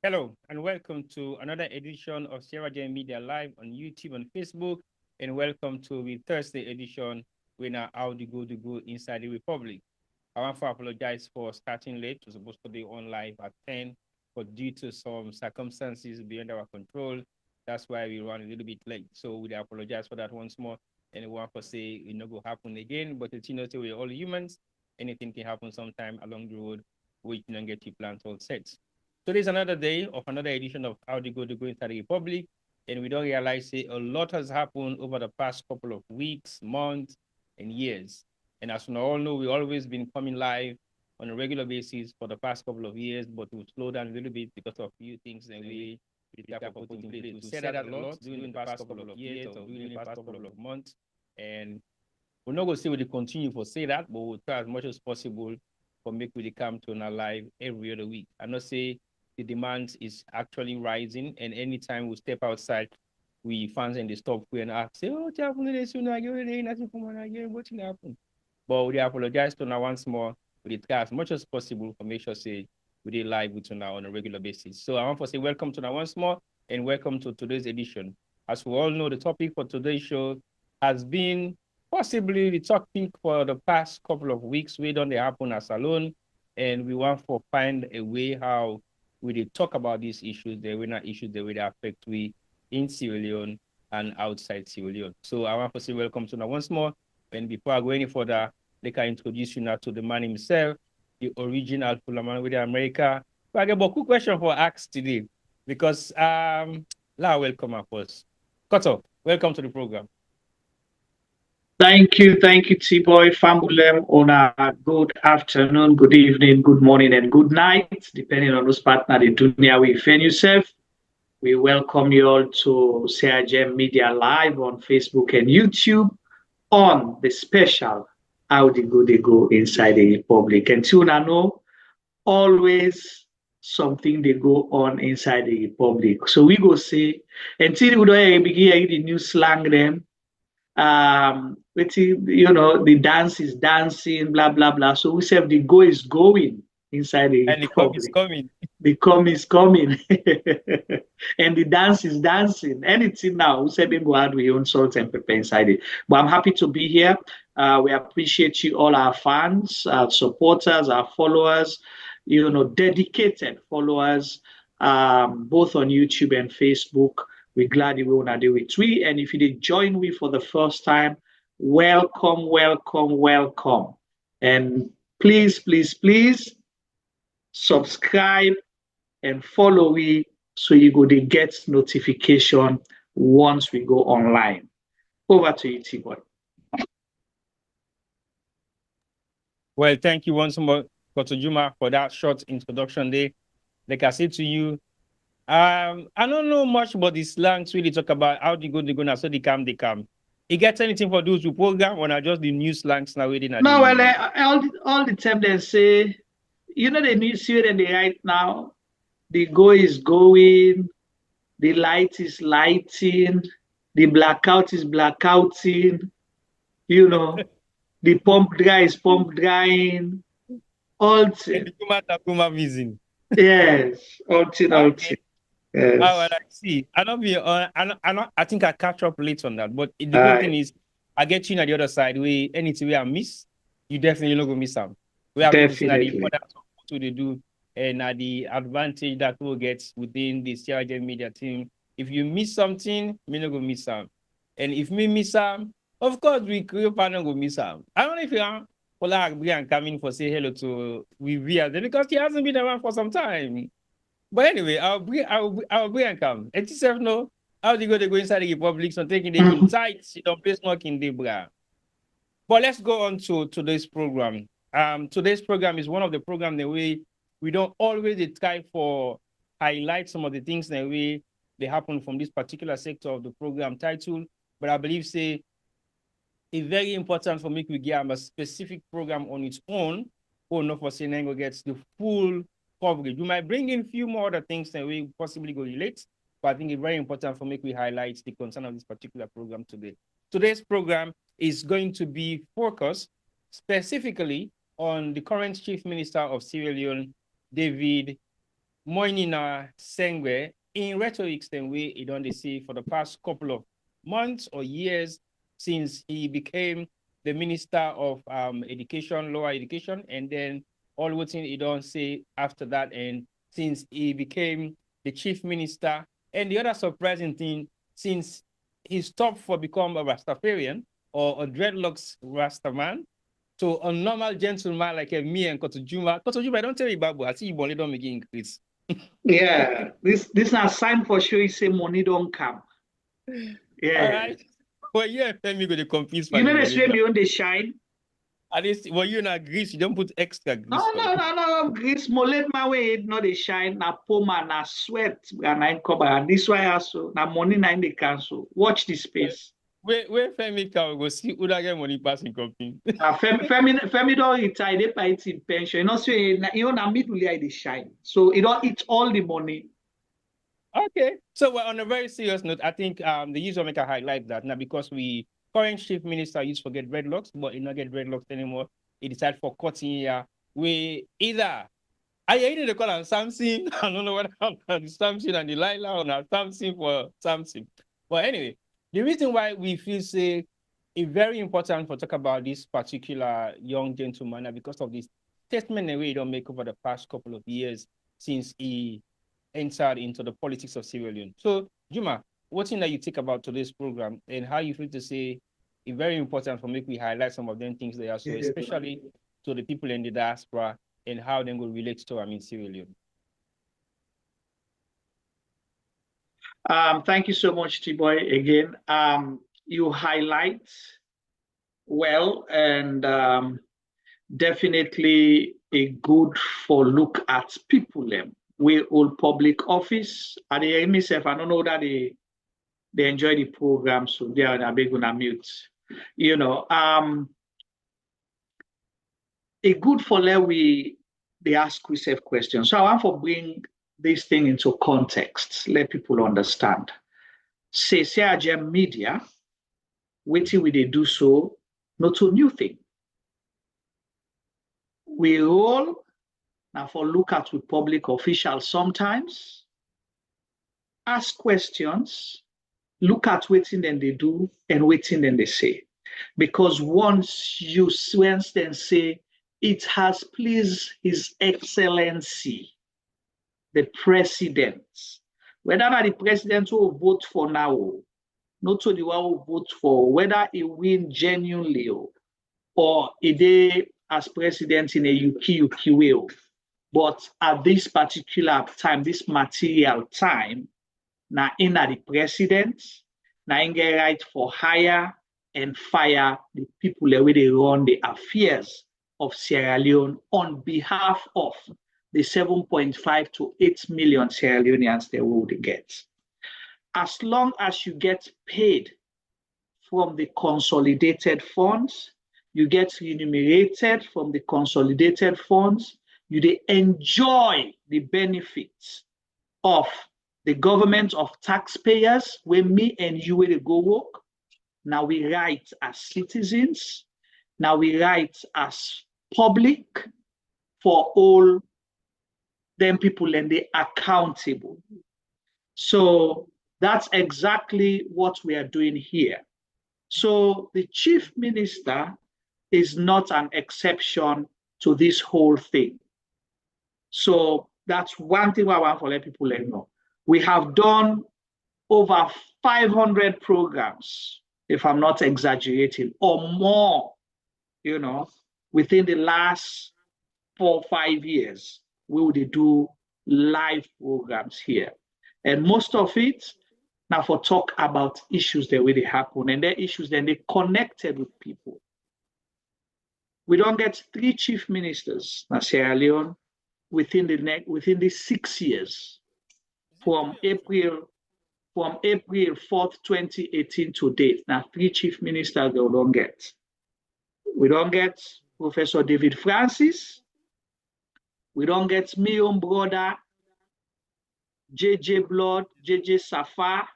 Hello and welcome to another edition of Sierra J Media Live on YouTube and Facebook, and welcome to the Thursday edition when How the Go Inside the Republic. I want to apologize for starting late. We're supposed to be on live at 10, but due to some circumstances beyond our control, that's why we run a little bit late. So we apologize for that once more. And we want to say it not going to happen again, but it's we're all humans. Anything can happen sometime along the road, we can get your plans all set. Today's another day of another edition of How to Go Inside the Republic, and we don't realize it, a lot has happened over the past couple of weeks, months, and years. And as we all know, we've always been coming live on a regular basis for the past couple of years, but we've slowed down a little bit because of a few things that we have put in place. We said that a lot during the past couple of years or during the past couple of months, and we're not going to say we continue for say that, but we'll try as much as possible for make we come to our live every other week. I not say the demand is actually rising, and anytime we step outside, we fans in the stop and ask, say, "Oh, what happened?" But we apologize to now once more. We try as much as possible to make sure say we did live with you now on a regular basis. So I want to say welcome to now once more and welcome to today's edition. As we all know, the topic for today's show has been possibly the topic for the past couple of weeks. We don't happen as alone, and we want to find a way how we did talk about these issues. They were not issues that will affect we in Sierra Leone and outside Sierra Leone. So I want to say welcome to now once more. And before I go any further, they can introduce you now to the man himself, the original Fulaman with America. So I get a quick question for Axe today because La welcome of course. Koto, welcome to the program. Thank you, T-Boy, Famulem, on a good afternoon, good evening, good morning, and good night, depending on whose partner the dunya we find yourself. We welcome you all to CIGM Media Live on Facebook and YouTube on the special How they go inside the Republic. And to know, always something they go on inside the Republic. So we go see, until we don't begin the new slang them, the dance is dancing, blah blah blah. So we say the go is going inside the And the come is republic, coming. the come is coming, and the dance is dancing. Anything now, we say we go add we own salt and pepper inside it. But I'm happy to be here. We appreciate you, all our fans, our supporters, our followers, dedicated followers, both on YouTube and Facebook. We're glad you want to do it. And if you did join me for the first time, welcome, welcome, welcome. And please, please, please subscribe and follow me so you go to get notification once we go online. Over to you, T-Boy. Well, thank you once more, Koto Juma, for that short introduction there. Like I said to you, I don't know much about the slangs really talk about how they go now, so they come. You get anything for those who program or not just the new slangs now within No, well, the all the time they say, the news here and the right now, the go is going, the light is lighting, the blackout is blackouting, the pump dry is pump drying, all and the Kuma Takuma vision. yes, all Okay. Oh, well, yes. I see. I don't be I think I catch up late on that. But the good thing Uh, is I get you on the other side. We anything we I miss, you definitely not gonna miss them. We have people saying that the definitely. importance of what they do and the advantage that we'll get within the CRJ media team. If you miss something, me not gonna miss some. And if me miss some, of course we create partner go miss some. I don't know if you are Ola Brian coming for say hello to we because he hasn't been around for some time. But anyway, I'll bring and come. And yourself know how they go inside the Republic, so taking the in tight, you don't place no in the bra. But let's go on to today's program. Today's program is one of the programs that we don't always try for highlight some of the things that they happen from this particular sector of the program title. But I believe say it's very important for me to give a specific program on its own, or not for saying gets the full coverage. We might bring in a few more other things that we possibly go relate, but I think it's very important for me to highlight the concern of this particular program today. Today's program is going to be focused specifically on the current Chief Minister of Sierra Leone, David Moinina Sengeh in Rhetorics, then we don't see for the past couple of months or years since he became the Minister of Education, Lower Education, and then all what he don't say after that, and since he became the Chief Minister. And the other surprising thing, since he stopped for become a Rastafarian or a dreadlocks Rastaman, to a normal gentleman like me and Kotujuma. Kotujuma, I don't tell you about, but I see you only don't make it increase. Yeah, this not sign for sure. He say money don't come. Yeah. All right. Well, yeah, let me go to confuse. You know the swim you on the shine. At least, well, you not grease, you don't put extra grease. No, grease. Molet my way, not the shine. Na poma, na sweat, and I cover. And this why also na money na in the council. Watch the space. Where Femi can go see who that get money passing company. Femi don't retire. They pay it in pension. You know, so you know, middle year they shine. So it don't eat all the money. Okay. So well, on a very serious note, I think the user maker highlight that now because we current chief minister used to get dreadlocks, but he not get dreadlocks anymore. He decided for cutting here. We either I either they call him Samson. I don't know what Samson and Delilah or not Samson for Samson. But anyway, the reason why we feel say it's very important for talk about this particular young gentleman because of this statement that we don't make over the past couple of years since he entered into the politics of Sierra Leone. So, Juma, what thing that you think about today's program and how you feel to say it's very important for me we highlight some of them things there, so especially to the people in the diaspora and how they will relate to Sierra Leone. Thank you so much, T-Boy. Again, you highlight well and definitely a good for look at people we hold public office. At the myself, I don't know that they enjoy the program, so they are gonna mute. You know, a good for they ask yourself questions. So I want to bring this thing into context, let people understand. Say media, waiting we they do so, not a new thing. We all now for look at with public officials sometimes, ask questions, look at waiting then they do and waiting then they say. Because once you sense then say, it has pleased His Excellency, the President, whether the President will vote for now, not to the one who vote for, whether he win genuinely or he as President in a UK way. But at this particular time, this material time, now in the President, now in get right for hire and fire the people where they run the affairs of Sierra Leone on behalf of the 7.5 to 8 million Sierra Leoneans they will get. As long as you get paid from the consolidated funds, you get remunerated from the consolidated funds, you enjoy the benefits of the government of taxpayers, where me and you will go work. Now we write as citizens, now we write as public for all them people and they accountable. So that's exactly what we are doing here. So the chief minister is not an exception to this whole thing. So that's one thing I want to let people know. We have done over 500 programs, if I'm not exaggerating, or more, you know, within the last 4 or 5 years, we would do live programs here. And most of it, now for talk about issues that really happen, and their issues then they connected with people. We don't get 3 chief ministers in Sierra Leone within the 6 years, from April 4th, 2018 to date. Now 3 chief ministers they don't get. We don't get Professor David Francis. We don't get my own brother, JJ Blood, JJ Safar,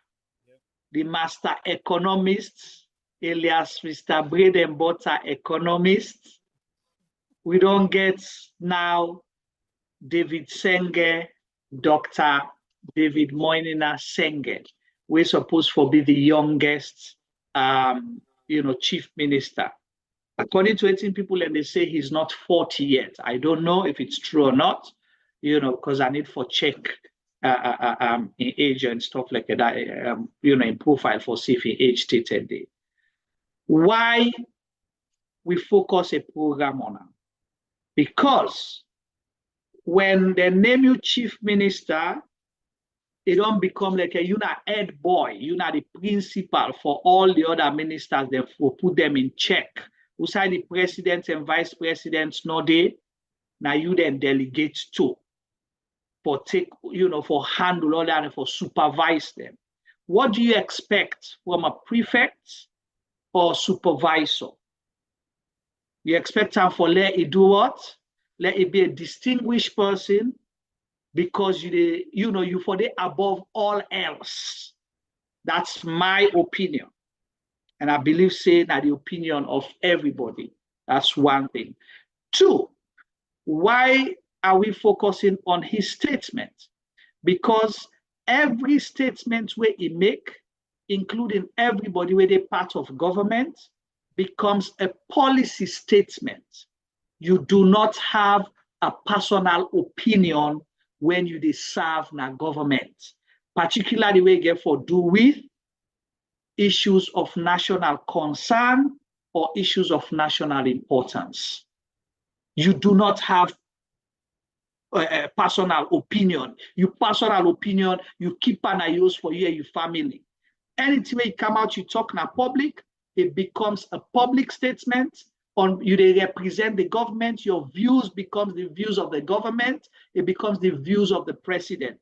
the master economist, alias Mr. Bread and Butter economist. We don't get now David Sengeh, Dr. David Moinina Sengeh. We're supposed to be the youngest, chief minister. According to 18 people, and they say he's not 40 yet. I don't know if it's true or not, because I need for check in age and stuff like that, in profile for see if he age stated there. Why we focus a program on him? Because when they name you chief minister, it don't become like a head boy, the principal for all the other ministers. They will put them in check. Outside the president and vice presidents, no day. Now you then delegate to for take, for handle all that and for supervise them. What do you expect from a prefect or supervisor? You expect them for let it do what? Let it be a distinguished person because you for the above all else. That's my opinion. And I believe saying that the opinion of everybody. That's one thing. Two, why are we focusing on his statement? Because every statement where he make, including everybody where they're part of government, becomes a policy statement. You do not have a personal opinion when you serve na government, particularly where you get for do with issues of national concern or issues of national importance. You do not have a personal opinion. Your personal opinion, you keep an eye for you and your family. Anything where you come out, you talk in a public, it becomes a public statement. You they represent the government, your views becomes the views of the government, it becomes the views of the president.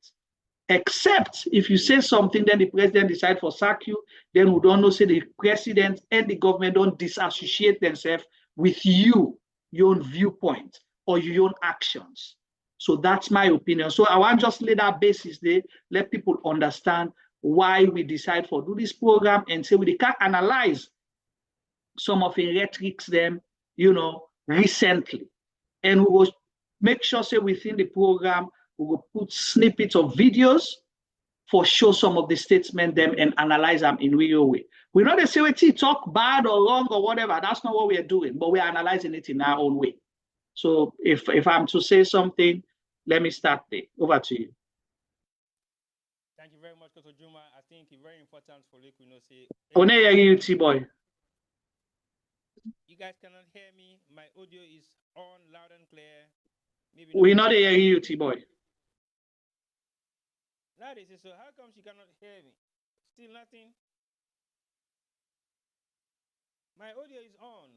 Except if you say something, then the president decides for sack you, then we don't know, say the president and the government don't disassociate themselves with you, your own viewpoint or your own actions. So that's my opinion. So I want to just lay that basis there, let people understand why we decide for do this program and say we can analyze some of the rhetorics them, recently. And we will make sure, say within the program, we will put snippets of videos for show some of the statements them and analyze them in real way. We're not say we talk bad or wrong or whatever. That's not what we are doing, but we are analyzing it in our own way. So if I'm to say something, let me start there. Over to you. Thank you very much, Dr. Juma. I think it's very important for you to say. Boy. You guys cannot hear me. My audio is on loud and clear. Maybe we're not hearing you, T-boy. Now they say, so how come she cannot hear me? Still nothing? My audio is on.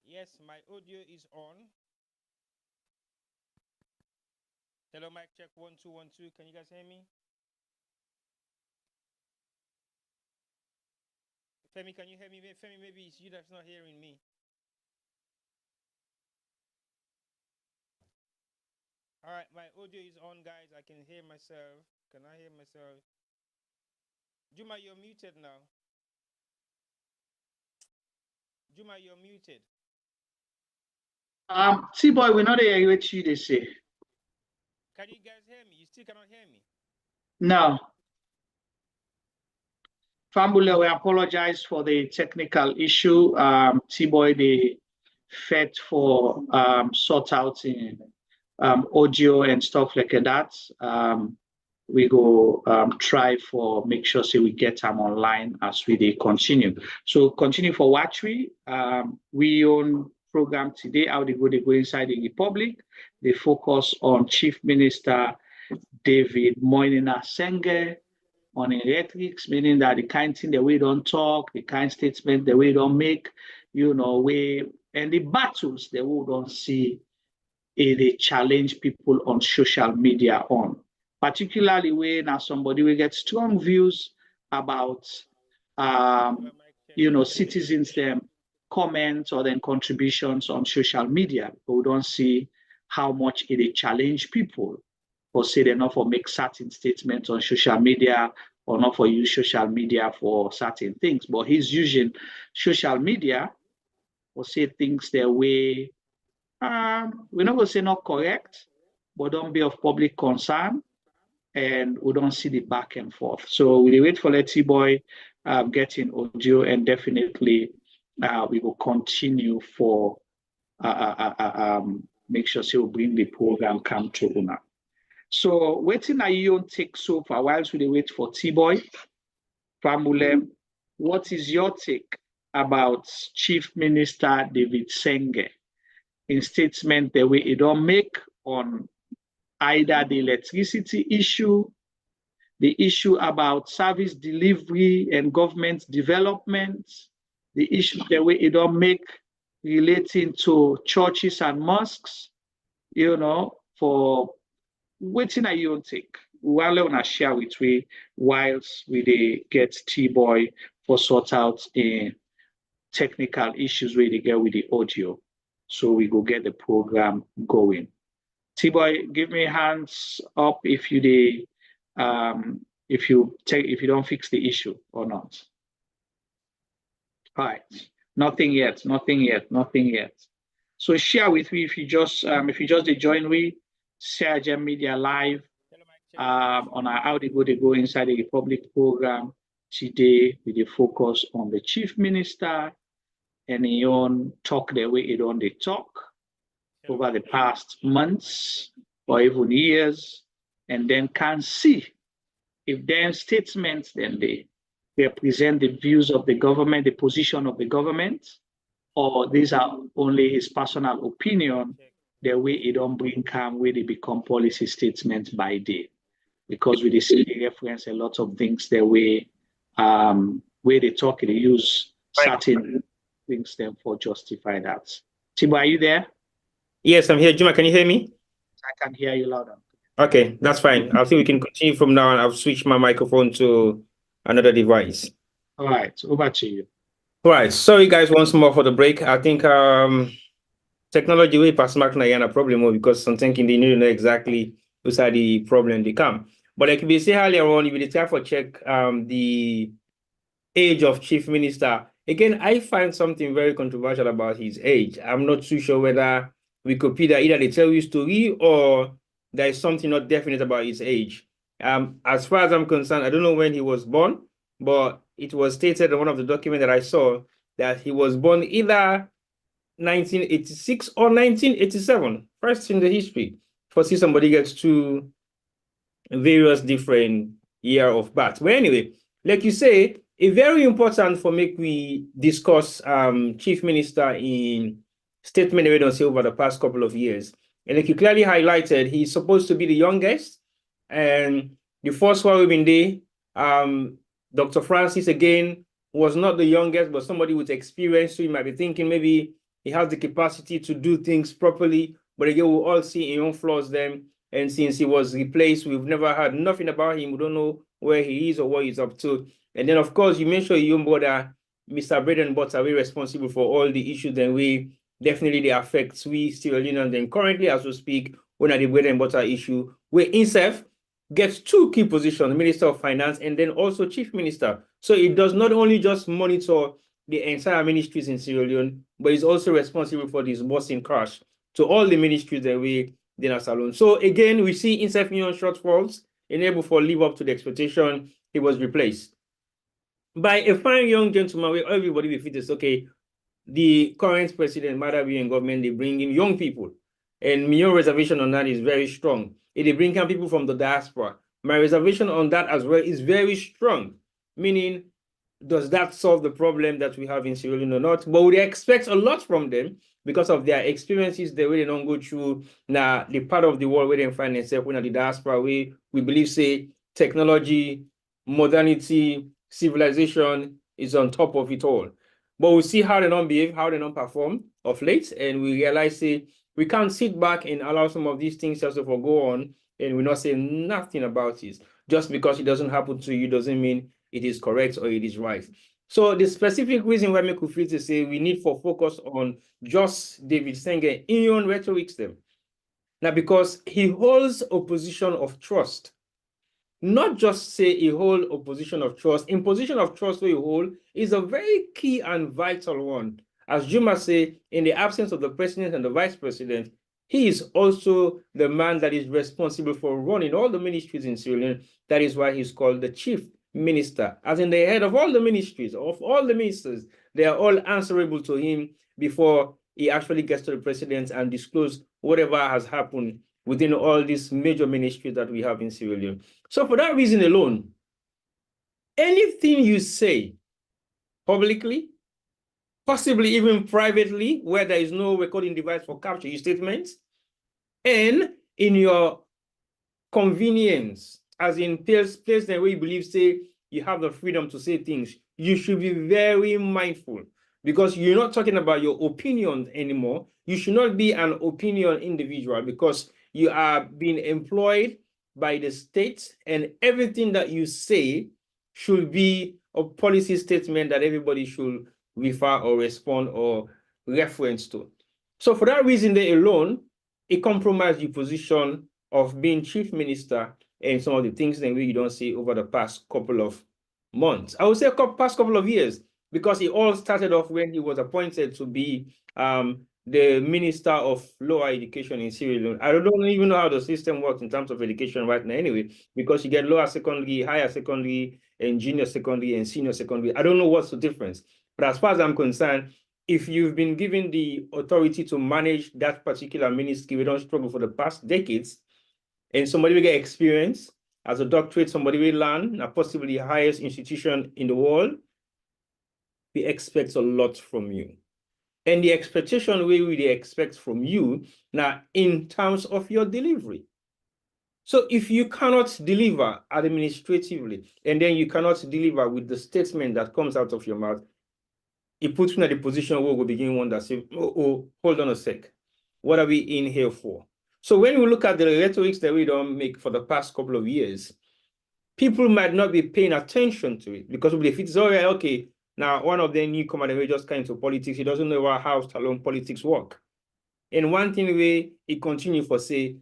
Yes, my audio is on. Hello, mic check 1 2 1 2. Can you guys hear me? Femi, can you hear me? Femi, maybe it's you that's not hearing me. All right, my audio is on, guys. I can hear myself. Can I hear myself? Juma, you're muted now. Juma, you're muted. T-boy, we're not hearing what you say. Can you guys hear me? You still cannot hear me? No. Fambule, we apologize for the technical issue. T-boy, the fed for sort out in audio and stuff like that. We go try for make sure say we get them online as we continue. So continue for Watchery. We own program today, how they go inside the Republic. They focus on Chief Minister David Moinina Sengeh on Rhetorics, meaning that the kind of thing that we don't talk, the kind of statement that we don't make, and the battles that we don't see, they challenge people on social media on. Particularly when somebody will get strong views about, citizens them comments or then contributions on social media. But we don't see how much it challenge people, or say they're not for make certain statements on social media or not for use social media for certain things. But he's using social media or say things their way. We're not going to say not correct, but don't be of public concern, and we don't see the back and forth. So we wait for Letty Boy getting audio, and definitely we will continue for make sure we bring the program come to Una. So waiting at you take so far whilst we wait for T-Boy. Famulem, what is your take about Chief Minister David Sengeh in statement the way he don't make on either the electricity issue, the issue about service delivery and government development, the issue the way he don't make relating to churches and mosques, you know, for waiting at your take. While on a share with we whilst we get T-Boy for sort out the technical issues where they get with the audio. So we go get the program going. T-Boy, give me hands up if you if you don't fix the issue or not. All right. Nothing yet. So share with me if you just join we Sergeant Media Live on our How They Go Inside the Republic program. Today we dey focus on the Chief Minister and he on talk the way it on the talk over the past months or even years, and then can see if their statements then they represent the views of the government, the position of the government, or these are only his personal opinion, the way it don't bring calm, where they become policy statements by day. Because we see they reference a lot of things the way where they talk, they use certain things them for justify that. Tibo, are you there? Yes, I'm here. Juma, can you hear me? I can hear you louder. Okay, that's fine. I think we can continue from now on. I've switched my microphone to another device. All right, over to you. All right, sorry guys once more for the break. I think technology will pass mark na problem because I'm thinking they need to know exactly who's the problem they come. But like we say earlier on, if you try for check the age of Chief Minister, again, I find something very controversial about his age. I'm not too sure whether we could be that either they tell you story or there is something not definite about his age. As far as I'm concerned, I don't know when he was born, but it was stated in one of the documents that I saw that he was born either 1986 or 1987. First in the history. For see somebody gets two various different year of birth. But anyway, like you say, it's very important for make we discuss Chief Minister in statement we don't say over the past couple of years. And like you clearly highlighted, he's supposed to be the youngest. And the first one we've been there, Dr. Francis again was not the youngest, but somebody with experience. So you might be thinking maybe he has the capacity to do things properly. But again, we'll all see his own flaws then. And since he was replaced, we've never heard nothing about him. We don't know where he is or what he's up to. And then, of course, you mentioned your own brother, Mr. Braden Butts, are we responsible for all the issues that we definitely they affect we Sierra Leone. And then currently, as we speak, when at the Braden Butter issue, where Insai gets two key positions, Minister of Finance and then also Chief Minister. So it does not only just monitor the entire ministries in Sierra Leone, but it's also responsible for disbursing cash to all the ministries that we did not alone. So again, we see Insai Union shortfalls, unable for live up to the expectation. He was replaced by a fine young gentleman where everybody will fit this. Okay, the current president, Madawi and government, they bring in young people. And my reservation on that is very strong. If they bring in people from the diaspora, my reservation on that as well is very strong. Meaning, does that solve the problem that we have in Sierra Leone or not? But we expect a lot from them because of their experiences, the way they don't go through now the part of the world where they find themselves when at the diaspora, we believe, say, technology, modernity, civilization is on top of it all. But we see how they don't behave, how they don't perform of late, and we realize, say, we can't sit back and allow some of these things just to go on and we not say nothing about it. Just because it doesn't happen to you doesn't mean it is correct or it is right. So the specific reason why we could feel to say we need for focus on just David Sengeh in your own rhetorics them. Now, because he holds a position of trust. Not just say he holds a position of trust. In position of trust where you hold is a very key and vital one. As Juma say, in the absence of the president and the vice president, he is also the man that is responsible for running all the ministries in Sierra Leone. That is why he's called the Chief Minister, as in the head of all the ministries, of all the ministers. They are all answerable to him before he actually gets to the president and disclose whatever has happened within all these major ministries that we have in Sierra Leone. So for that reason alone, anything you say publicly, possibly even privately, where there is no recording device for capture your statements, and in your convenience, as in place where you believe, say, you have the freedom to say things, you should be very mindful, because you're not talking about your opinion anymore. You should not be an opinion individual, because you are being employed by the state, and everything that you say should be a policy statement that everybody should refer or respond or reference to. So for that reason there alone, it compromised your position of being chief minister and some of the things that we don't see over the past couple of months. I would say past couple of years, because it all started off when he was appointed to be the Minister of Lower Education in Sierra Leone. I don't even know how the system works in terms of education right now anyway, because you get lower secondary, higher secondary, and junior secondary, and senior secondary. I don't know what's the difference. But as far as I'm concerned, if you've been given the authority to manage that particular ministry, we don't struggle for the past decades, and somebody will get experience as a doctorate, somebody will learn, possibly the highest institution in the world, we expect a lot from you. And the expectation we really expect from you now in terms of your delivery. So if you cannot deliver administratively, and then you cannot deliver with the statement that comes out of your mouth, it puts you in the position where we'll begin wonder, say, oh, hold on a sec. What are we in here for? So when we look at the rhetorics that we don't make for the past couple of years, people might not be paying attention to it, because if it's all right, okay, now one of the newcomer that we just came into politics, he doesn't know how salon politics work. And one thing we it continue for, say,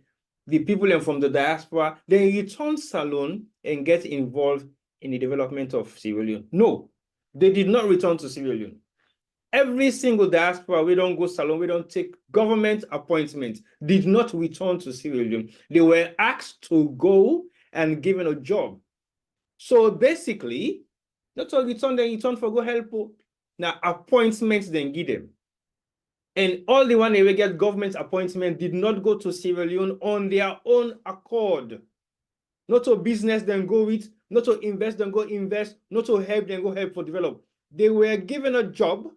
the people from the diaspora, they return salon and get involved in the development of Sierra Leone. No, they did not return to Sierra Leone. Every single diaspora, we don't go salon, we don't take government appointments, did not return to Sierra Leone. They were asked to go and given a job. So basically, not all return, then return for go help. Now, appointments then give them. And all the one they get government appointment did not go to Sierra Leone on their own accord. Not to business then go with, not to invest then go invest, not to help then go help for develop. They were given a job.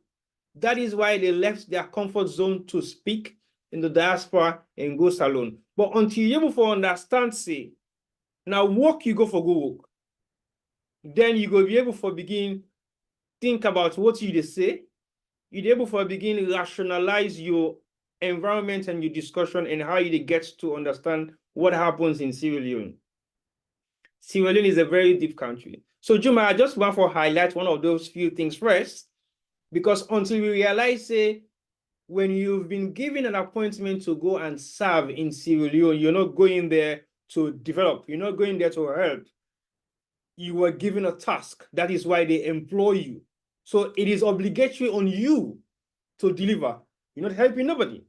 That is why they left their comfort zone to speak in the diaspora and go salon. But until you're able to understand, say, now work you go for go work, then you go be able to begin think about what you say. You're able to begin rationalize your environment and your discussion and how you get to understand what happens in Sierra Leone. Sierra Leone is a very deep country. So Juma, I just want to highlight one of those few things first, because until we realize, say, when you've been given an appointment to go and serve in Sierra Leone, you're not going there to develop, you're not going there to help. You were given a task. That is why they employ you. So it is obligatory on you to deliver. You're not helping nobody.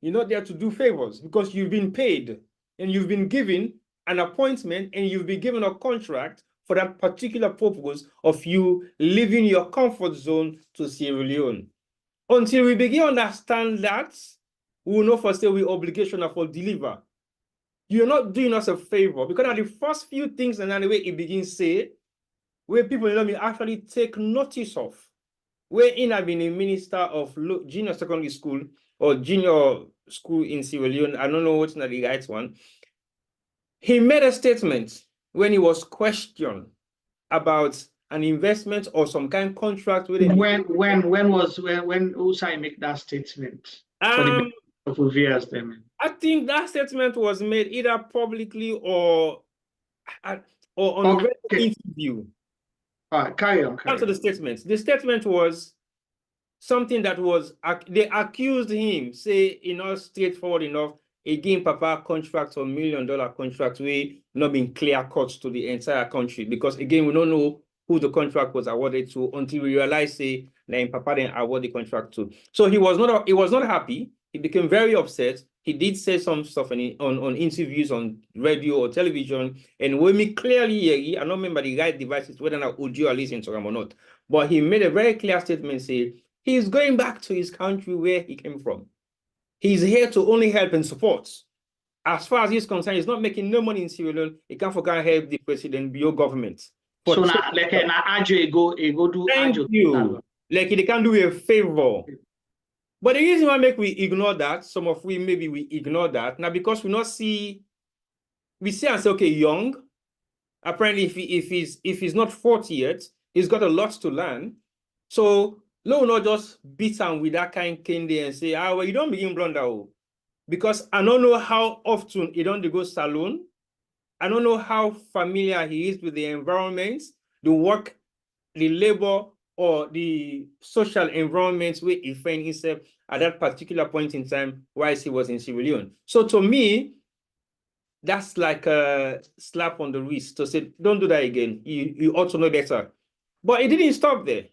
You're not there to do favors, because you've been paid and you've been given an appointment and you've been given a contract for that particular purpose of you leaving your comfort zone to Sierra Leone. Until we begin to understand that, we will know for say we obligation for deliver. You're not doing us a favor, because now the first few things and then the way it begins say, where people let me actually take notice of, wherein I've been a minister of junior secondary school or junior school in Sierra Leone. I don't know what's not the right one. He made a statement when he was questioned about an investment or some kind of contract with him. When Insai make that statement? For the of viewers, I think that statement was made either publicly or on a interview. All right, carry on. Answer the statement. The statement was something that was, they accused him, say, not straightforward enough, again, Papa contract or $1 million contract, we not been clear cut to the entire country, because again, we don't know who the contract was awarded to until we realize, say, that Papa then award the contract to. So he was not happy. He became very upset. he did say some stuff on interviews on radio or television, and when me clearly hear, I don't remember the right devices, whether or not audio or listen to him or not, but he made a very clear statement saying he's going back to his country where he came from. He's here to only help and support. As far as he's concerned, he's not making no money in Sierra Leone. He can't forget help the president, your government. So now, like Ajo, go do. Thank you. Like they can do a favor. But the reason why make we ignore that, some of we maybe we ignore that now because we see and say, okay, young. Apparently, if he's not 40 yet, he's got a lot to learn. So no, not just beat him with that kind of candy and say, well, you don't begin blunder. Because I don't know how often he don't go salon. I don't know how familiar he is with the environment, the work, the labor, or the social environment where he found himself at that particular point in time whilst he was in Sierra Leone. So to me, that's like a slap on the wrist to say, don't do that again. You ought to know better. But it didn't stop there.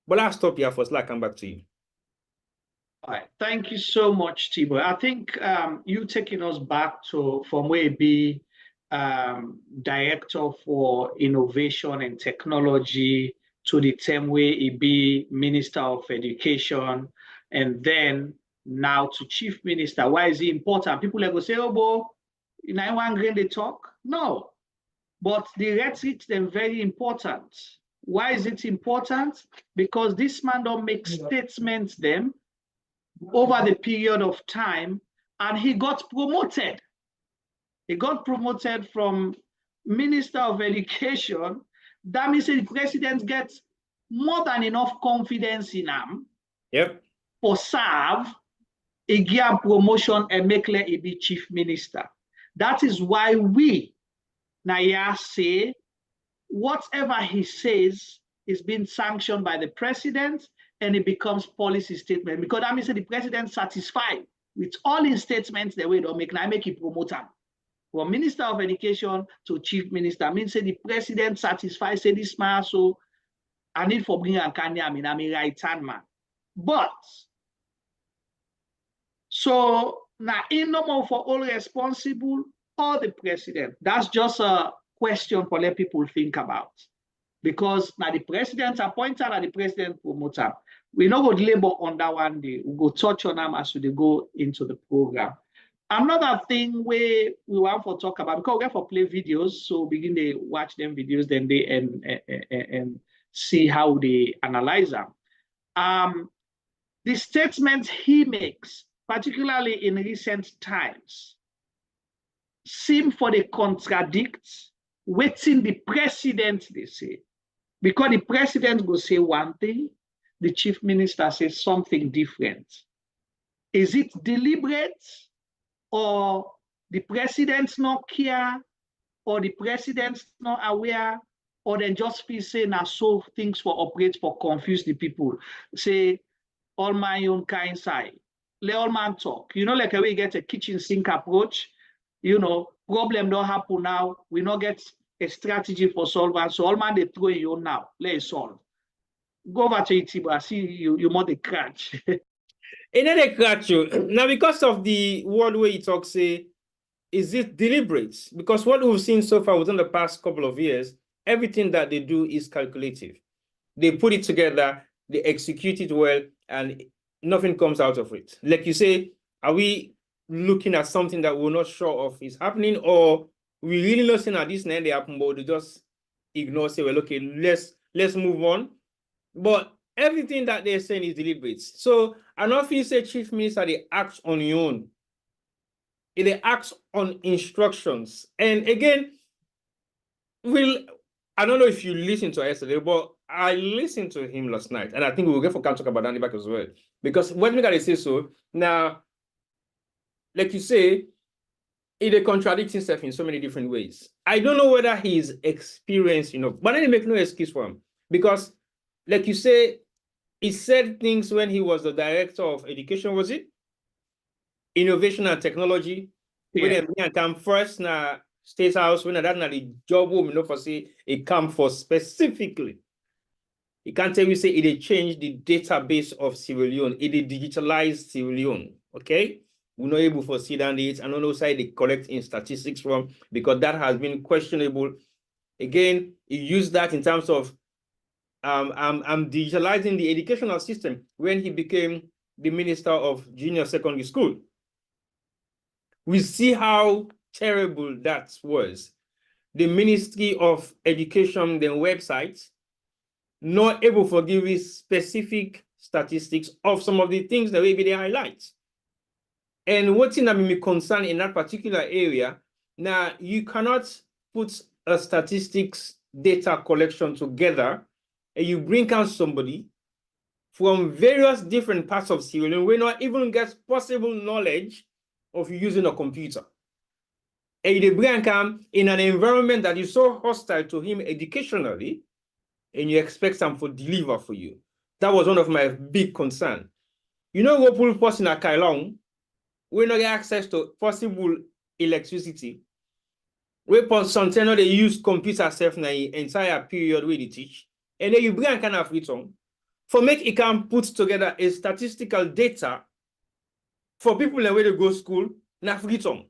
But I'll stop here first. I'll come back to you. All right. Thank you so much, Tibo. I think you taking us back from where be Director for Innovation and Technology to the term where he be Minister of Education, and then now to Chief Minister. Why is it important? People are going to say, oh, boy, in one grain they talk. No, but the rhetorics them very important. Why is it important? Because this man don't make statements them over the period of time, and he got promoted. He got promoted from Minister of Education. That means the president gets more than enough confidence in him. Yep. For serve, he give promotion and make let he be chief minister. That is why we now say whatever he says is being sanctioned by the president, and it becomes policy statement, because that means that the president satisfied with all his statements the way they make. Now make it promote him from Minister of Education to Chief Minister. Means say the president satisfied, say this man, so I need for bring and candy, I'm a right hand man. But so now in no more for all responsible or the president. That's just a question for let people think about. Because now the president appointed and the president promoter. We know what labor on that one day. We'll go touch on them as we go into the program. Another thing we want to talk about, because we're for play videos, so begin to watch them videos, then they and see how they analyze them. The statements he makes, particularly in recent times, seem for the contradict waiting the president they say. Because the president will say one thing, the chief minister says something different. Is it deliberate, or the president's not care, or the president's not aware, or then just feel say now so things for operate for confuse the people? Say all my own kind side. Let all man talk. You know, like how we get a kitchen sink approach, you know, problem don't happen now. We not get a strategy for solving. So all man they throw you now. Let's solve. Go over to it, I see you want the catch. Another catch you. Now, because of the word where you talk, say, is it deliberate? Because what we've seen so far within the past couple of years, everything that they do is calculative. They put it together, they execute it well, and nothing comes out of it. Like you say, are we looking at something that we're not sure of is happening, or we really not seeing at this and they happen, but they just ignore, say, well, okay, let's move on. But everything that they're saying is deliberate. So I don't feel say chief minister, they act on your own. They act on instructions. And again, I don't know if you listened to us yesterday, but I listened to him last night, and I think we'll get for talk about that back as well. Because when we gotta say so, now, like you say, it contradicts himself in so many different ways. I don't know whether he's experienced enough, but I make no excuse for him. Because, like you say, he said things when he was the director of education, was it? Innovation and technology. Yeah. When he come first na State House, when that na the job woman, you know, for say it come for specifically. You can't tell me say it changed the database of Sierra Leone, it digitalized Sierra Leone, okay? we're not able to see down it, and on the side they collect in statistics from, because that has been questionable. Again, he used that in terms of I'm digitalizing the educational system when he became the Minister of Junior Secondary School. We see how terrible that was. The Ministry of Education, the website, not able to give you specific statistics of some of the things that maybe they highlight. And what thing that made me concerned in that particular area, now you cannot put a statistics data collection together and you bring out somebody from various different parts of Sierra Leone where not even gets possible knowledge of using a computer. And you bring him in an environment that is so hostile to him educationally, and you expect them to deliver for you. That was one of my big concerns. You know, what people force in a Kailong, we not get access to possible electricity. We for something they use computer self na the entire period where they teach, and then you bring a kind of return for make it can put together a statistical data for people that way to go school na return.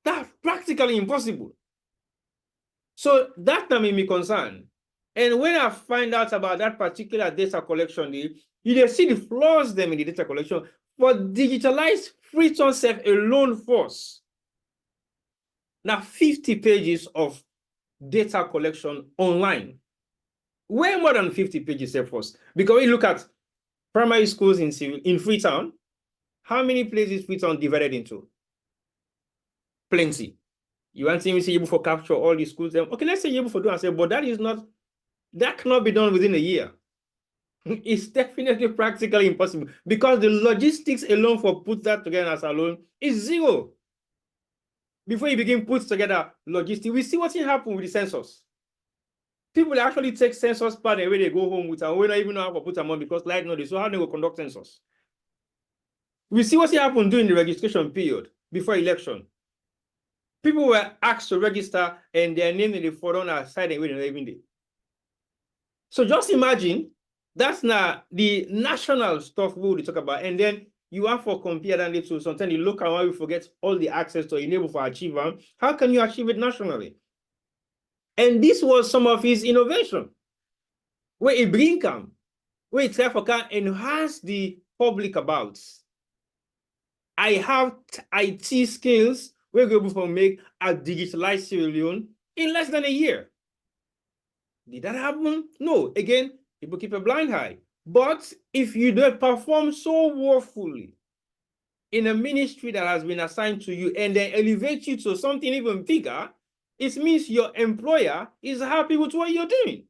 That's practically impossible. So that made me concerned. And when I find out about that particular data collection, you see the flaws them in the data collection. For digitalized return self alone force. Now 50 pages of data collection online. Way more than 50 pages self force. Because we look at primary schools in Freetown, how many places Freetown divided into? Plenty. You want to see able to capture all the schools? Okay, let's say you're able to do and say, but that cannot be done within a year. It's definitely practically impossible because the logistics alone for put that together as alone is zero. Before you begin put together logistics, we see what's happening with the census. People actually take census part and when they go home with and we don't even know how to put them on because light notice. So how they will conduct census? We see what's happened during the registration period before election. People were asked to register and their name in the photo are side and waiting every day. So just imagine that's now the national stuff we will talk about, and then you have to compare that to sometimes you look at why we forget all the access to enable for achieve them. How can you achieve it nationally? And this was some of his innovation, where he bring them, where he try to enhance the public about. I have IT skills. We're able to make a digitalized Sierra Leone in less than a year. Did that happen? No. Again, people keep a blind eye. But if you don't perform so woefully in a ministry that has been assigned to you and then elevate you to something even bigger, it means your employer is happy with what you're doing.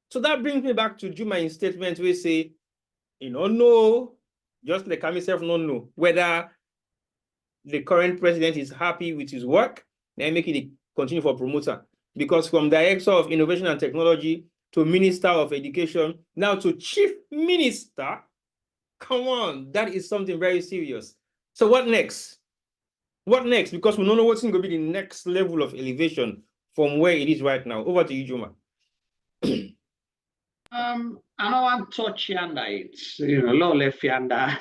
So that brings me back to Juma's statement where say, no, just like I myself don't know whether the current president is happy with his work, then make it continue for promoter. Because from Director of Innovation and Technology to Minister of Education, now to Chief Minister, come on, that is something very serious. So what next? What next? Because we don't know what's going to be the next level of elevation from where it is right now. Over to you, Juma. I don't want to touch yonder. It's low left yonder.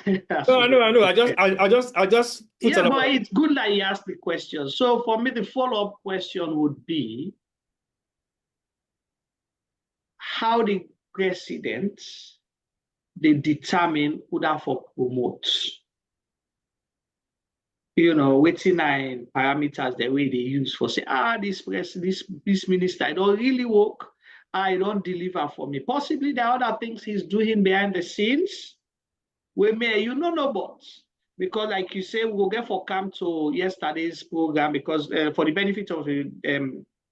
No, I know. I just yeah, but it's good that you asked the question. So for me, the follow-up question would be how the president they determine who that for promote. Waiting in parameters the way they use for say, this minister, I don't really work. I don't deliver for me. Possibly there are other things he's doing behind the scenes. We may, no, but because like you say, we'll get for come to yesterday's program because for the benefit of the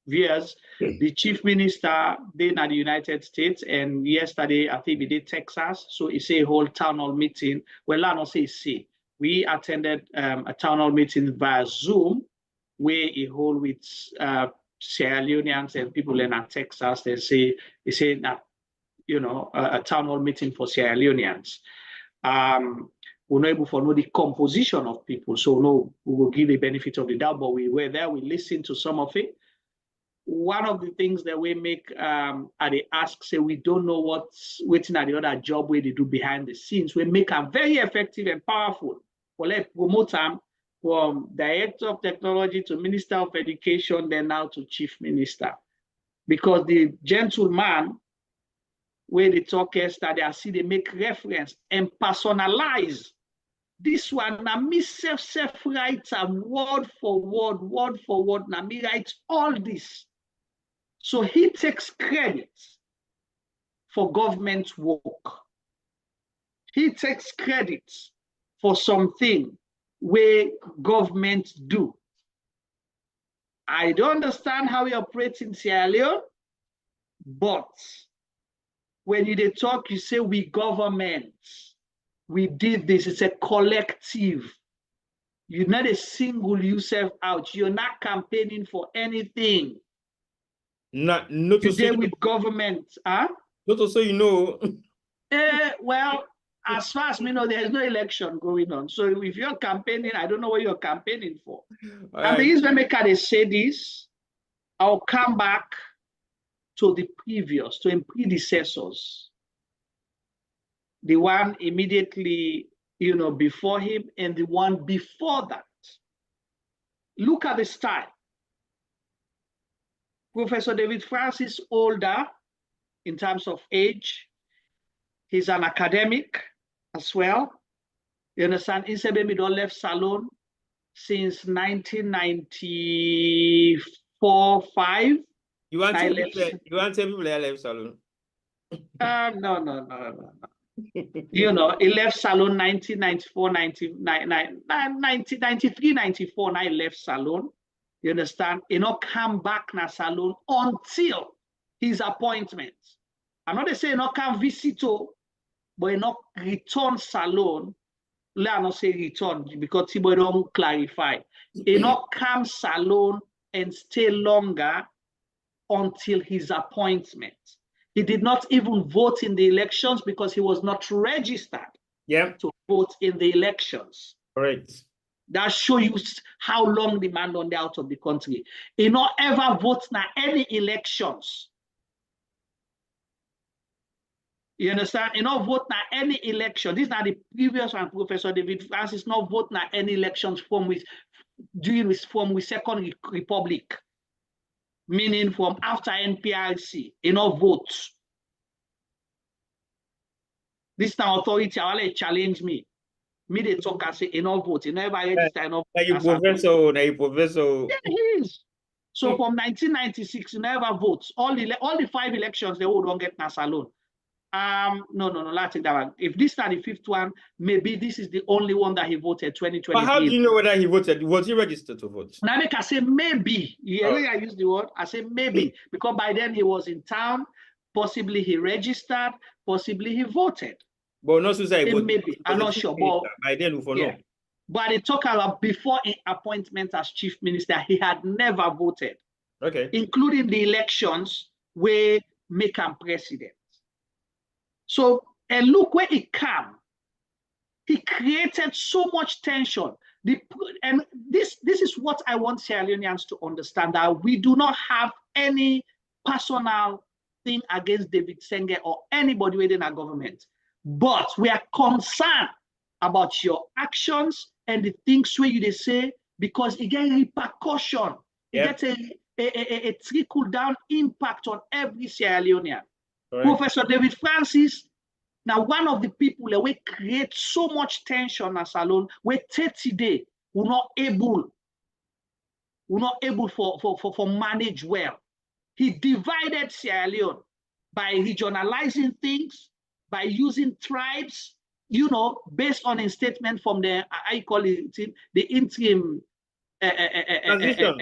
viewers, the Chief Minister then at the United States, and yesterday I think we did Texas, so it's a whole town hall meeting. Well, I don't say. We attended a town hall meeting via Zoom, where he hold with Sierra Leoneans and people in Texas. They say that a town hall meeting for Sierra Leoneans. We're not able to know the composition of people, so no, we will give the benefit of the doubt. But we were there, we listened to some of it. one of the things that we make at the ask, say we don't know what's waiting at the other job where they do behind the scenes. We make them very effective and powerful. For let's promote them from Director of Technology to Minister of Education, then now to Chief Minister. Because the gentleman, where they talk yesterday, I see they make reference and personalize. This one, now me self writes word for word, now me writes all this. So he takes credit for government work. He takes credit for something where government do. I don't understand how he operates in Sierra Leone, but when you talk, you say we government, we did this. It's a collective. You're not a single yourself out. You're not campaigning for anything. Not today with government, huh? Not also, you know. Well, as far as we know, there's no election going on. So if you're campaigning, I don't know what you're campaigning for. And the reason they say this, I'll come back to the previous, to predecessors. The one immediately, before him and the one before that. Look at the style. Professor David Francis, older in terms of age. He's an academic as well. You understand? Insai don't left Salon since 1994-5. You want to tell people they left Salon? No. He left Salon 1994, 1993, 94. Now he left Salon. You understand? He not come back na Salon until his appointment. I'm not saying he not come visit, but he not return Salon. Let not say return because he don't clarify. He not come Salon and stay longer until his appointment. He did not even vote in the elections because he was not registered to vote in the elections. Correct. That shows you how long the man on the out of the country. He not ever vote na any elections. You understand? He not vote na any election. This is not the previous one, Professor David Francis, not vote na any elections during his form with Second Republic. Meaning from after NPRC, he not vote. This now authority, I will challenge me. Me they talk and say, he not vote. He never register, he not vote. You professor. Yeah, he is. So from 1996, he never votes. All the 5 elections, they all don't get na Salon. No, let's take that one. If this is the 5th one, maybe this is the only one that he voted 2023. But how do you know whether he voted? Was he registered to vote? Now I say maybe. I use the word. I say maybe because by then he was in town. Possibly he registered. Possibly he voted. But not to say maybe. I'm not sure. But by then we follow. But they talk about before appointment as chief minister, he had never voted. Okay. Including the elections where make him president. So, and look where he came. He created so much tension. And this is what I want Sierra Leoneans to understand, that we do not have any personal thing against David Sengeh or anybody within our government. But we are concerned about your actions and the things where you say, because it gets repercussion. It gets a trickle-down impact on every Sierra Leonean. Right. Professor David Francis, now one of the people that we create so much tension as Salon, we 30 days, we're not able for manage well. He divided Sierra Leone by regionalizing things, by using tribes, based on a statement from the, I call it the interim transition.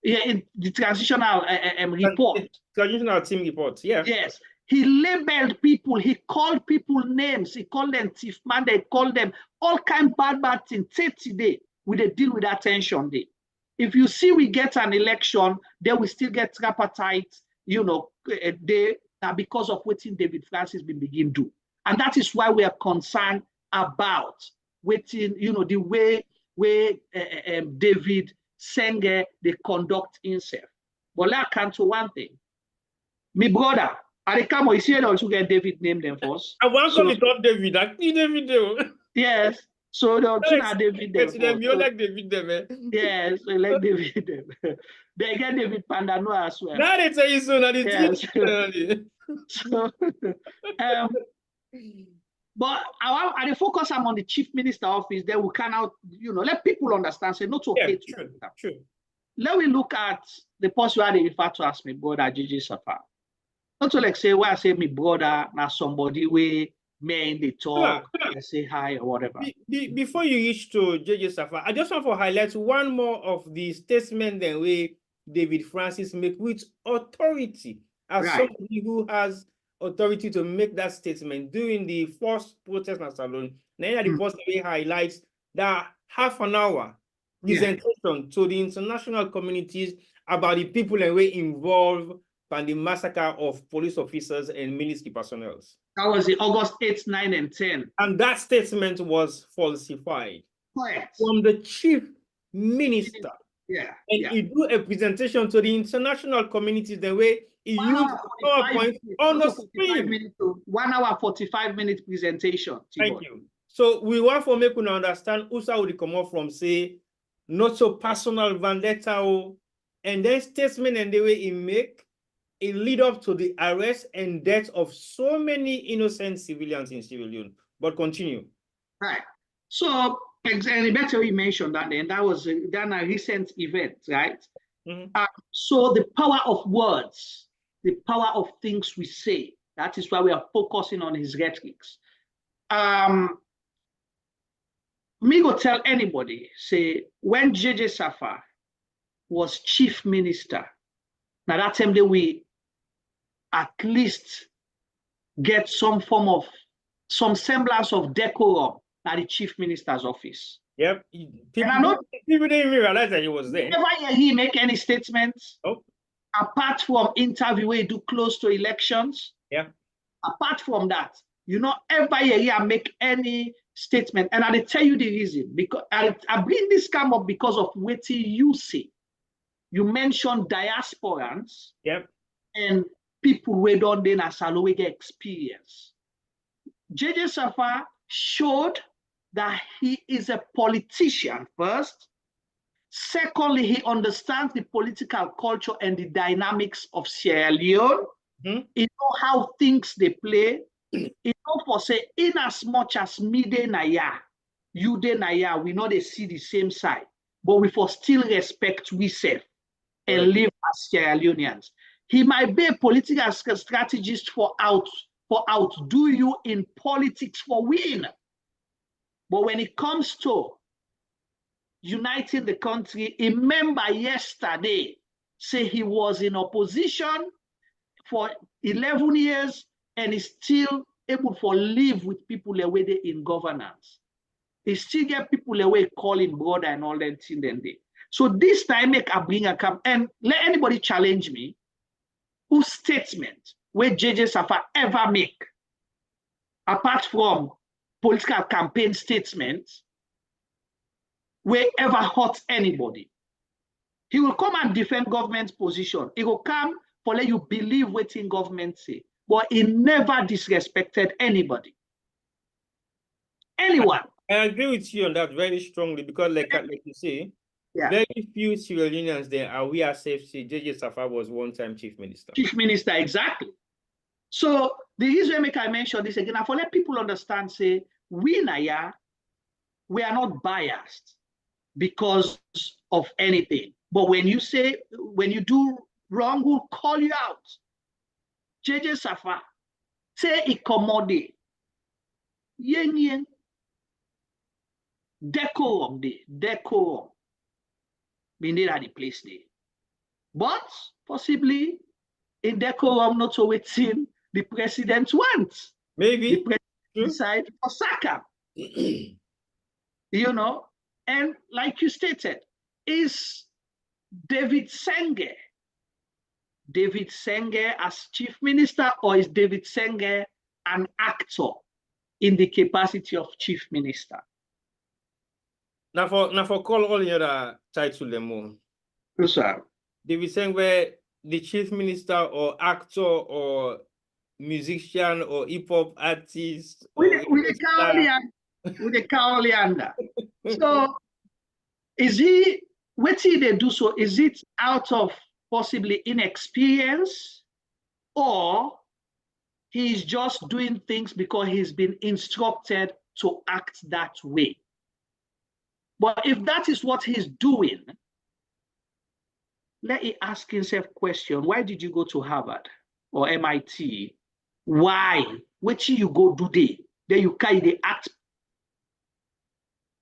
The transitional report. Transitional team report, yeah. Yes. He labeled people, he called people names, he called them thief man, they called them all kind of bad things. 30 days, we deal with that tension day. If you see we get an election, then we still get tripartite, because of what David Francis been begin do. And that is why we are concerned about waiting, the way David Sengeh they conduct himself. But let's come to one thing. My brother, I come you see it also get David named them first. I want to call it up David. I need David though. Yes. So the two are David them. You like David them, eh? Yes, we like David them. They get David Pandano as well. Now they tell you so. Now they Yes. So, but I focus on the Chief Minister office. Then we can out, let people understand. Say not okay. Yeah, true. Let me look at the person who they refer to as my brother JJ Safar. Not to like say where I say my brother, now somebody way men they talk and say hi or whatever. Before you reach to JJ Safar, I just want to highlight one more of the statement that way David Francis make with authority as somebody who has authority to make that statement during the first protest in Salon. Then the post highlights that half an hour presentation to the international communities about the people and way involved in the massacre of police officers and military personnel. That was the August 8th, 9, and 10. And that statement was falsified from the Chief Minister. He do a presentation to the international communities the way he used PowerPoint on the screen. 1 hour, 45-minute presentation. Thank you. So we want to make you understand also would come up from say not so personal vendetta and then statement and the way he make it lead up to the arrest and death of so many innocent civilians in civilian. But continue. Right. So exactly better you mentioned that, and that was a recent event, right? So the power of words, the power of things we say, that is why we are focusing on his rhetorics. Me go tell anybody, say, when JJ Safar was chief minister, now that time that we at least get some semblance of decorum at the chief minister's office. Yep. People didn't even realize that he was there. Never hear he make any statements. Apart from interview where he do close to elections. Apart from that, ever hear he make any statement. And I tell you the reason. Because I bring this come up because of what you say. You mentioned diasporans. And people who don't then as a get experience. JJ Safar showed that he is a politician first. Secondly, he understands the political culture and the dynamics of Sierra Leone. He know how things they play. He know for say, in as much as me de naya, you de naya, we know they see the same side, but we for still respect we self and live as Sierra Leoneans. He might be a political strategist for outdo you in politics for win. But when it comes to uniting the country, remember yesterday, say he was in opposition for 11 years and is still able to live with people away there in governance. He still get people away calling brother and all that thing then they. So this time make a bring a come and let anybody challenge me whose statement where JJ Safar ever make, apart from political campaign statements, where ever hurt anybody. He will come and defend government's position. He will come for let you believe what in government say, but he never disrespected anybody. Anyone. I agree with you on that very strongly because like you say, very few Sierra Leoneans there are we are safe to say JJ Safar was one-time chief minister. Chief minister, exactly. So the reason I mention this again, I for let people understand, say, we Naya, we are not biased because of anything. But when you say, when you do wrong, we'll call you out. JJ Safar, say ikomode, yen, decorum, decorum. We need at the place there. But possibly in decorum not so waiting the president wants. Maybe the president decide for Saka. And like you stated, is David Sengeh as chief minister, or is David Sengeh an actor in the capacity of chief minister? Now for call all the other title them more. Yes, sir. David Sengeh the chief minister or actor or musician or hip-hop artist With or the Leander. So is he, what he they do so? Is it out of possibly inexperience, or he's just doing things because he's been instructed to act that way? But if that is what he's doing, let he ask himself question: why did you go to Harvard or MIT? Why? What you go do there? Then you carry the act.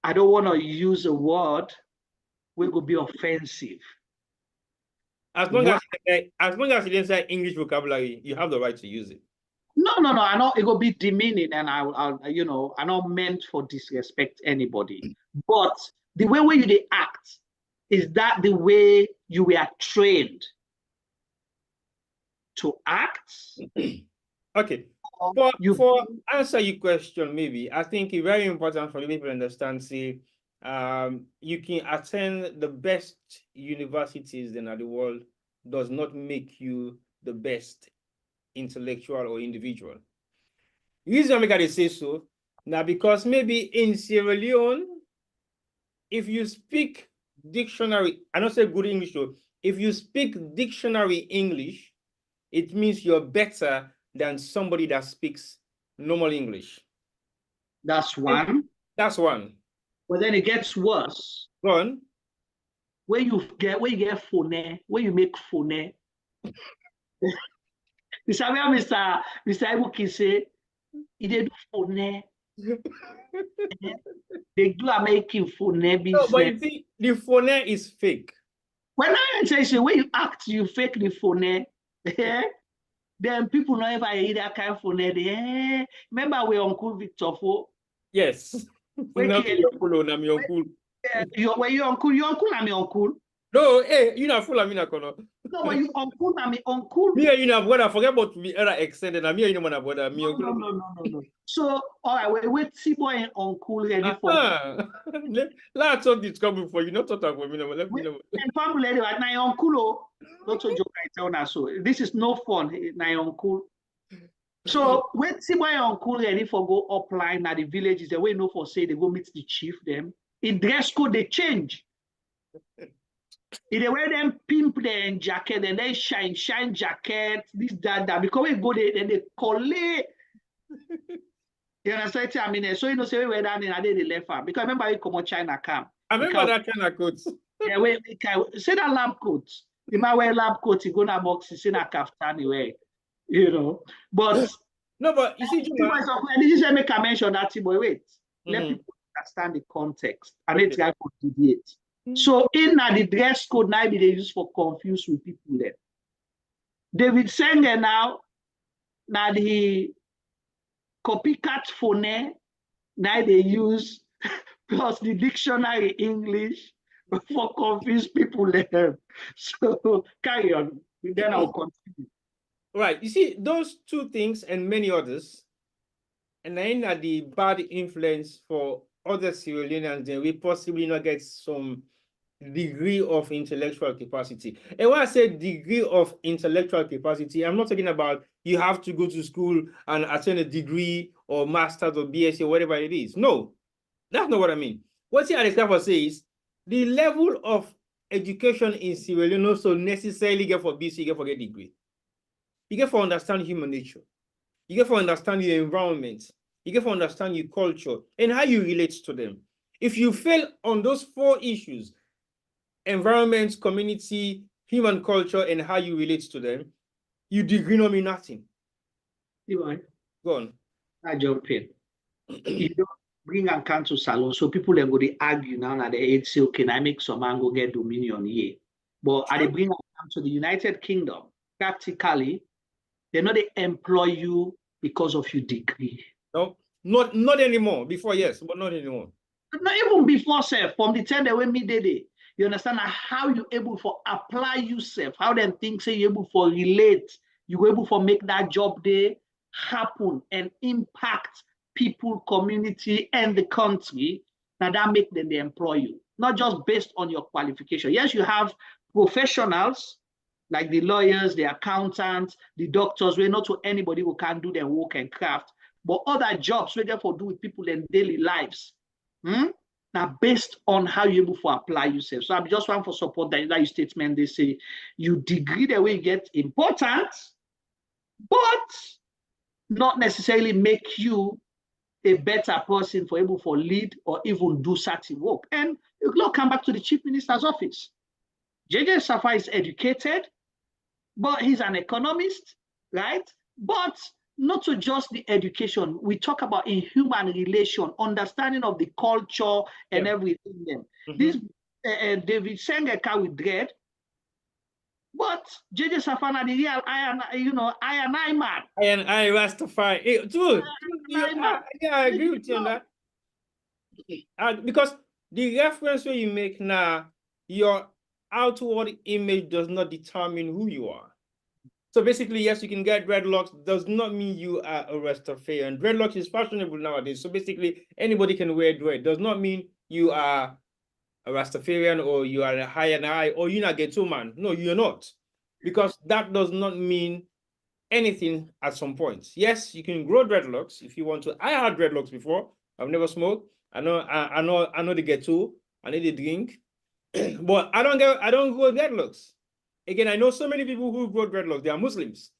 I don't want to use a word which will be offensive. As long as you didn't say English vocabulary, you have the right to use it. No. I know it will be demeaning, and I'll I'm not meant for disrespect anybody. But the way you act, is that the way you were trained to act? Okay. For answer your question, maybe I think it's very important for people to understand. See, you can attend the best universities in the world does not make you the best intellectual or individual. The reason I gotta say so now, because maybe in Sierra Leone, if you speak dictionary, I don't say good English though, if you speak dictionary English, it means you're better than somebody that speaks normal English. That's one. That's one. But then it gets worse. Go on. Where you get phone, where you make phone. This is where Mr. Ibuki say, he did phone. They do are making phone business. No, but you see, the phone is fake. When I say when you act, you fake the phone. Then people don't ever hear that kind of phone. Remember we Uncle Victor for? Yes. When your uncle and me uncle. No, hey, you not full of me na kono. No, but you uncle and me uncle. Me and you na brother. Forget about me era extended. And me and you na brother. Me uncle. No. So all right, wait, see boy and uncle ready for. Let's talk this coming for you. Not talk about me. Let me know. And family ready right now, uncle. Not so joke. I tell now. So this is no fun. Now uncle. So wait, see boy and uncle ready for go upline at the villages. The way no for say they go meet the chief them. In dress code they change. If they wear them pimp their jacket and then shine jacket, this, that, because we go there and they collect. You understand what I mean? So you know, say we wear that in a day they left farm. Because remember we come on China camp. I remember that kind of coat. Yeah, we say that lab coat. The man wear lab coat, he go na box, he say na kaftan way. You know. But no, but you see, this is make a mention that boy. Wait. Let people understand the context. And it's guy could deviate. So in the dress code now they use for confuse with people there. David Sengeh now the copycat phone now they use plus the dictionary English for confuse people there. So carry on. Then I'll continue. Right. You see, those two things and many others, and then the bad influence for other Sierra Leoneans, then we possibly not get some degree of intellectual capacity. And when I say degree of intellectual capacity, I'm not talking about you have to go to school and attain a degree or master's or BSc or whatever it is. No, that's not what I mean. What the example says, the level of education in Sierra Leone also necessarily get for BC, you get for a degree. You get for understand human nature. You get for understand your environment. You get for understand your culture and how you relate to them. If you fail on those four issues, environment, community, human culture, and how you relate to them, you degree no mean nothing. Go on. I jump in. You don't bring and come to salon, so people are going to argue now that they say, okay, I make some man go get dominion here. But I bring and come to the United Kingdom, practically, they know they employ you because of your degree. No, not anymore. Before, yes, but not anymore. Not even before, sir, from the time they went me day. You understand how you able for apply yourself, how them things say you able for relate, you able for make that job there happen and impact people, community, and the country. Now that make them they employ you, not just based on your qualification. Yes, you have professionals like the lawyers, the accountants, the doctors, where not to anybody who can do their work and craft, but other jobs where therefore do with people in daily lives. Now, based on how you're able to apply yourself. So I'm just one for support that your statement. They say you degree the way you get important, but not necessarily make you a better person for able for lead or even do certain work. And you will come back to the Chief Minister's office. JJ Safa is educated, but he's an economist, right? But not to just the education. We talk about in human relation, understanding of the culture and everything. This David Sengeh can with dread, but JJ Safana, the real I and I man. I and I Rastafari. True. I agree with you on that. Because the reference where you make now, your outward image does not determine who you are. So basically, yes, you can get dreadlocks, does not mean you are a Rastafarian. Dreadlocks is fashionable nowadays. So basically, anybody can wear dread. Does not mean you are a Rastafarian or you are a high and high or you're not ghetto man. No, you're not. Because that does not mean anything at some point. Yes, you can grow dreadlocks if you want to. I had dreadlocks before. I've never smoked. I know the ghetto. I need a drink. But I don't grow dreadlocks. Again, I know so many people who grow dreadlocks. They are Muslims,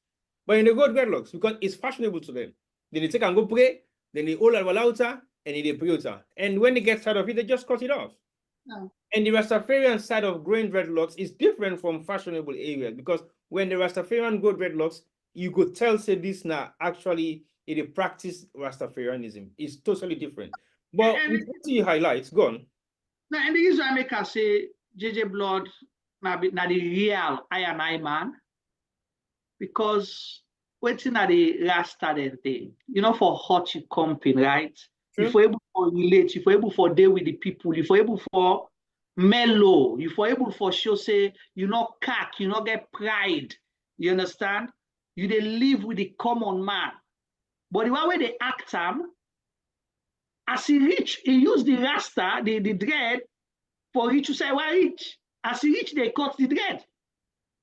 but they grow dreadlocks because it's fashionable to them. Then they take and go pray. Then they hold al altar and they pray. And when they get tired of it, they just cut it off. No. And the Rastafarian side of growing dreadlocks is different from fashionable areas because when the Rastafarian grow dreadlocks, you could tell say this now actually it practice Rastafarianism. It's totally different. But what you highlight, go on. Now, and the reason I make us say JJ Blood now the real I and I man, because waiting at the Rasta thing, for hot you company, right? If you're able to relate, if you're able to deal with the people, if you're able for mellow, if you're able for show say you not cack, you not get pride, you understand? You they live with the common man. But the one way they act as he reach, he use the Rasta, the dread, for rich to say, why rich? As he reach, they cut the dread.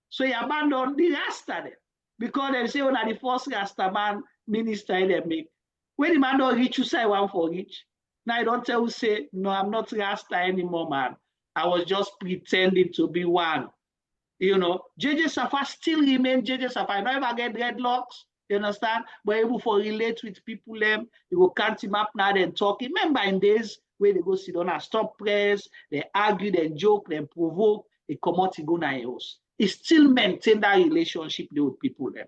So he abandoned the Rasta then. Because they say, well, the first Rasta man minister they make. When the man don't reach, you say one for rich. Now I don't tell you, say, no, I'm not Rasta anymore, man. I was just pretending to be one. JJ Safa still remain JJ Safa. I don't ever get dreadlocks, you understand? But able to relate with people, you go count him up now and talk. Remember in days where they go sit down and stop prayers, they argue, they joke, they provoke, they come out, they go na house. He still maintain that relationship with people there.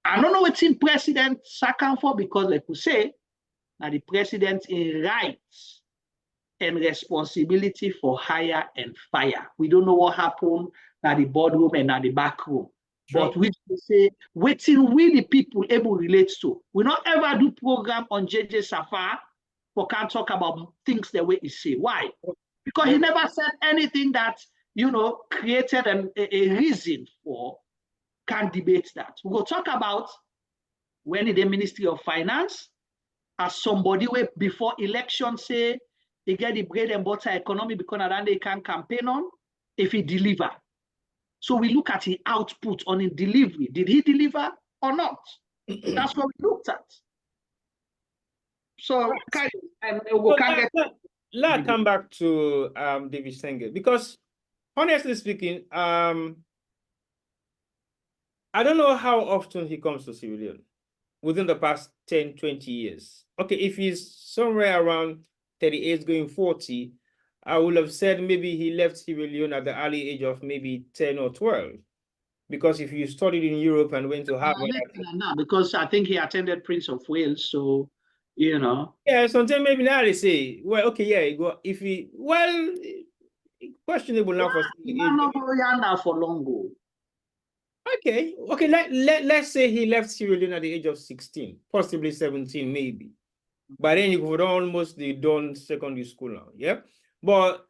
I don't know what's in President Sakan for because like we say, now the president in rights and responsibility for hire and fire. We don't know what happened at the boardroom and at the back room. Sure. But we say, waiting we the people able relate to. We not ever do program on JJ Safa for can't talk about things the way he say. Why? Because he never said anything that, created a reason for can't debate that. We will talk about when in the Ministry of Finance, as somebody where before election say, he get the bread and butter economy because around they can campaign on if he deliver. So we look at the output on his delivery. Did he deliver or not? That's what we looked at. So let's come back to David Sengeh because honestly speaking, I don't know how often he comes to Sierra Leone within the past 10, 20 years. Okay, if he's somewhere around 38 going 40, I would have said maybe he left Sierra Leone at the early age of maybe 10 or 12. Because if you studied in Europe and went to Harvard... No, because I think he attended Prince of Wales, so, Yeah, sometimes maybe now they say, well, okay, yeah, questionable now for... Now for long. Okay, let's say he left Sierra Leone at the age of 16, possibly 17, maybe. But then you could almost be done secondary school now, yeah? But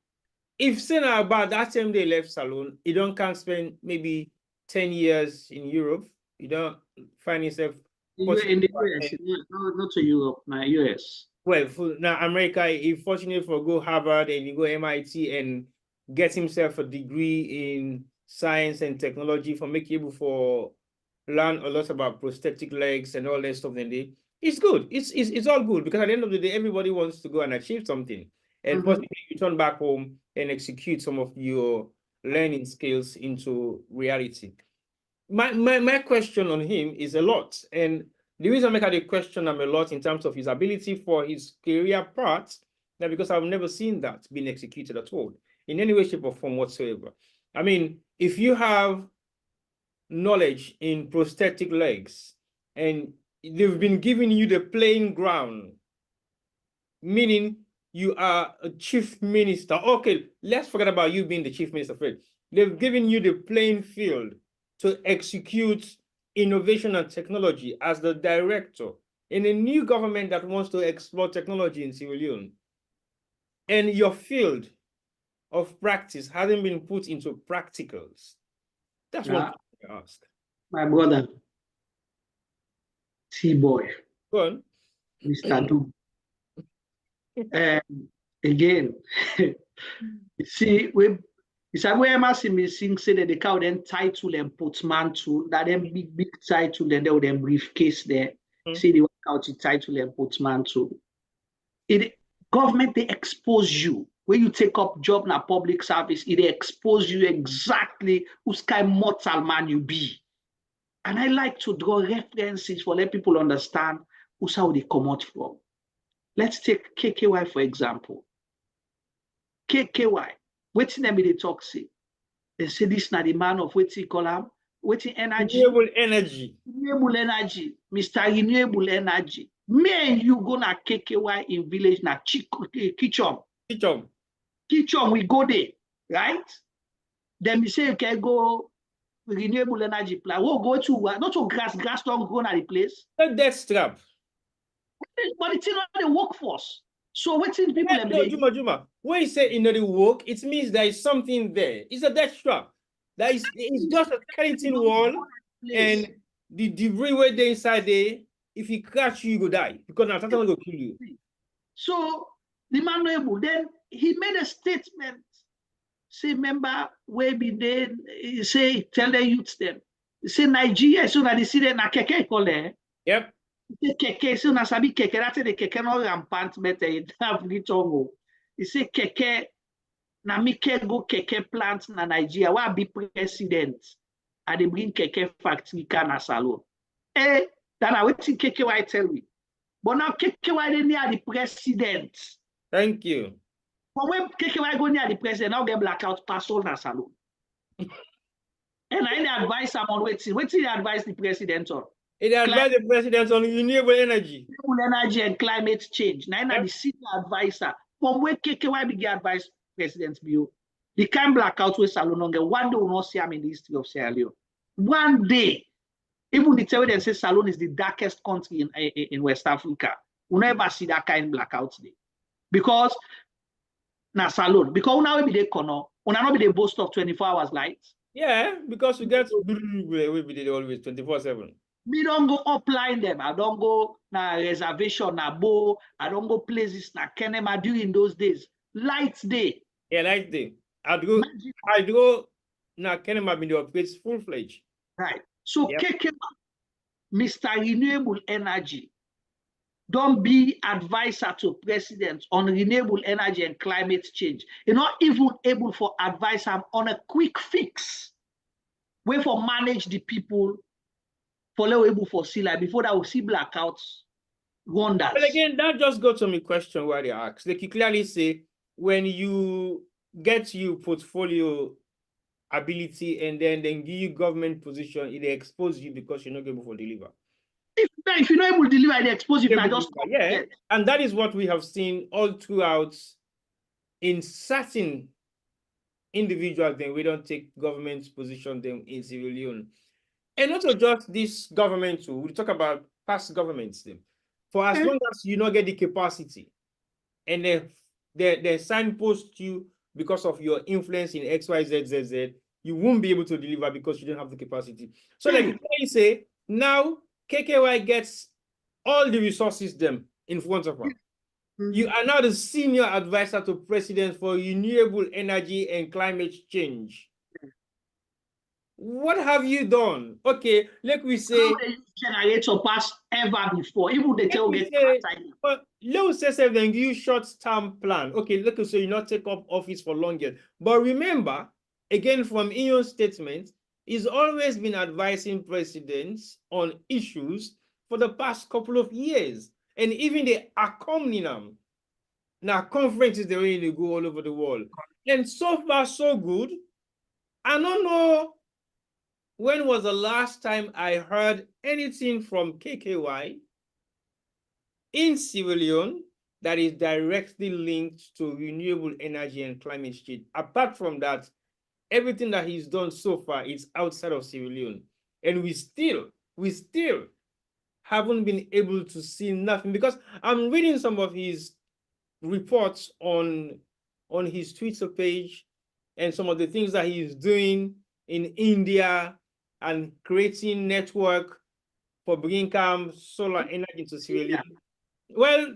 if saying about that time they left Salone, you can't spend maybe 10 years in Europe, you don't find yourself... In the US, not to Europe, my US. Well, now America, he's fortunate for go Harvard and you go MIT and get himself a degree in science and technology, for making able for learn a lot about prosthetic legs and all that stuff. Then it's good. It's all good, because at the end of the day, everybody wants to go and achieve something, and possibly return back home and execute some of your learning skills into reality. My question on him is a lot, and the reason I make the question him a lot in terms of his ability for his career path, that because I've never seen that being executed at all in any way, shape, or form whatsoever. I mean, if you have knowledge in prosthetic legs and they've been giving you the playing ground, meaning you are a chief minister. Okay, let's forget about you being the chief minister. They've given you the playing field to execute innovation and technology as the director in a new government that wants to explore technology in Sierra Leone. And your field of practice hasn't been put into practicals. That's what I ask. My brother, T-boy, Go on. Mr. Do. Again, you see, it's a way I see me sing say that they call them title and portmanteau, that them big title and they would them briefcase there. See the out the title and portmanteau. Government they expose you when you take up job in a public service. It expose you exactly whose kind mortal man you be. And I like to draw references for let people understand who's how they come out from. Let's take KKY for example. KKY, waiting them they talk say. They say this now the man of waiting call him, waiting energy. Renewable energy. Renewable energy, Mr. Renewable Energy. Me and you go na KKY in village na Kichom. Kichom, we go there, right? Then we say, okay, go renewable energy plant. We'll go to not to grass don't go na the place. That's trap. But it's not the workforce. So what's in people? No, Juma. When you say in the work, it means there is something there. It's a death trap. It's just a skeleton wall, and the debris where they inside there. If he crash you, go die because now Satan will kill you. So the man able. Then he made a statement. Say, member, where be there? Say, tell the youths them. Say Nigeria, so that they see them na keke kole. Yep. Say keke, so na sabi keke. That's the keke no rampant better. It have little. He say keke na me go keke plant na Nigeria. Why be president? And they bring keke factory na salon. Eh. Then I wait till KKY tell me. But now KKY they near the president. Thank you. But when KKY go near the president, now get blackout pass all that salon. And I advise someone waiting the advise the president on. It advise the president on renewable energy. Renewable energy and climate change. Now the senior advisor. From where KKY begin advise president Bio. The kind blackout with salon on one day will not see him in the history of Sierra Leone. One day. Even the tell them say Salon is the darkest country in West Africa. We never see that kind of blackout there. Because na Salon, because now we be the corner, we not be the boast of 24 hours lights. Yeah, because we get we be always 24/7. Me don't go upline them. I don't go na reservation na Bo. I don't go places na Kenema during those days. Lights day. Yeah, lights day. I go na Kenema be the operates full-fledged. Right. So, KKY, Mr. Renewable Energy, don't be advisor to president on renewable energy and climate change. You're not even able for advice on a quick fix. Way for manage the people for able for see like before that we see blackouts, wonders. But again, that just got to me question why they ask. They clearly say when you get your portfolio ability and then give you government position, it expose you because you're not able to deliver. If you're not able to deliver, they expose you. Yeah, and that is what we have seen all throughout in certain individuals. Then we don't take government's position them in Sierra Leone, and not just this government too. We talk about past governments them. For as long as you not get the capacity, and they signpost you because of your influence in XYZZZ, you won't be able to deliver because you don't have the capacity. So like you say, now KKY gets all the resources them in front of her. You are now the senior advisor to president for renewable energy and climate change. what have you done? Okay, let me say. How they use generator pass ever before. Even the tell get but Leo says they give you short-term plan. Okay, look, so you not take up office for long yet. But remember, again, from Ion's statement, he's always been advising presidents on issues for the past couple of years. And even they accompany them. Now, conferences, they really go all over the world. And so far, so good. I don't know when was the last time I heard anything from KKY in Sierra Leone that is directly linked to renewable energy and climate change. Apart from that, everything that he's done so far is outside of Sierra Leone. And we still haven't been able to see nothing, because I'm reading some of his reports on his Twitter page and some of the things that he's doing in India and creating network for bringing solar energy to Sierra Leone. Well,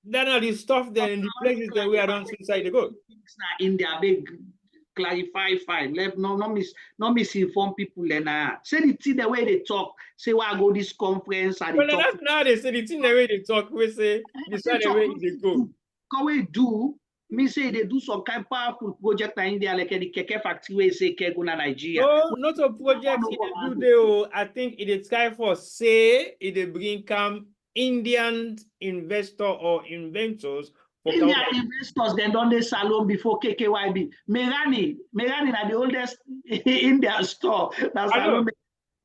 that are the stuff there in the places that we are on inside the go. India, big clarify fine. Let no misinform people. Say the thing the way they talk. Say why I go this conference and well, that's now they say the thing the way they talk. We say this is the way they go. How we do? Me say they do some kind of powerful project in India, like the Keke factory we say Keke go to Nigeria. No, not a project. It do I think it is time for say it bring Indian investor or inventors. Indian investors then done the salon before KKYB. Merani na the oldest Indian store. That's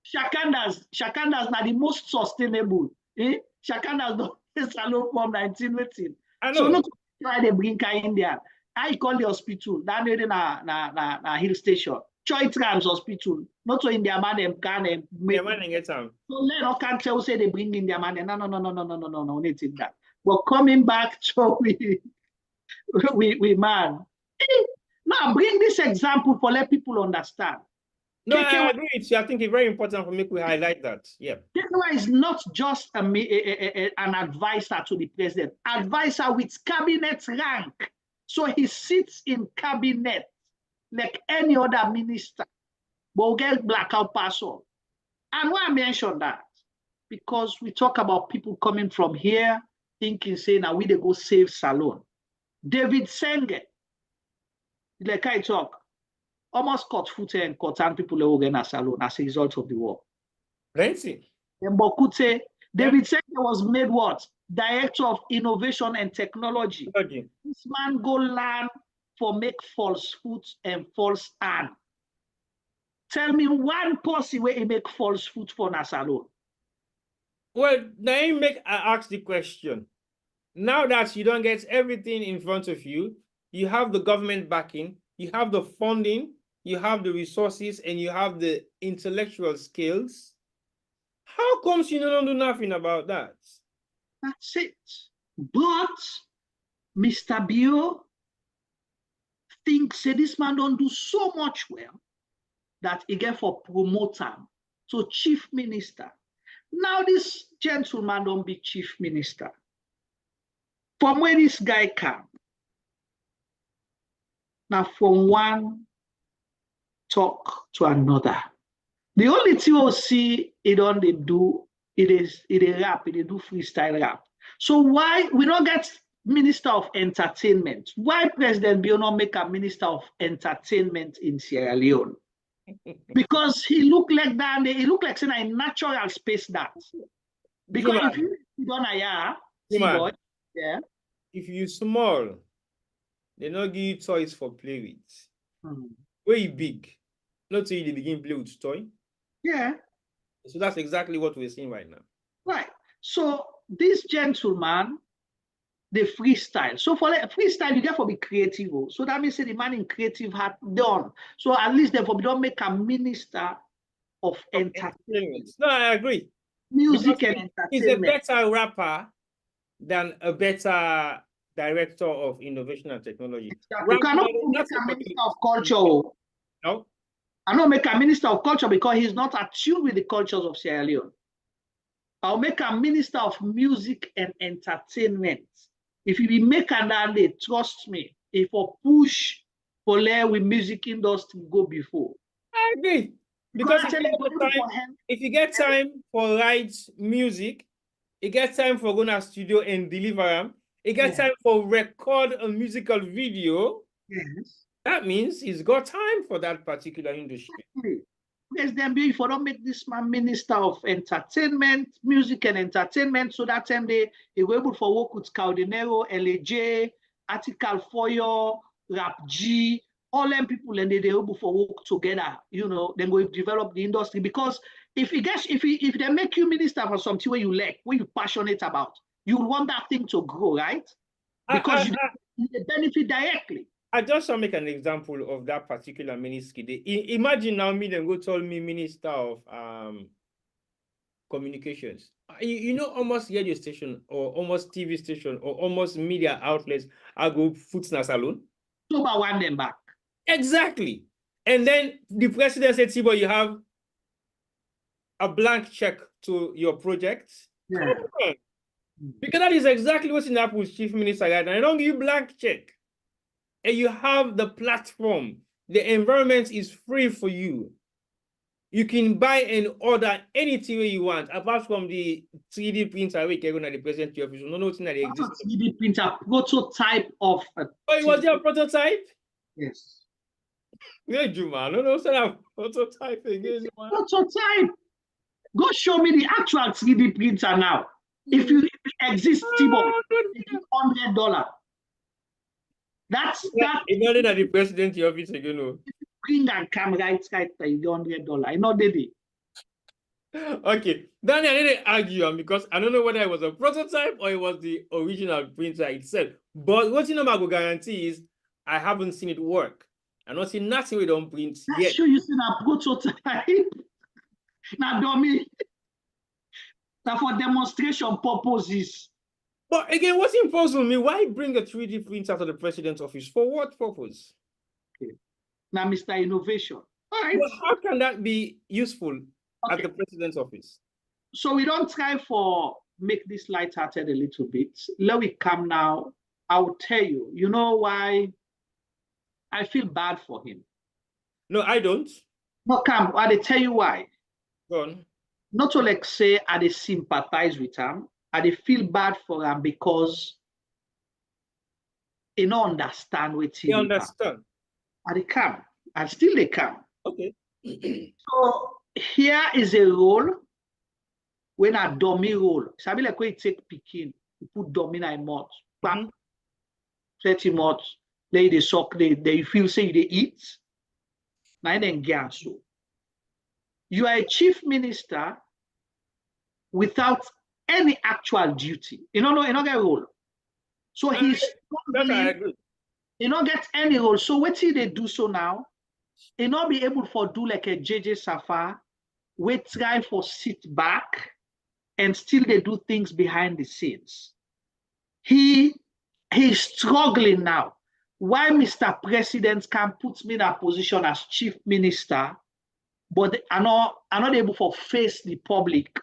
Shakandas na the most sustainable. Shakandas done the salon from 1918. So not why they bring India. I call the hospital. That na hill station. Choi Trams hospital. Not so India man them can make. So let us can't tell say they bring India man. No, anything that. But coming back to we man. Now bring this example for let people understand. No, I agree with you. I think it's very important for me to highlight that. Yeah. KKY is not just an advisor to the president, advisor with cabinet rank. So he sits in cabinet like any other minister, but we get blackout password. And why I mention that? Because we talk about people coming from here thinking, say, now we they go save Salon. David Sengeh, like I talk, almost caught foot and caught and people who get a Salon as a result of the war. Plenty. And Bokute, David Sengeh was made what? Director of Innovation and Technology. Okay. This man go learn for make false foot and false hand. Tell me one person where he make false foot for Salon. Well, then I ask the question. Now that you don't get everything in front of you, you have the government backing, you have the funding, you have the resources, and you have the intellectual skills. How comes you don't do nothing about that? That's it. But Mr. Bio thinks say this man don't do so much well that he get for promoter. So chief minister. Now this gentleman don't be chief minister. From where this guy come, now from one talk to another. The only thing we'll see it on they do, it is rap, it do freestyle rap. So why we don't get Minister of Entertainment? Why President Bio not make a Minister of Entertainment in Sierra Leone? Because he look like that, he look like saying a natural space dance. Because if you don't boy, yeah. If you small, they not give you toys for play with. Where you big, not till you begin play with toy. Yeah. So that's exactly what we're seeing right now. Right. So this gentleman, the freestyle. So for freestyle, you get for be creative. So that means the man in creative had done. So at least therefore we don't make a minister of entertainment. No, I agree. Music and entertainment. He's a better rapper than a better director of innovation and technology. You cannot make a minister of culture. No. I don't make a minister of culture because he's not attuned with the cultures of Sierra Leone. I'll make a minister of music and entertainment. If you be make that, they trust me. If I push for with music industry go before. I agree. Because if you get time for write music, you get time for going to studio and deliver them, you get time for record a musical video. Yes. That means he's got time for that particular industry. Because then if I don't make this man Minister of Entertainment, Music and Entertainment, so that time they were able to work with Caldinero, LAJ, Article 4, Rap G, all them people, and they able to work together, you know, then we develop the industry. Because if they make you minister for something where you like, where you're passionate about, you want that thing to grow, right? Because you benefit directly. I just want to make an example of that particular ministry. Imagine now me then go tell me Minister of Communications. You know, almost radio station or almost TV station or almost media outlets, I go foot in a salon. So I want them back. Exactly. And then the president said, Tibo, you have a blank check to your project. Yeah. Because that is exactly what's in happened with Chief Minister right now. I don't give you blank check. And you have the platform. The environment is free for you. You can buy and order anything you want, apart from the 3D printer we can go to the president office. No, nothing that exists. 3D printer prototype of. Oh, it was your prototype? Yes. Yeah, Juma. No, sir, prototype again. Prototype. Go show me the actual 3D printer now. If you exist, Tibo, it's $100. That's that. It's not at the president office again. No. Bring and come right $100. I know they did. Okay, Danny, I didn't argue because I don't know whether it was a prototype or it was the original printer itself. But what you know, I go guarantee is I haven't seen it work. I'm not seeing nothing we don't print yet. That's sure you see a prototype. Now, dummy. Now for demonstration purposes. But again, what's impossible me? Why bring a 3D printer to the president's office? For what purpose? Okay. Now, Mr. Innovation. All right. Well, how can that be useful at the president's office? So we don't try for make this lighthearted a little bit. Let me come now. I will tell you. You know why I feel bad for him? No, I don't. No, come. I'll tell you why. Go on. Not to like say I sympathize with him. I feel bad for him because he don't understand what he understand. And they come. And still they come. Okay. So here is a role when a dummy role. Sabi like when you take picking, you put dummy in a mouth. 30 months, they suck, they feel say they eat. Now then get so. You are a chief minister without any actual duty. You don't get a role. So he's he don't get any role. So what did they do so now? He not be able to do like a JJ Safar, we try for sit back and still they do things behind the scenes. He's struggling now. Why Mr. President can put me in a position as chief minister, but I'm not able to face the public.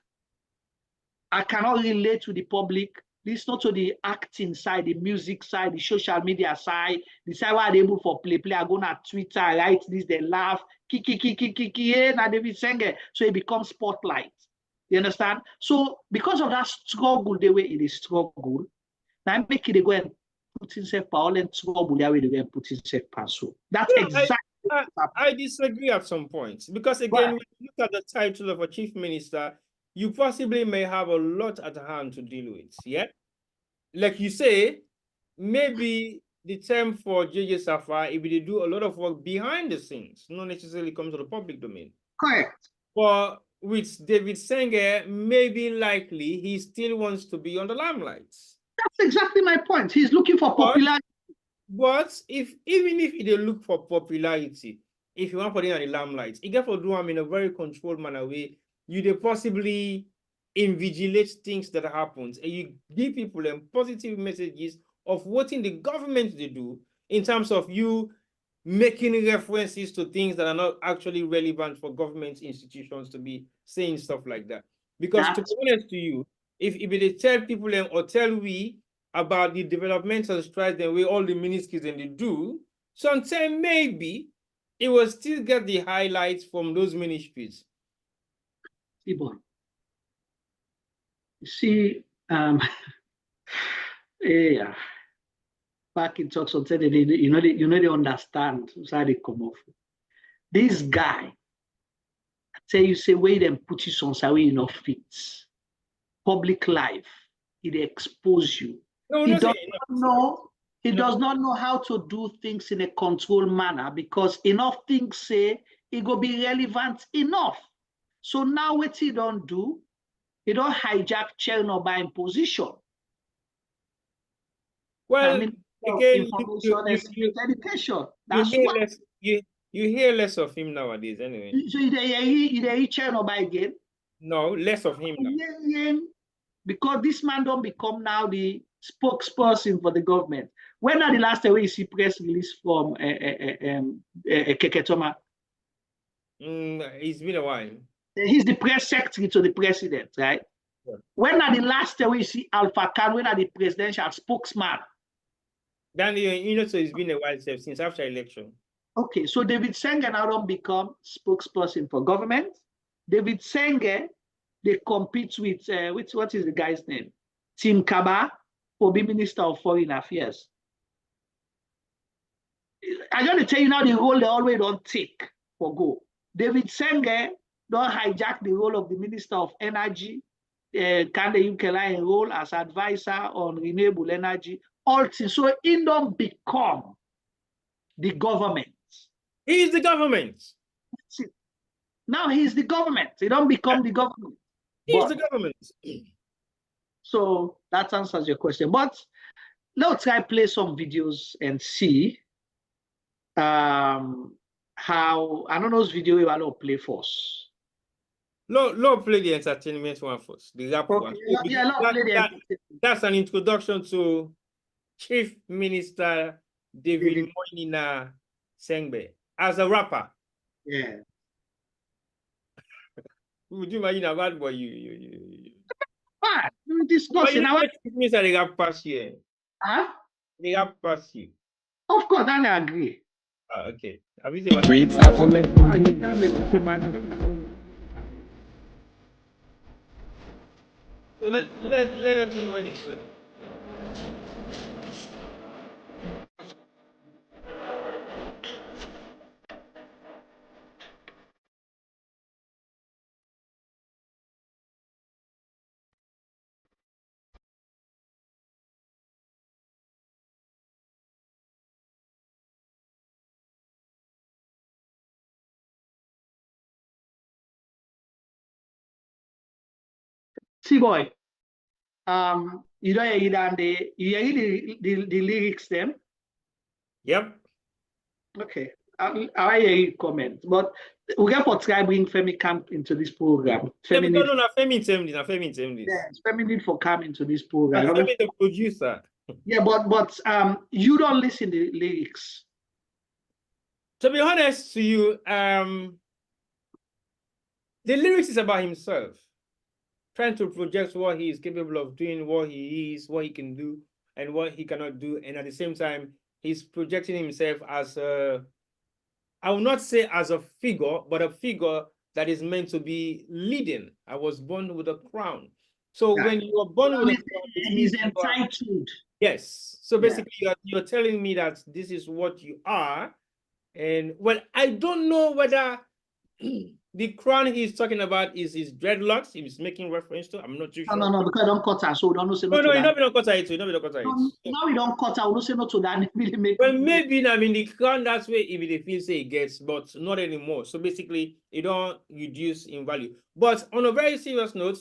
I cannot relate to the public. This not to the acting side, the music side, the social media side, the side where I'm able for play. I go on Twitter, write this, they laugh, now David Sengeh. So it becomes spotlight. You understand? So because of that struggle, the way it is struggle, now make it go and put himself all in trouble, the way they go and put himself so. That's exactly. I disagree at some points because again, when you look at the title of a chief minister, you possibly may have a lot at hand to deal with. Yeah, like you say, maybe the term for JJ Safar, if they do a lot of work behind the scenes, not necessarily come to the public domain. Correct. But with David Sengeh, maybe likely he still wants to be on the limelight. That's exactly my point. He's looking for popularity. But even if they look for popularity, if you want to put it on the limelight, you get to do them in a very controlled manner way. You possibly invigilate things that happens and you give people them positive messages of what in the government they do in terms of you making references to things that are not actually relevant for government institutions to be saying stuff like that. Because to be honest to you, if they tell people them or tell we about the developmental strides and way all the ministries and they do, sometimes maybe He will still get the highlights from those ministries. See, boy. You see, yeah. Back in talks on Saturday, they understand how they come off. This guy, I tell you, say, wait and put you on way enough fits. Public life, it expose you. No, He no, does not know. He No. does not know how to do things in a controlled manner because enough things say it go be relevant enough. So now what he don't do, he don't hijack Chernobyl in position. Well, I mean, again, information and education. That's you hear less of him nowadays anyway. So you Chernobyl again? No, less of him now. Yeah. Because this man don't become now the spokesperson for the government. When are the last time you see press release from Keketoma? It's been a while. He's the press secretary to the president, right? Yeah. When are the last time you see Alpha Khan? When are the presidential spokesman? Then so it's been a while since after election. Okay, so David Sengeh now don't become spokesperson for government. David Sengeh, they compete with what is the guy's name? Tim Kaba for being Minister of Foreign Affairs. I'm going to tell you now the role they always don't take for go. David Sengeh don't hijack the role of the Minister of Energy. Can the UK role as advisor on renewable energy? Also, so he don't become the government. He is the government. Now he's the government. He don't become the government. He's the government. So that answers your question. But let's try play some videos and see how I don't know those video we will play first. No, play the entertainment one first. The rap one. Yeah, that's an introduction to Chief Minister David Moinina Sengeh as a rapper. Yeah. Would you imagine a bad boy? You. What? We're discussing. Chief Minister the rap pass here. Huh? The rap pass you. Of course, I agree. Okay. Let's See, boy. You don't hear the lyrics them? Yep. Okay. I hear you comment, but we got to try bring Femi Camp into this program. Femi need for Camp into this program. Femi the producer. Yeah, but you don't listen to the lyrics. To be honest to you, the lyrics is about himself, trying to project what he is capable of doing, what he is, what he can do, and what he cannot do. And at the same time, he's projecting himself as I will not say as a figure, but a figure that is meant to be leading. I was born with a crown. So when you are born with a crown, he's entitled. Yes. So basically, you're telling me that this is what you are. And well, I don't know whether the crown he's talking about is his dreadlocks. He's making reference to. I'm not too sure. No, because I don't cut her, so we don't say no. You're not going to cut her. Now we don't cut her. We don't say no to that. Really make. Well, maybe I mean the crown. That's where if the feel say it gets, but not anymore. So basically, it don't reduce in value. But on a very serious note,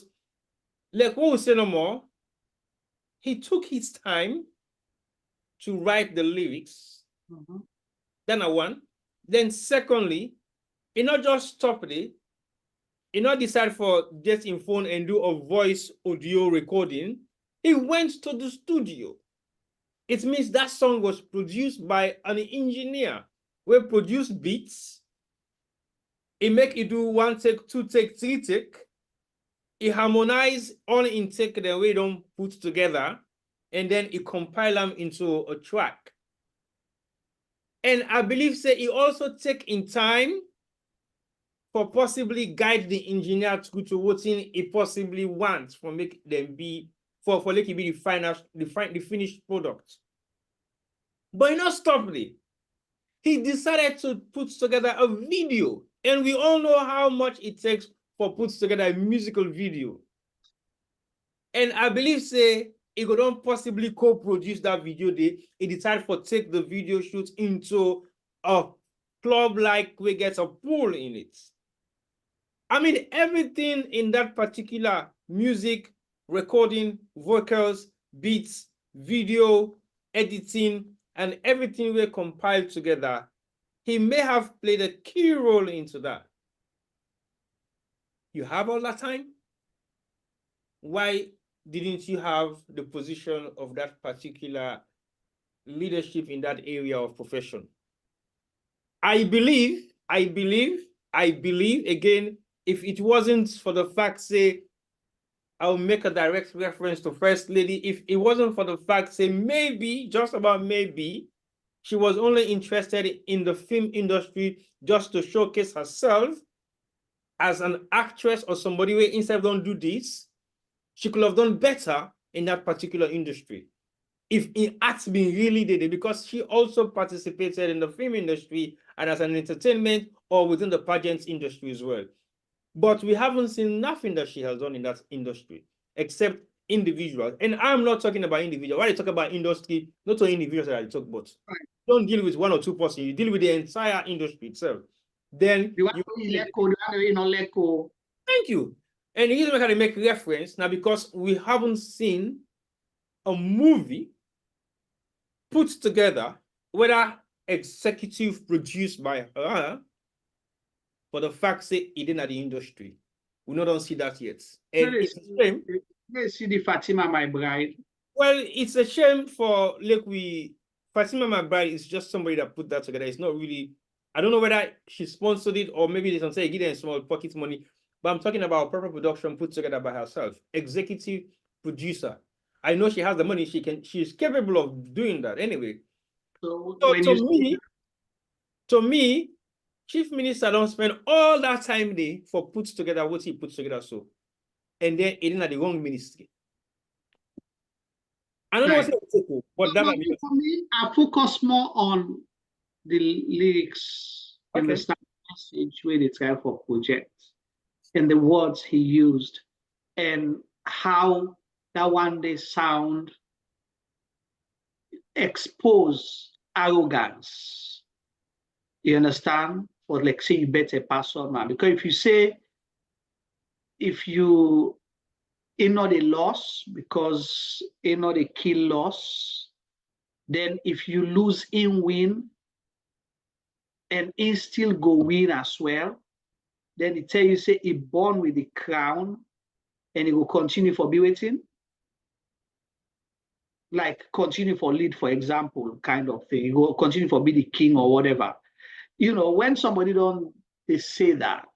like what we say no more, he took his time to write the lyrics. Then one. Then secondly, he not just stopped it. He not decide for just in phone and do a voice audio recording. He went to the studio. It means that song was produced by an engineer who produced beats. He make it do 1 take, 2 take, 3 take. He harmonize all intake the way don't put together, and then he compile them into a track. And I believe say he also take in time for possibly guide the engineer to what he possibly wants for make them be for like it be the final the finished product. But he not stop there. He decided to put together a video, and we all know how much it takes for put together a musical video. And I believe say he could not possibly co-produce that video there. He decided to take the video shoot into a club like we get a pool in it. I mean, everything in that particular music, recording, vocals, beats, video, editing, and everything were compiled together. He may have played a key role into that. You have all that time? Why didn't you have the position of that particular leadership in that area of profession? I believe, again, if it wasn't for the fact, say, I'll make a direct reference to First Lady, if it wasn't for the fact, say, maybe, just about maybe, she was only interested in the film industry just to showcase herself as an actress or somebody where instead of don't do this, she could have done better in that particular industry. If it had been really did it, because she also participated in the film industry and as an entertainment or within the pageants industry as well. But we haven't seen nothing that she has done in that industry, except individuals. And I'm not talking about individuals. When I talk about industry, not only individuals that I talk about. Right. Don't deal with one or two persons. You deal with the entire industry itself. Then you let go. Thank you. And the reason why I make reference now because we haven't seen a movie put together, whether executive produced by her, for the fact that it didn't at the industry. We don't see that yet. And it's a shame. Let's see the Fatima My Bride. Well, it's a shame for Fatima My Bride is just somebody that put that together. It's not really, I don't know whether she sponsored it or maybe they can say give them small pocket money, but I'm talking about proper production put together by herself. Executive producer. I know she has the money, she's capable of doing that anyway. So to me, Chief Minister don't spend all that time there for put together what he puts together so. And then it at the wrong ministry. I don't know what's it, but that for me, I focus more on the lyrics and the style message where they try for projects and the words he used and how that one day sound expose arrogance. You understand? For like say you better pass on man. Because if you say if you not a loss because not a kill loss, then if you lose in win and in still go win as well, then it tell you say he born with the crown and he will continue for be waiting. Like continue for lead, for example, kind of thing. He will continue for be the king or whatever. You know, when somebody they say that,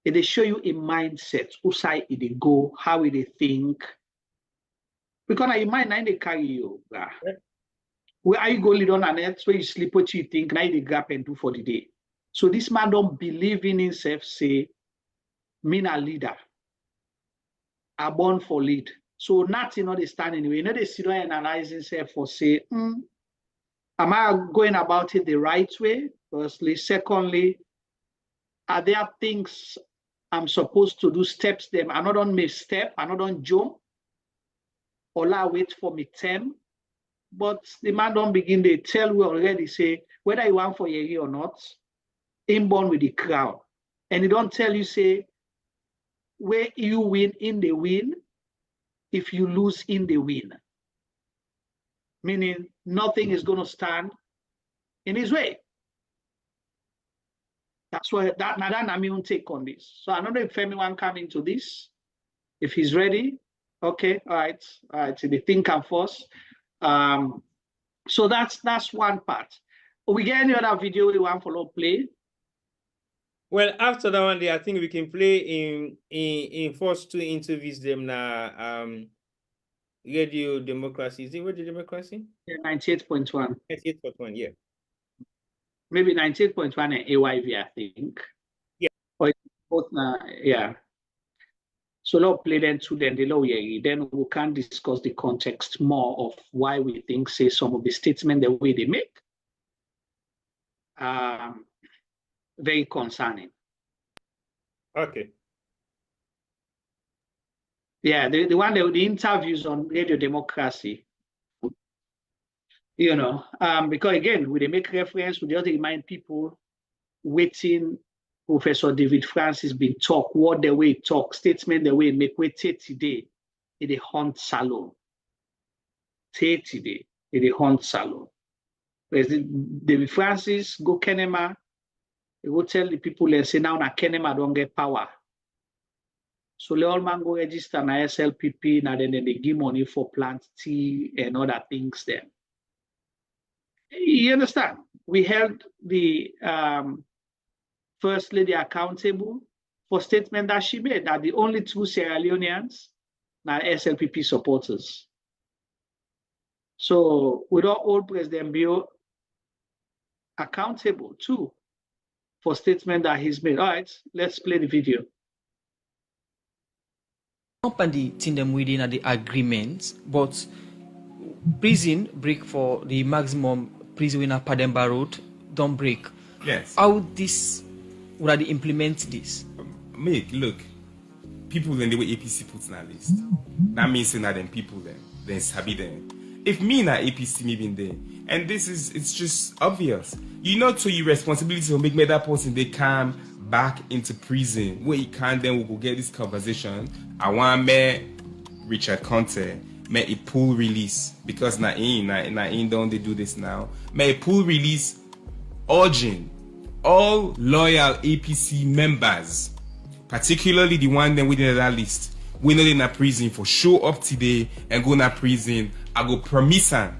they show you a mindset, whose side they go, how they think. Because your mind now they carry you. Where are you going lead on an earth where you sleep what you think, now they grab and do for the day. So this man don't believe in himself, say, me a leader. I born for lead. So nothing they stand anyway. You know they sit down and analyze himself for say, am I going about it the right way? Firstly. Secondly, are there things I'm supposed to do steps them? I not on me step, I not on jump. Or I wait for me term. But the man don't begin, they tell we already say, whether you want for a year or not, inborn with the crown. And he don't tell you, say, where you win in the win, if you lose in the win. Meaning nothing is going to stand in his way. That's why that I'm going to take on this. So I don't know if anyone come into this. If he's ready, okay, all right. So the thing come first. So that's one part. We get any other video we want to play? Well, after that one day, I think we can play in first two interviews them now. Radio Democracy. Is it Radio Democracy? Yeah, 98.1. 98.1, yeah. maybe 98.1 and AYV, I think. Yeah. Or both, yeah. So let's play them to then we can discuss the context more of why we think, say, some of the statements the way they make, very concerning. Okay. Yeah, the one the interviews on radio democracy, you know, because again, we they make reference, we just remind people waiting Professor David Francis been talk, what the way talk, statement the way make wait today in the hunt salon. Today in the hunt salon. President David Francis go Kenema, he go tell the people and say now na Kenema don't get power. So the all man go register na SLPP, na then they give money for plant tea and other things there. You understand? We held the First Lady accountable for statement that she made that the only two Sierra Leoneans are SLPP supporters. So we don't hold President Bio accountable too for statement that he's made. All right, let's play the video. Company team them within the agreement, but prison break for the maximum prison winner Pademba Road don't break. Yes. How this would they implement this? Make look, people then the way APC puts in a list. That means that them people then sabi them. If me na APC me been there, and this is it's just obvious. You know to your responsibility to make that person they come back into prison. Where you can then we will get this conversation. I want me Richard Conte. May a pool release because na in don't they do this now. May a pool release urging all loyal APC members, particularly the one then within that list, we know in a prison for show up today and go na prison. I go promise her,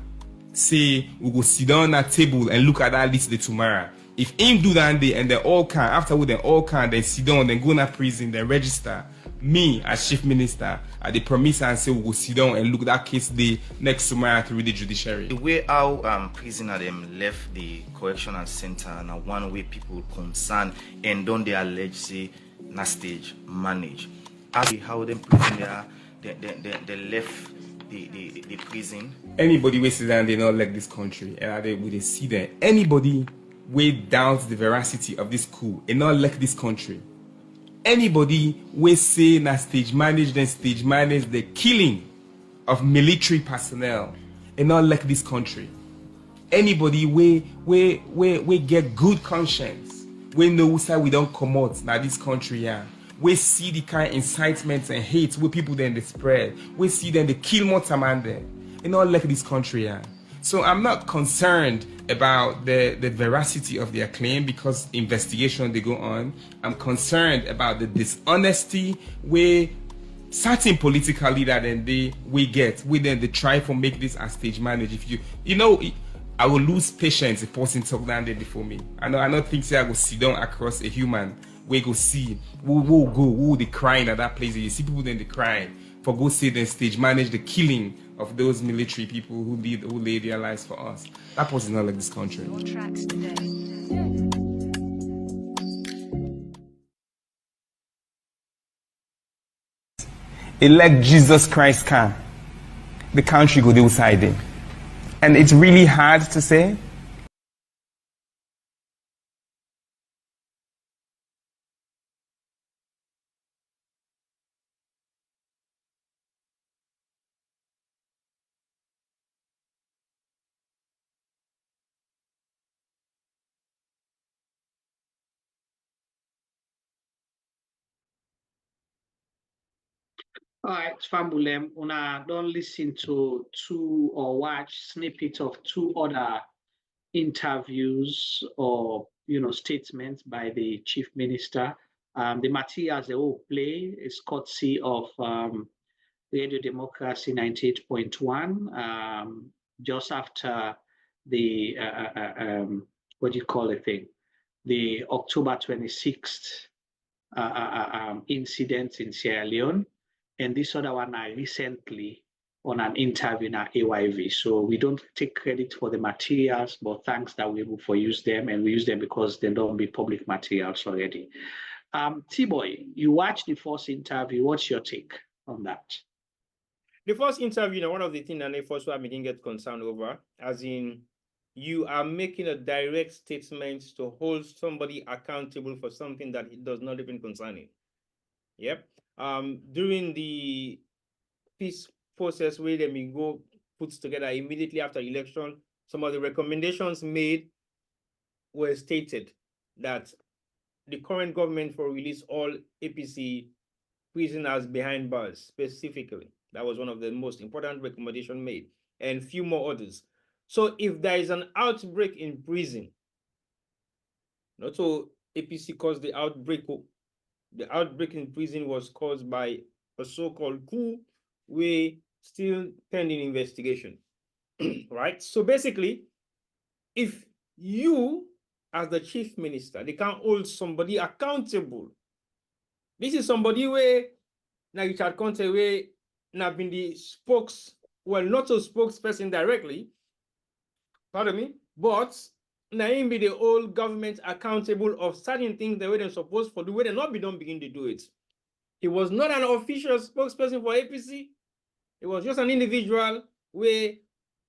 say we go sit down at table and look at that list the tomorrow. If him do that day and they all can, afterward they all can, then sit down, then go na prison, then register. Me as Chief Minister, I dey promise and say we go sit down and look that case day next tomorrow through the judiciary. The way how prisoner them left the correctional center and one way people concerned and don't they allege say na stage manage. How them prisoner they left the prison. Anybody we sit down they not like this country and they see that anybody we doubts the veracity of this coup and not like this country. Anybody we say na stage manage the killing of military personnel and not like this country. Anybody we get good conscience, we know who say we don't come out now this country, yeah. We see the kind of incitements and hate where people then they spread. We see them they kill more time and not like this country, yeah. So I'm not concerned about the veracity of their claim because investigation they go on. I'm concerned about the dishonesty where certain political leader then we then they try to make this as stage manage. If you know I will lose patience if person talk down there before me. I don't think say I go sit down across a human. We go see who they crying at that place. You see people then they crying for go say then stage manage the killing of those military people who lay their lives for us. That person not like this country. Elect Jesus Christ can. The country go the side in. And it's really hard to say. All right, Fambulem, una don't listen to two or watch snippets of two other interviews or statements by the Chief Minister. The materials they all play is courtesy of Radio Democracy 98.1, just after the what do you call it thing? The October 26th incident in Sierra Leone. And this other one I recently on an interview in our AYV. So we don't take credit for the materials, but thanks that we're able to use them, and we use them because they don't be public materials already. T-Boy, you watched the first interview. What's your take on that? The first interview, one of the things that I first I didn't get concerned over, as in you are making a direct statement to hold somebody accountable for something that it does not even concern him. Yep. During the peace process where they may go put together immediately after election, some of the recommendations made were stated that the current government will release all APC prisoners behind bars specifically. That was one of the most important recommendations made, and few more others. So if there is an outbreak in prison, not so APC caused the outbreak. The outbreak in prison was caused by a so-called coup, where still pending investigation, right? So basically, if you, as the chief minister, they can't hold somebody accountable. This is somebody where, now Richard Conte, where now been the not a spokesperson directly, pardon me, but now him be the whole government accountable of certain things the way they're supposed to do, where they not be done begin to do it. He was not an official spokesperson for APC. He was just an individual where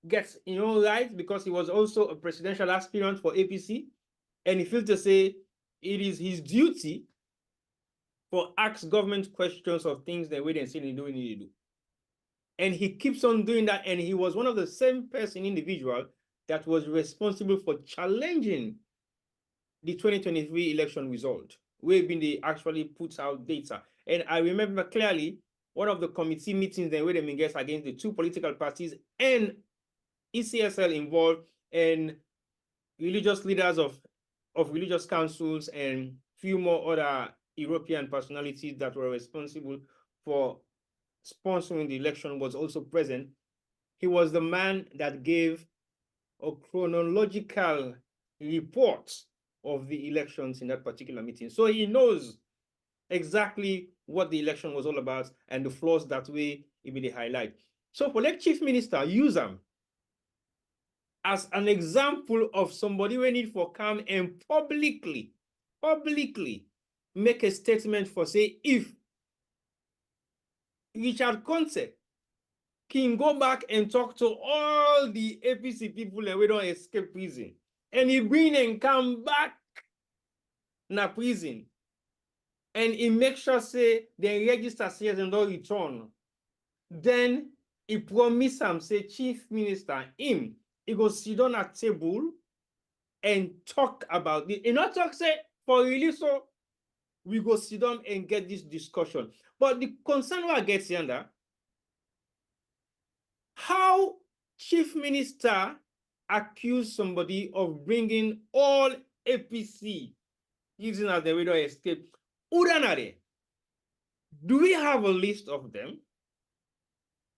gets right because he was also a presidential aspirant for APC, and he feels to say it is his duty for ask government questions of things the way they say they do need to do. And he keeps on doing that, and he was one of the same individual that was responsible for challenging the 2023 election result, where they actually put out data. And I remember clearly one of the committee meetings where they engaged against the two political parties and ECSL involved, and religious leaders of religious councils and few more other European personalities that were responsible for sponsoring the election was also present. He was the man that gave a chronological report of the elections in that particular meeting. So he knows exactly what the election was all about and the flaws that way he will highlight. So for the chief minister, use him as an example of somebody we need for come and publicly make a statement for say, if Richard Conte can go back and talk to all the APC people and we don't escape prison, and he bring and come back na prison, and he make sure say they register shares and don't return, then he promise him say chief minister he go sit down at table and talk about it. He not talk say for release, so we go sit down and get this discussion. But the concern I get here, how chief minister accuse somebody of bringing all APC using as the way to escape. Do we have a list of them?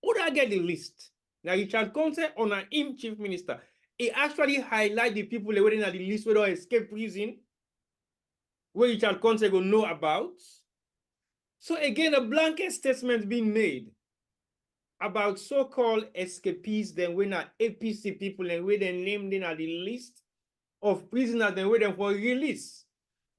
Would I get the list? Now, Richard Conte on an chief minister, he actually highlight the people waiting at the list where they escape prison, where Richard Conte will know about. So again, a blanket statement being made about so-called escapees, then when are APC people and where they named in at the list of prisoners, then waiting for release.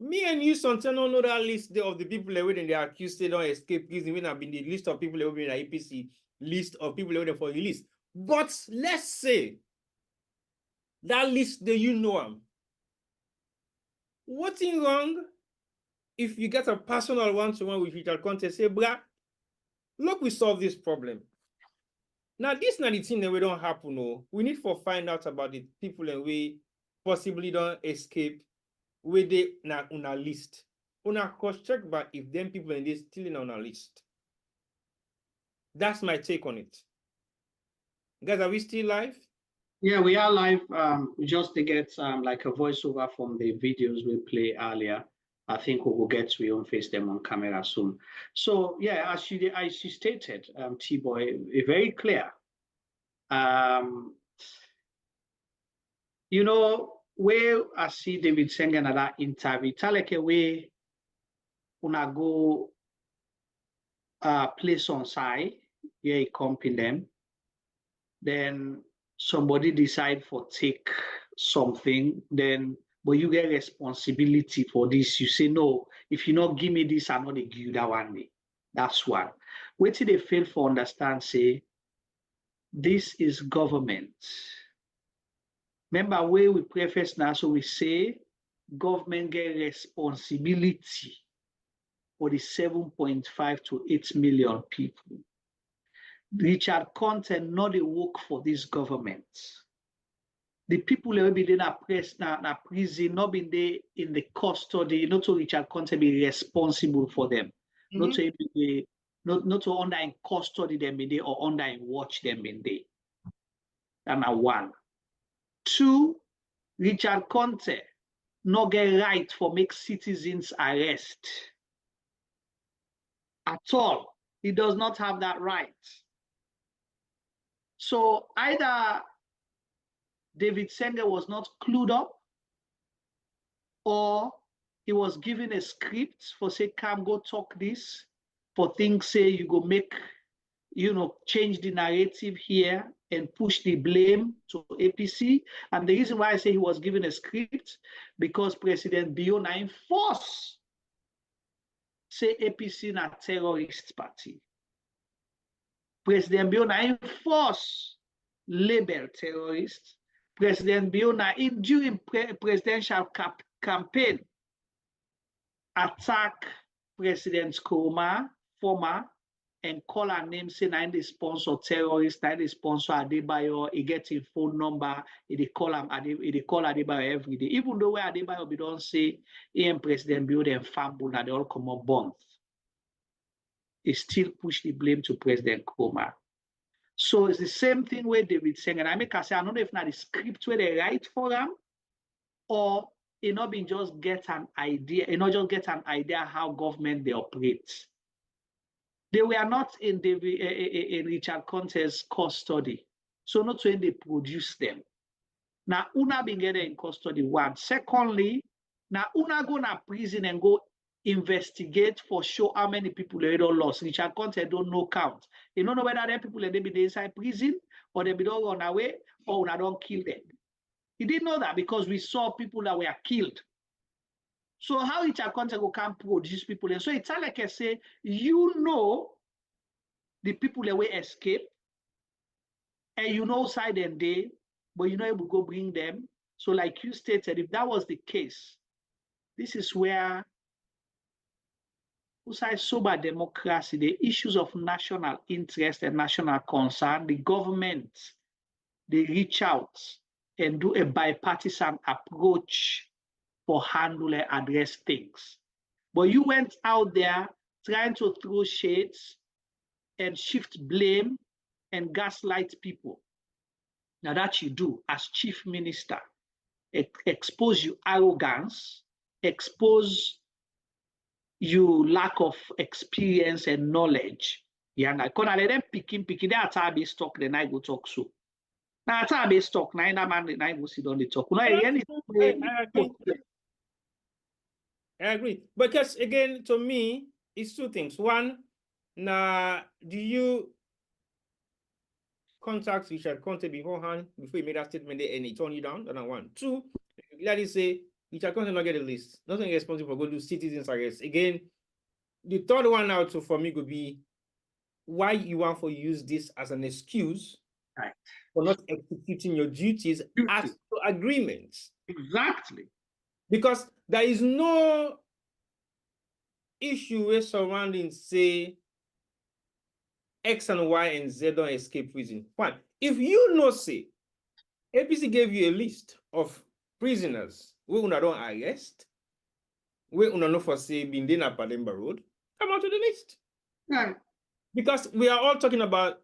Me and you sometimes don't know that list of the people waiting they are accused they don't escape prison when have been the list of people who have been in the APC list of people waiting for release. But let's say that list that you know them. What's wrong if you get a personal one-to-one with Richard Conte, say, brah, look, we solve this problem. Now, this is not the thing that we don't happen. No. We need to find out about the people and we possibly don't escape where they on a list. On a cross-check, but if them people and they still on a list. That's my take on it. Guys, are we still live? Yeah, we are live. Just to get like a voiceover from the videos we played earlier. I think we will get to your own face them on camera soon. So yeah, as she stated, T-Boy, very clear. You know, where I see David Sengeh in that interview, tell like a way una go place on side, yeah, he comping them. then somebody decide for take something, then but you get responsibility for this. You say, no, if you not give me this, I'm not give you that one day. That's one. Wait till they fail for understand, say, this is government. Remember where we preface now, so we say government get responsibility for the 7.5 to 8 million people. Richard Conte not a work for this government. The people who have been in a prison, not been there in the custody, not to Richard Conte be responsible for them. Not to be not to under in custody them in there or under in watch them in there. That's one. Two, Richard Conte not get right for make citizens arrest. At all. He does not have that right. So either David Sengeh was not clued up, or he was given a script for say, come go talk this, for things say you go make, change the narrative here and push the blame to APC. And the reason why I say he was given a script, because President Biona enforced say APC na terrorist party. President Biona enforced label terrorist. President Biona, during presidential campaign, attack President Nkrumah, former, and call her name, say, I'm the sponsor terrorist, I'm the sponsor Adebayo, he get his phone number, he call Adebayo every day. Even though where Adebayo be don't say, he and President Biona and Fambu, they all come up bonds. He still push the blame to President Nkrumah. So it's the same thing with David Sengeh. And I make I say, I don't know if not the script where they write for them, or it not been just get an idea, it not just get an idea how government they operate. They were not in Richard Conte's custody. So not when they produce them. Now, una been getting in custody, one. Secondly, now una go to prison and go investigate for sure how many people they don't lost. Richard Conte don't know count. You don't know whether there people they be inside prison or they be don't run away or una don't kill them. He didn't know that because we saw people that were killed. So how Richard Conte go can produce people? And so it's like I say, the people that will escape, and side and day, but able to go bring them. So like you stated, if that was the case, this is where sober democracy, the issues of national interest and national concern, the government, they reach out and do a bipartisan approach for handle and address things. But you went out there trying to throw shades and shift blame and gaslight people. Now that you do as chief minister, expose your arrogance, expose your lack of experience and knowledge. Yeah, now can I let them picking that's how they talk, then I go talk so. Now that's how they talk, now I go sit on the talk. I agree. Because again, to me, it's two things. One, now do you contact Richard Conte beforehand before you made that statement there and he turned you down? That's one. Two, let me say Richard Conte not get a list. Nothing responsible for going to do citizens arrest. Again, the third one out for me could be why you want to use this as an excuse for not executing your duties as to agreements. Exactly. Because there is no issue with surrounding, say, X and Y and Z don't escape prison. Fine. If you know, say, APC gave you a list of prisoners we una don't arrest, we una know for say been there at Pademba Road, come out to the list. Right. Because we are all talking about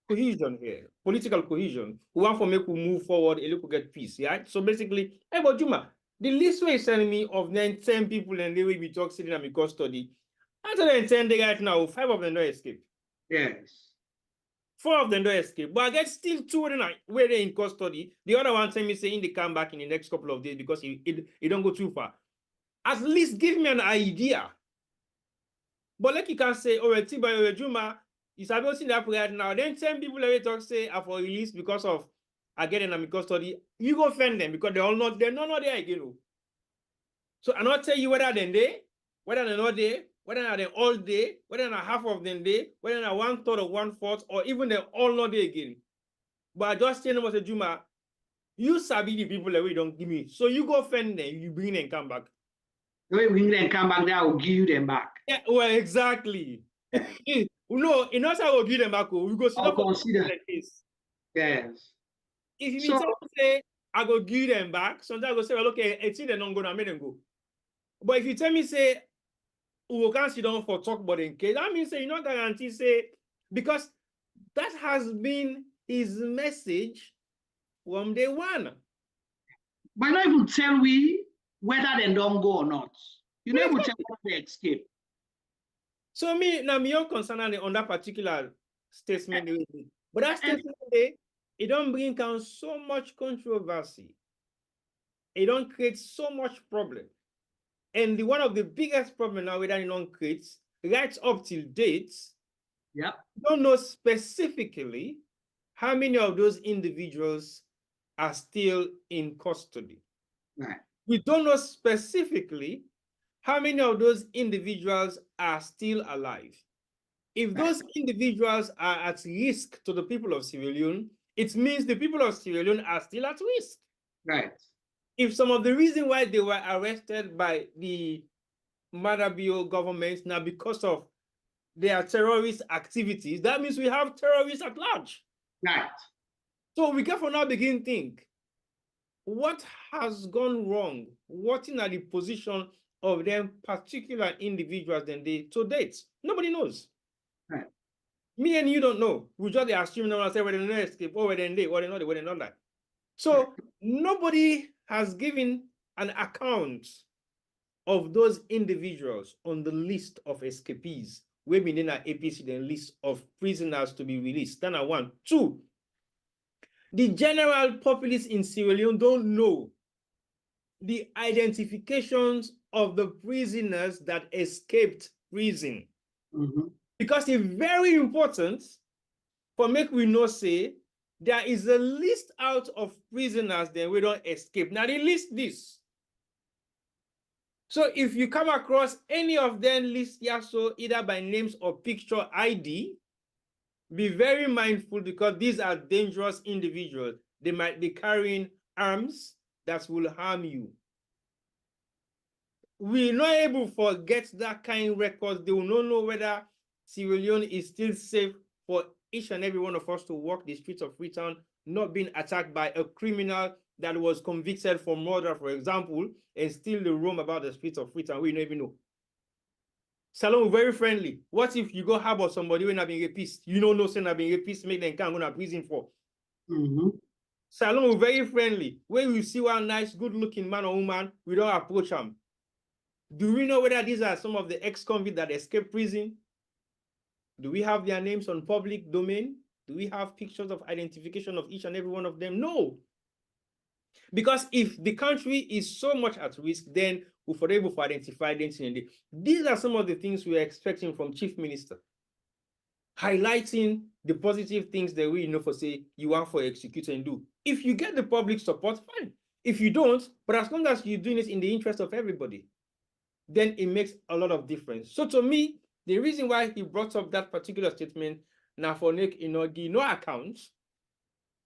cohesion here, political cohesion. We want to make we move forward and look to get peace, right? So basically, hey, but Juma, the list where you sending me of 10 people and they will be talking sitting in my custody. After the 10 they right now, 5 of them don't escape. Yes. 4 of them don't escape. But I get still 2 of them where they're in custody. The other one send me saying they come back in the next couple of days because it don't go too far. At least give me an idea. But like you can say, oh, Tiba Juma, You start seeing that right now. Then 10 people every talk say are for release because of again and custody. You go offend them because they're not there again. So I not tell you whether they're whether they're not there, whether they're all day, whether they're half of them day, whether they're 1/3 or 1/4, or even they're all not there again. But I just tell them what Juma, you sabi the people that we don't give me. So you go offend them, you bring them and come back. When we bring them come back, then I will give you them back. Yeah, well, exactly. No, in us I will give them back. We go sit up consider like this. Yes. If you say I go give them back, sometimes I go say, well, okay, it's they're not gonna make them go. But if you tell me say we can't sit down for talk about in case, that means say you not guarantee say because that has been his message from day one. But not even tell we whether they don't go or not. You never tell whether they escape. So me now me own concern on that particular statement. But that statement it don't bring down so much controversy. It don't create so much problem. And one of the biggest problem now that it don't create right up till date, we don't know specifically how many of those individuals are still in custody. Right. We don't know specifically how many of those individuals are still alive. If those individuals are at risk to the people of Sierra Leone, it means the people of Sierra Leone are still at risk. Right. If some of the reason why they were arrested by the Madabio government now because of their terrorist activities, that means we have terrorists at large. Right. So we can for now begin to think, what has gone wrong? What in the position of them particular individuals than they to date? Nobody knows. Right. Me and you don't know. We just assume no one say whether they escape or whether they or they know whether not that. So nobody has given an account of those individuals on the list of escapees. We've been in an APC the list of prisoners to be released. That's one. Two, the general populace in Sierra Leone don't know the identifications of the prisoners that escaped prison. Because it's very important for make we know say there is a list out of prisoners that we don't escape. Now they list this. So if you come across any of them list here, so either by names or picture ID, be very mindful because these are dangerous individuals. They might be carrying arms that will harm you. We're not able to forget that kind of records. They will not know whether Sierra Leone is still safe for each and every one of us to walk the streets of Freetown, not being attacked by a criminal that was convicted for murder, for example, and still the roam about the streets of Freetown. We don't even know. Salon, very friendly. What if you go harbor somebody when not being rapist? You don't know saying not being rapist, make them can't go to prison for. Salon, very friendly. When you see one nice, good-looking man or woman, we don't approach them. Do we know whether these are some of the ex-convicts that escaped prison? Do we have their names on public domain? Do we have pictures of identification of each and every one of them? No. Because if the country is so much at risk, then we're able to identify them. These are some of the things we're expecting from Chief Minister. Highlighting the positive things that we know for say you want for execute and do. If you get the public support, fine. If you don't, but as long as you're doing it in the interest of everybody, then it makes a lot of difference. So to me, the reason why he brought up that particular statement, now for Nick Inogi, no accounts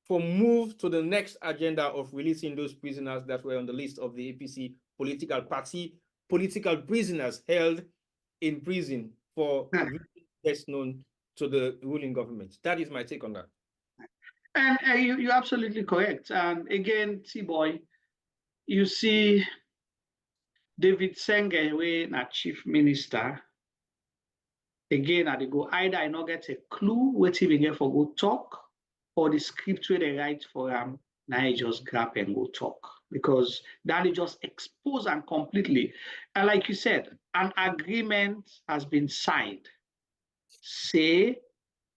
for move to the next agenda of releasing those prisoners that were on the list of the APC political party, political prisoners held in prison for best known to the ruling government. That is my take on that. And you're absolutely correct. And again, T-Boy, you see David Sengeh, when a chief minister, again, I go either I not get a clue what he get for go talk, or the script where they write for him, now he just grab and go talk. Because that is just exposed and completely. And like you said, an agreement has been signed. Say,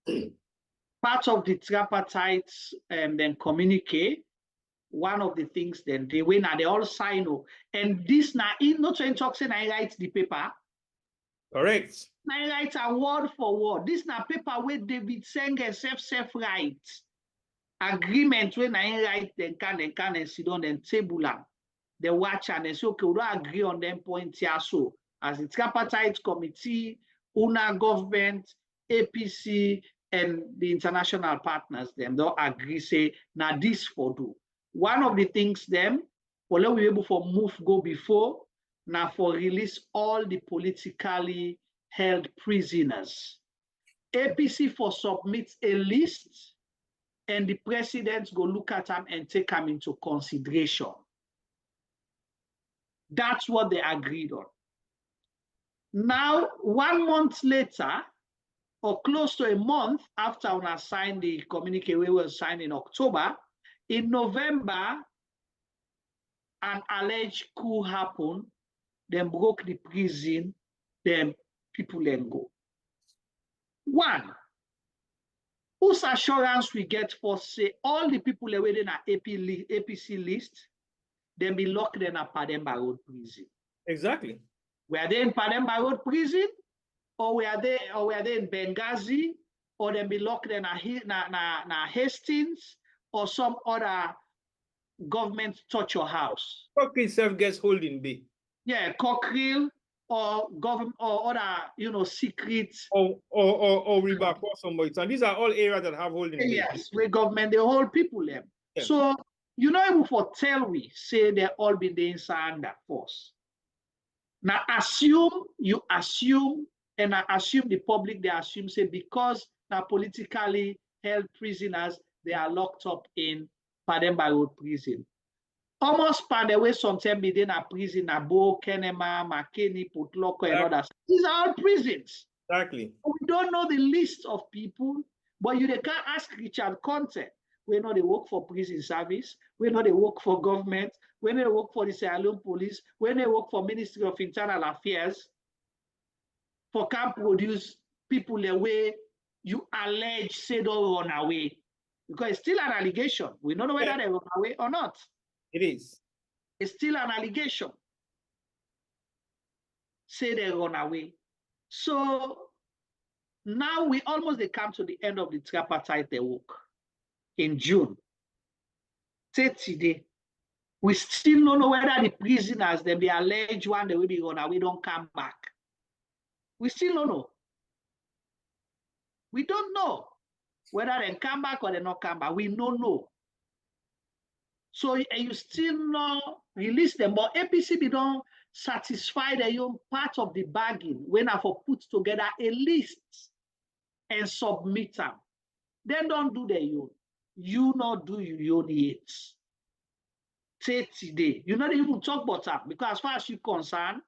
part of the tripartite then communique, one of the things then they win and they all sign up. And this now, not trying to talk, say I write the paper. Correct. I write a word for word. This na paper where David Sengeh self write. Agreement when I write, then can and sit on and table am. They watch and they say, okay, we don't agree on them points here. So, as the tripartite committee, UNA government, APC, and the international partners, them don't agree, say, now this for do. One of the things them, for let we able for move go before, now for release all the politically held prisoners. APC for submit a list, and the president go look at them and take them into consideration. That's what they agreed on. Now, 1 month later, or close to a month after we signed the communique, we were signed in October, in November, an alleged coup happened, then broke the prison, then people then go. One, whose assurance we get for say all the people that were in an APC list, then be locked in a Pademba Road prison. Exactly. Were they in Pademba Road prison, or were they in Benghazi, or then be locked in a Hastings, or some other government torture house? Cocktail itself gets holding bay. Yeah, Cockrell, or government, or other secrets. Or river or somebody. So these are all areas that have holding bay. Yes, where government they hold people them. Yeah. So you know able for tell we say they all been the inside under force. Now you assume, and I assume the public they assume say because now politically held prisoners they are locked up in Pademba Road prison. Almost by the way, sometimes be in a prison, Abo, Kenema, Makeni, Putloko, and others. These are all prisons. Exactly. We don't know the list of people, but you can't ask Richard Conte. We know they work for prison service. We know they work for government. We know they work for the Sierra Leone police. We know they work for Ministry of Internal Affairs. For can produce people the way you allege say don't run away. Because it's still an allegation. We don't know whether they run away or not. It is. It's still an allegation. Say they run away. So now we almost come to the end of the tripartite work in June. 30 days. We still don't know whether the prisoners, them the alleged one, they will be run away, don't come back. We still don't know. We don't know whether they come back or they not come back. We don't know. So you still not release them, but APC be don't satisfy their own part of the bargain when I for put together a list and submit them. Then don't do their own. You not do your own yet. 30 days. You not even talk about that because as far as you're concerned,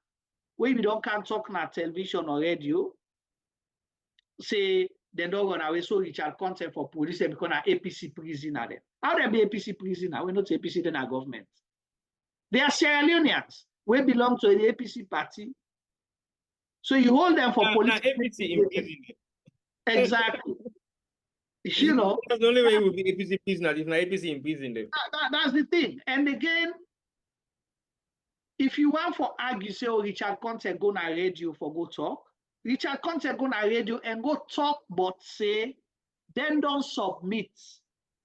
when you don't can't talk on television or radio, say they don't run away. So Richard Conte for police because an APC prisoner there. How they be APC prisoner? We're not APC then our government. They are Sierra Leoneans. We belong to the APC party. So you hold them for political APC in prison. Exactly. You know. That's the only way it will be APC prisoner if not APC in prison. That's the thing. And again, if you want for argue, say, oh, Richard Conte go na radio for go talk. Richard Conte go na radio and go talk, but say, then don't submit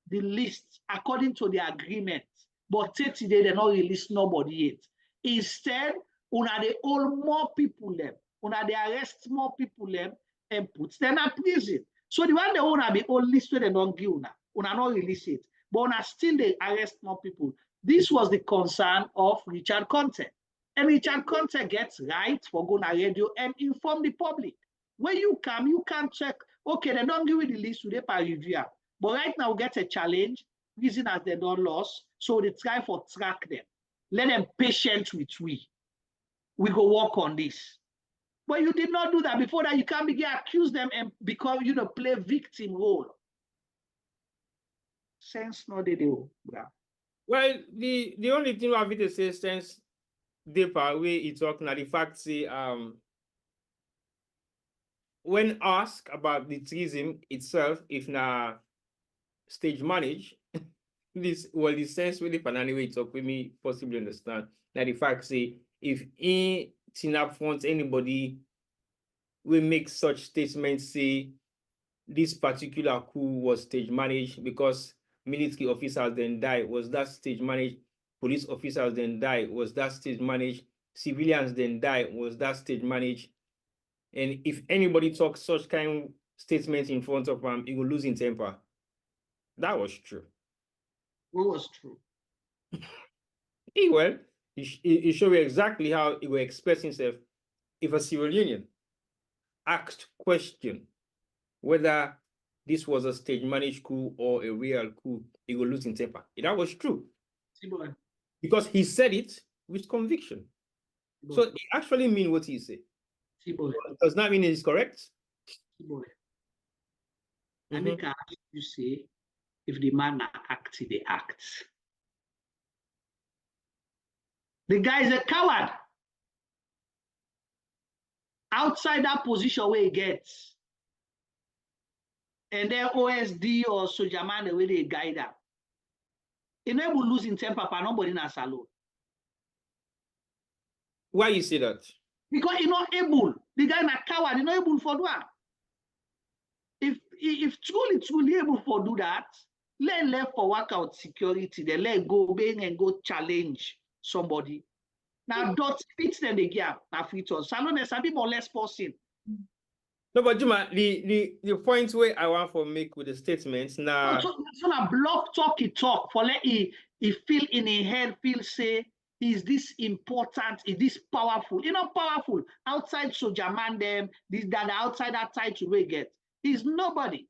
the list according to the agreement. But 30 days, they not release nobody yet. Instead, una they hold more people them. Una they arrest more people them and put them in prison. So the one they wanna be all listed and don't give una not release it. But una still they arrest more people. This was the concern of Richard Conte. And Richard Conte gets right for going on radio and inform the public. When you come, you can check, okay, they don't give you the list today per review. But right now, we get a challenge, prisoners they don't lose, so they try for track them. Let them patient with we. We go work on this. But you did not do that. Before that, you can't begin to accuse them and become, play victim role. Sense no they do. Well, the only thing I have to say sense deeper way it's talking at the fact say when asked about the treason itself, if na stage manage, the sense really banana way talk with me possibly understand. Now the fact say if in Tinap front anybody we make such statements say this particular coup was stage managed because military officers then died? Was that stage managed? Police officers then died? Was that stage managed? Civilians then died? Was that stage managed? And if anybody talks such kind of statements in front of him, he will lose his temper. That was true. What was true? He showed you exactly how he will express himself if a Sierra Leonean asked question whether this was a stage managed coup or a real coup, he will lose his temper. That was true. Because he said it with conviction. So it actually means what he said. Does that mean it's correct? I make a ask you say, if the man acts, they act. The guy is a coward. Outside that position where he gets, and then OSD or soldier man the way they guide him. He never lose in temper for nobody in a salon. Why you say that? Because he's not able. The guy is a coward, he's not able for that. If truly able for do that, let left for workout security, they let go bang and go challenge somebody. Now dot fits them the gap. Now fit on salon is a bit more less person. No, but Juma, the point where I want to make with the statements now. So a block talk for let he feel in his head, feel say, is this important? Is this powerful? You know, powerful. Outside soldier man them, this that outside that title we get. He's nobody.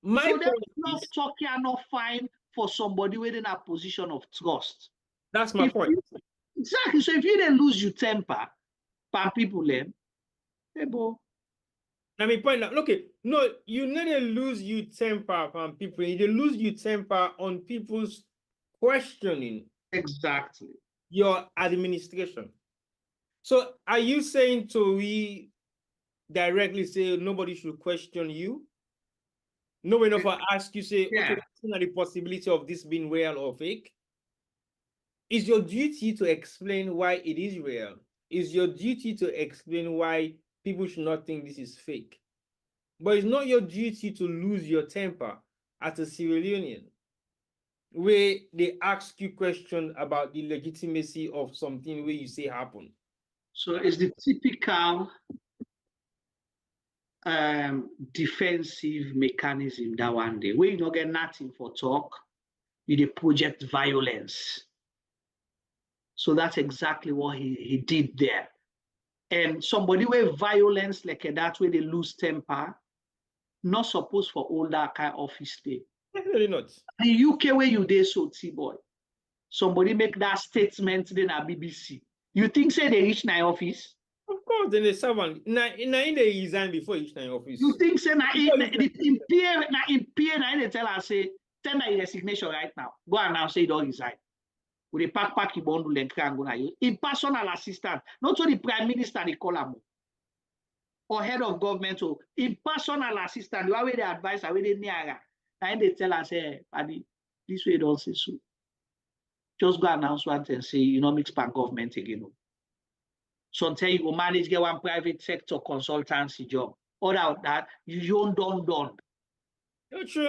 So that block talk are not fine for somebody within a position of trust. That's my point. Exactly. So if you then lose your temper, by people then, hey bo. Let me point out. Okay, no, you never lose your temper from people. You lose your temper on people's questioning. Exactly. Your administration. So are you saying we directly say nobody should question you? No enough for ask you say, okay, what's the possibility of this being real or fake? It's your duty to explain why it is real. It's your duty to explain why people should not think this is fake. But it's not your duty to lose your temper as a Sierra Leonean, where they ask you questions about the legitimacy of something where you say happened. So it's the typical defensive mechanism that one day, where you don't get nothing for talk, you project violence. So that's exactly what he did there. And somebody with violence like that, where they lose temper, not supposed for all that kind of office day. Definitely not. The UK where you did so, T-boy. Somebody make that statement then at BBC. You think say they reach my office? Of course, then they serve now they resign before each night office. You think say now in PA they tell us say tender your resignation right now. Go and now say you don't resign. With a pack you bundle and can go now. In personal assistant, not only prime minister they call him or head of government or in personal assistant, the way they advise away they near and they tell us, hey, buddy, this way don't say so. Just go announce one and say, you know, mix bank government again. Sometimes you go manage get one private sector consultancy job. Other that you done. That's true.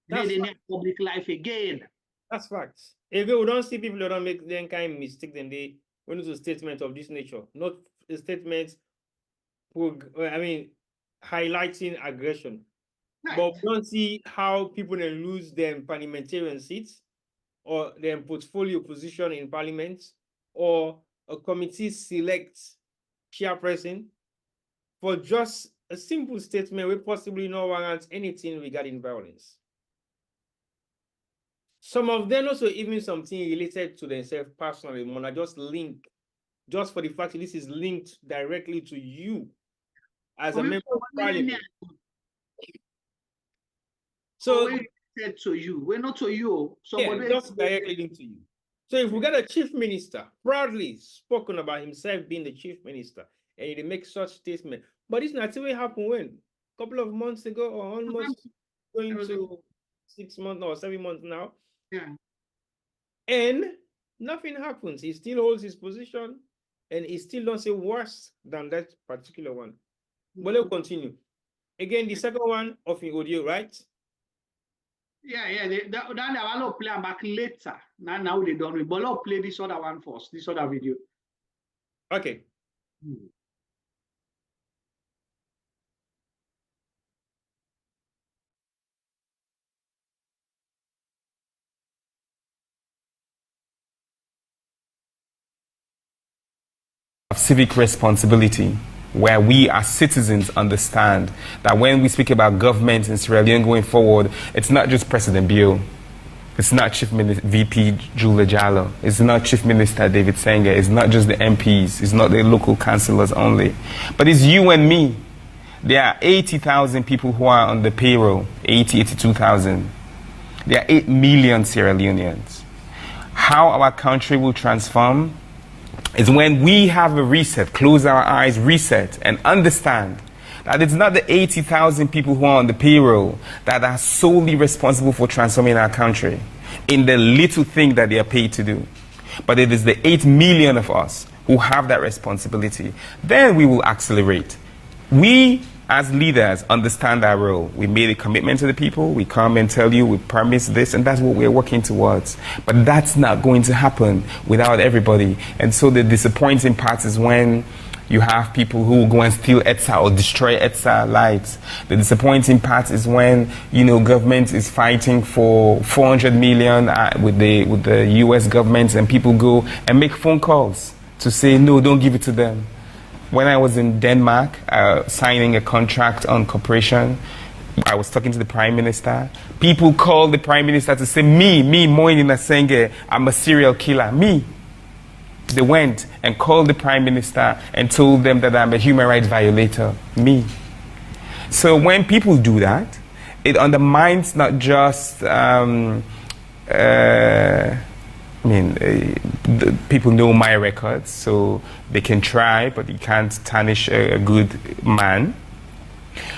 They need public life again. That's facts. If we don't see people who don't make them kind of mistake, then they went into a statement of this nature, not a statement, highlighting aggression. Right. But we don't see how people then lose their parliamentarian seats or their portfolio position in parliament, or a committee selects chairperson for just a simple statement where possibly no warrants anything regarding violence. Some of them also even something related to themselves personally, when I just link, just for the fact that this is linked directly to you as a member of parliament. So said to you, we're not to you. Somebody just directly linked to you. So if we get a chief minister proudly spoken about himself being the chief minister, and he makes such statement, but this not what happened when a couple of months ago, or almost going to 6 months or 7 months now. Yeah. And nothing happens. He still holds his position, and it still don't say worse than that particular one. But let's continue. Again, the second one of the audio, right? Yeah. That one I'll play back later. Now they don't. But I'll play this other one first. This other video. Okay. Civic responsibility, where we as citizens understand that when we speak about government in Sierra Leone going forward, it's not just President Bio, it's not Chief Minister VP Julia Jallo, it's not Chief Minister David Sengeh, it's not just the MPs, it's not the local councillors only, but it's you and me. There are 80,000 people who are on the payroll, 82,000. There are 8 million Sierra Leoneans. How our country will transform is when we have a reset, close our eyes, reset, and understand that it's not the 80,000 people who are on the payroll that are solely responsible for transforming our country in the little thing that they are paid to do, but it is the 8 million of us who have that responsibility. Then we will accelerate. We, as leaders, understand our role. We made a commitment to the people. We come and tell you we promise this, and that's what we're working towards. But that's not going to happen without everybody. And so the disappointing part is when you have people who go and steal ETSA or destroy ETSA lights. The disappointing part is when, government is fighting for 400 million with the US government, and people go and make phone calls to say, no, don't give it to them. When I was in Denmark signing a contract on cooperation, I was talking to the Prime Minister. People called the Prime Minister to say, me, Moinina Sengeh, I'm a serial killer. Me. They went and called the Prime Minister and told them that I'm a human rights violator. Me. So when people do that, it undermines not just people know my records, so they can try, but you can't tarnish a good man.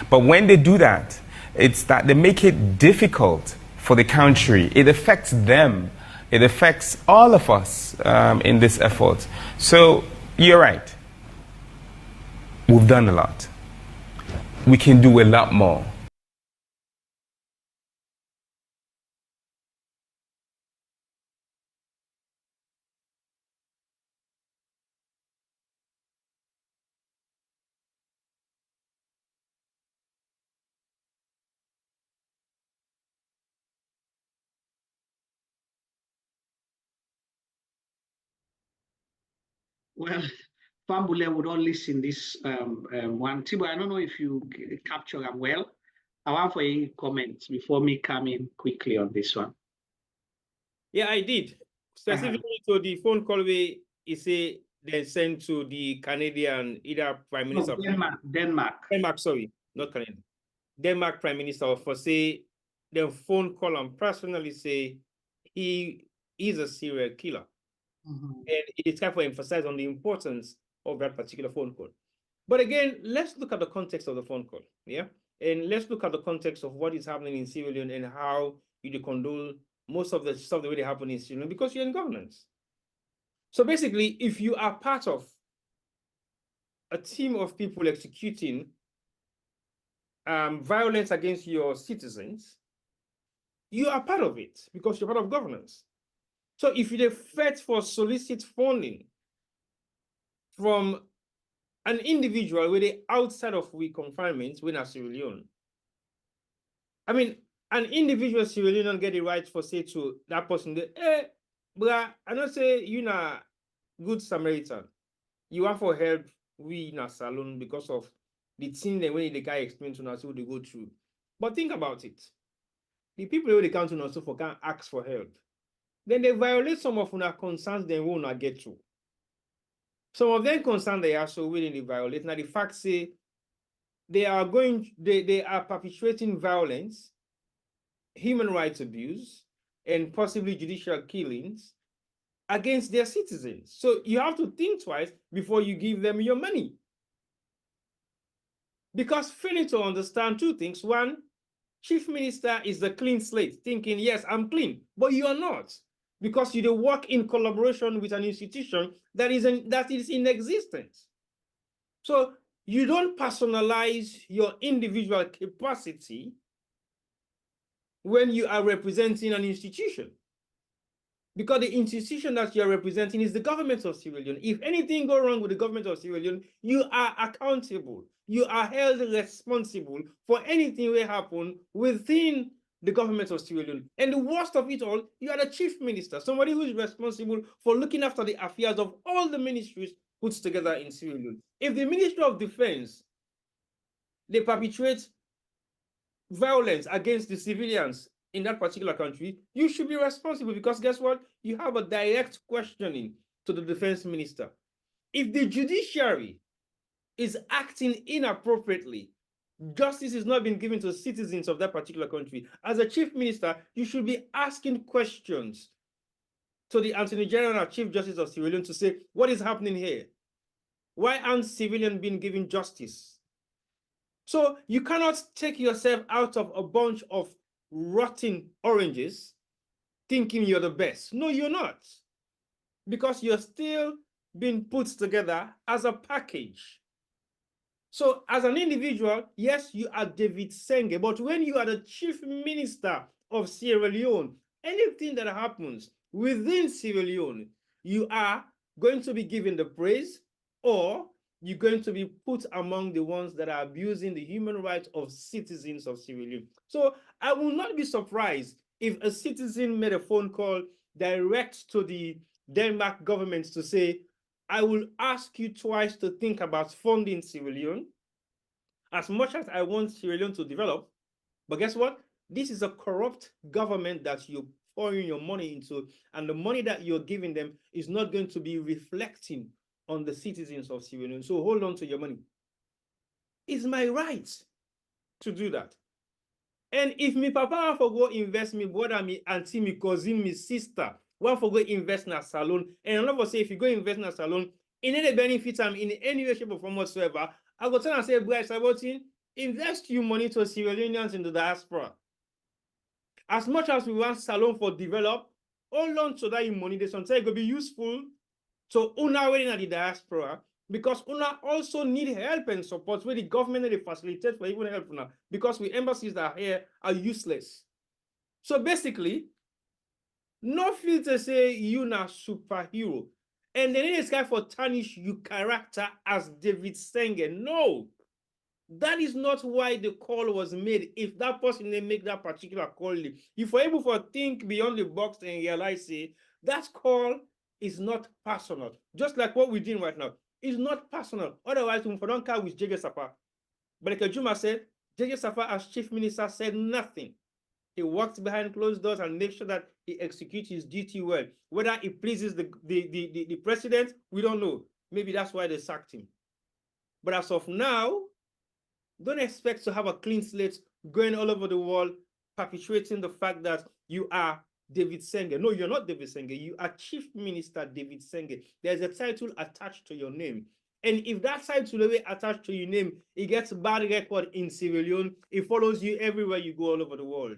But when they do that, it's that they make it difficult for the country. It affects them. It affects all of us in this effort. So you're right. We've done a lot. We can do a lot more. Well, Fambule would all listen this one. Tibo, I don't know if you capture them well. I want for you comments before me coming quickly on this one. Yeah, I did. Specifically to the phone call we say they sent to the Canadian either Prime Minister. No, Denmark, sorry, not Canada. Denmark Prime Minister for say the phone call and personally say he is a serial killer. And it's kind of emphasize on the importance of that particular phone call. But again, let's look at the context of the phone call, yeah? And let's look at the context of what is happening in Sierra Leone and how you condole most of the stuff the way they happen in Sierra Leone because you're in governance. So basically, if you are part of a team of people executing violence against your citizens, you are part of it because you're part of governance. So if you fight for solicit funding from an individual with the outside of confinement, when a Sierra Leone, I mean, an individual Sierra Leone get the right for say to that person, hey, bruh, I don't say you're not good Samaritan. You want for help, we in a salon because of the thing that when the guy explained to us what they go through. But think about it. The people who they come to us for can't ask for help. Then they violate some of our concerns they will not get to. Some of them concerns they are so willing to violate. Now the fact say they are perpetuating violence, human rights abuse, and possibly judicial killings against their citizens. So you have to think twice before you give them your money. Because failing to understand two things. One, Chief Minister is a clean slate, thinking, yes, I'm clean, but you are not. because you work in collaboration with an institution that is in existence. So you don't personalize your individual capacity when you are representing an institution, because the institution that you're representing is the government of Sierra Leone. If anything goes wrong with the government of Sierra Leone, you are accountable. You are held responsible for anything that happen within the government of Sierra Leone. And the worst of it all, you are the chief minister, somebody who is responsible for looking after the affairs of all the ministries put together in Sierra Leone. If the Ministry of Defense, they perpetuate violence against the civilians in that particular country, you should be responsible, because guess what? You have a direct questioning to the defense minister. If the judiciary is acting inappropriately, justice is not being given to citizens of that particular country, as a chief minister, you should be asking questions to the Attorney General and Chief Justice of Sierra Leone to say, what is happening here? Why aren't civilians being given justice? So you cannot take yourself out of a bunch of rotten oranges thinking you're the best. No, you're not. Because you're still being put together as a package. So as an individual, yes, you are David Sengeh, but when you are the chief minister of Sierra Leone, anything that happens within Sierra Leone, you are going to be given the praise, or you're going to be put among the ones that are abusing the human rights of citizens of Sierra Leone. So I will not be surprised if a citizen made a phone call direct to the Denmark government to say, I will ask you twice to think about funding Sierra Leone, as much as I want Sierra Leone to develop. But guess what? This is a corrupt government that you're pouring your money into, and the money that you're giving them is not going to be reflecting on the citizens of Sierra Leone. So hold on to your money. It's my right to do that. And if me papa for go invest me brother, me auntie, me cousin, me sister, one for go invest in a salon, and another say if you go invest in a salon, in any benefit in any way, shape, or form whatsoever, I go tell and say, boy, Sabotin, invest your money to Sierra Leoneans in the diaspora. As much as we want salon for develop, hold on to that money. They sometimes go be useful to una wedding at the diaspora, because una also need help and support where the government they facilitate for even help now, because the embassies that are here are useless. So basically, no feel to say you na superhero, and they need this guy for tarnish your character as David Sengeh. No, that is not why the call was made. If that person they make that particular call, if we're able to think beyond the box and realize say that call is not personal, just like what we're doing right now. It's not personal. Otherwise, we don't care with Jege Safa. But like Juma said, Jege Safa as chief minister said nothing. He works behind closed doors and makes sure that he executes his duty well. Whether it pleases the president, we don't know. Maybe that's why they sacked him. But as of now, don't expect to have a clean slate going all over the world, perpetuating the fact that you are David Sengeh. No, you're not David Sengeh. You are Chief Minister David Sengeh. There's a title attached to your name. And if that title is attached to your name, it gets bad record in Sierra Leone. It follows you everywhere you go all over the world.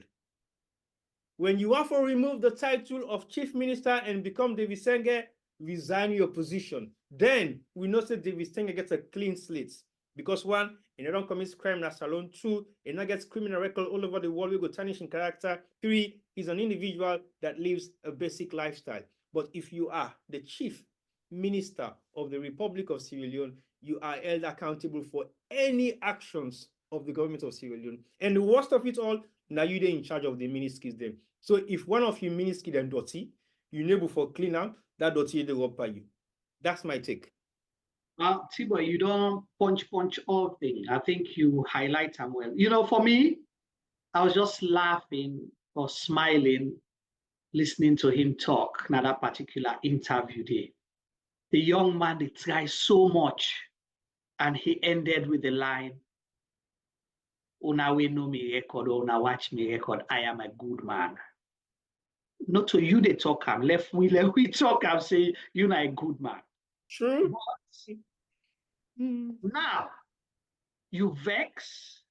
When you want to remove the title of Chief Minister and become David Sengeh, resign your position. Then we know that David Sengeh gets a clean slate. Because one, he don't commit crime in a salon. Two, he not gets criminal record all over the world. We go tarnish in character. Three, he's an individual that lives a basic lifestyle. But if you are the chief minister of the Republic of Sierra Leone, you are held accountable for any actions of the government of Sierra Leone. And the worst of it all, now you're in charge of the ministries then. So if one of you ministry then dirty, you're able for clean out, that dirty they will pay you. That's my take. Tibo, you don't punch all things. I think you highlight them well. You know, for me, I was just laughing or smiling, listening to him talk in that particular interview there. The young man, they try so much, and he ended with the line, "Una we know me record, or una watch me record, I am a good man." Not to you, they talk, I'm left, we talk, I'm saying, you're not a good man. True. But now, you vex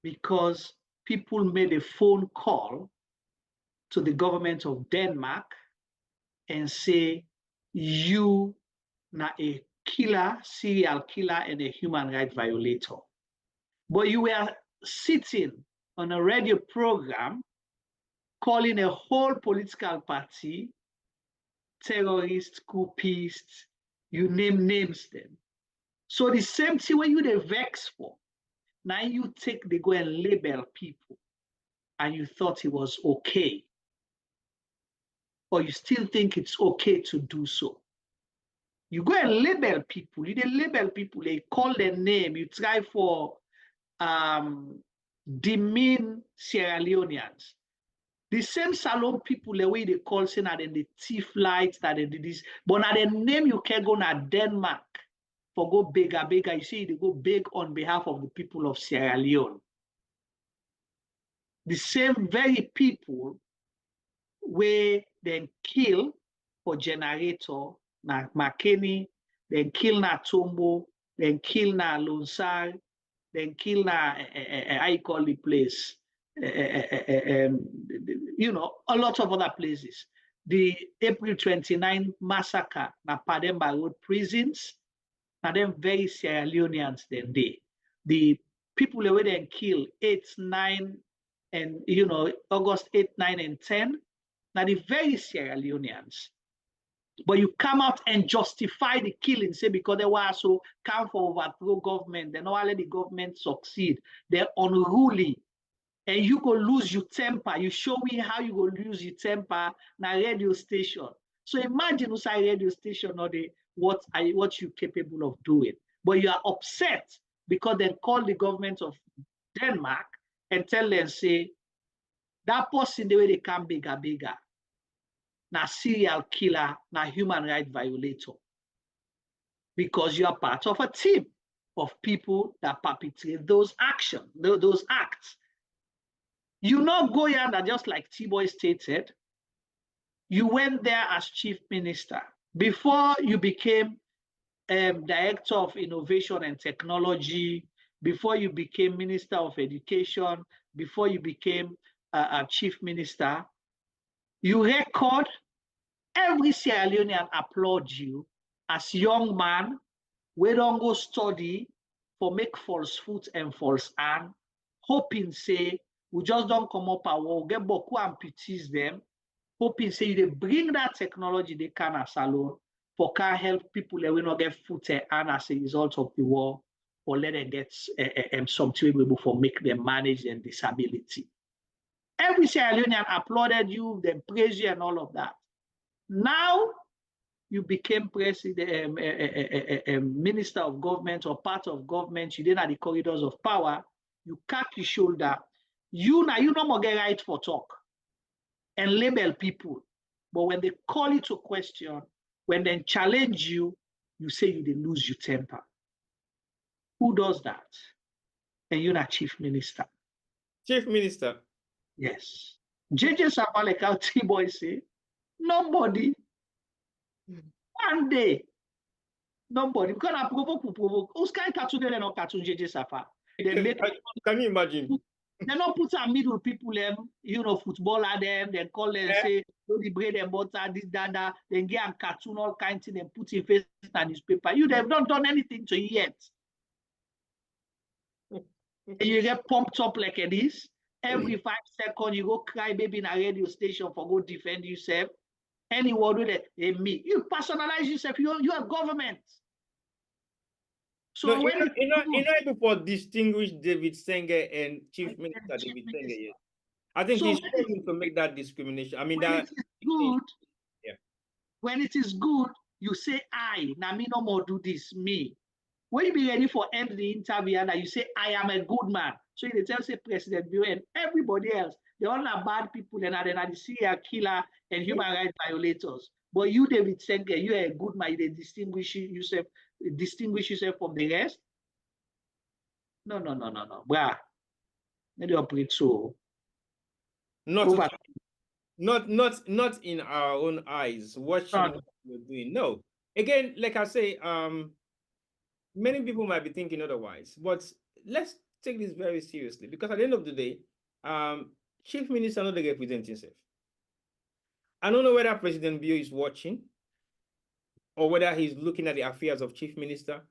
because people made a phone call to the government of Denmark and say, you na a killer, serial killer, and a human rights violator. But you were sitting on a radio program calling a whole political party terrorists, coupists, you name names them. So the same thing when you the vex for, now you take they go and label people, and you thought it was okay, or you still think it's okay to do so. You go and label people, you label people, they call their name, you try for demean Sierra Leoneans. The same Salon people, the way they call saying that the thief lights, that they did this, but now the name you can go na Denmark for go bigger. You see, they go big on behalf of the people of Sierra Leone. The same very people where they kill for generator, na Makeni, then kill na Tombo, then kill na Lonsar, then kill na, I call the place, you know, a lot of other places. The April 29 massacre na Pademba Road prisons, na them very Sierra Leoneans then they. The people who then kill 8, 9, and you know, August 8, 9, and 10, now the very Sierra Leoneans. But you come out and justify the killing, say because they were so come for overthrow government, they not let the government succeed. They're unruly. And you go lose your temper. You show me how you go lose your temper na radio station. So imagine who's a radio station or the what you're capable of doing. But you are upset because they call the government of Denmark and tell them, say, that person the way they come bigger. Na serial killer, na human rights violator. Because you are part of a team of people that perpetrate those actions, those acts. You not go yonder, just like T-Boy stated, you went there as chief minister. Before you became director of innovation and technology, before you became minister of education, before you became a chief minister, you record every Sierra Leonean applaud you as young man, we don't go study for make false foot and false hand, hoping say, we just don't come up and we'll get Boku amputees them, hoping say they bring that technology they can as alone for can help people that will not get foot and hand as a result of the war, or let them get something able for make them manage their disability. Every Sierra Leonean applauded you, they praised you and all of that. Now you became president, minister of government or part of government, you didn't have the corridors of power, you cut your shoulder. You no more get right for talk and label people. But when they call you to question, when they challenge you, you say you didn't lose your temper. Who does that? And you're not chief minister. Chief Minister. Yes. JJ Sapa, like how T-Boy say, nobody. One day, nobody. Because I provoke. Who's kind of cartoon they not cartoon JJ Sapa? Can you imagine? They not put some middle people them, you know, footballer them, then call them, say, do the bread and butter, this, that, then get a cartoon, all kinds of things, and put in face and newspaper. You have not done anything to you yet. And you get pumped up like this. Every 5 seconds, you go cry baby in a radio station for go defend yourself. Anyone with it, me. You personalize yourself, you are government. So no, when you know before distinguished David Sengeh and Chief Minister David Sengeh, yes. I think he's trying to make that discrimination. I mean that it is good. Yeah. When it is good, you say I. Now me no more do this. Me. When you be ready for end the interview, and you say I am a good man. So they tell say President Bill and everybody else, they all are bad people and are the serial killer and human rights violators. But you, David Sengeh, you are a good man. You distinguish yourself from the rest. No. Bruh. Let you operate so. Not in our own eyes, watching what you're doing. No. Again, like I say, many people might be thinking otherwise, but let's take this very seriously because at the end of the day, Chief Minister not represent himself. I don't know whether President Bio is watching, or whether he's looking at the affairs of Chief Minister,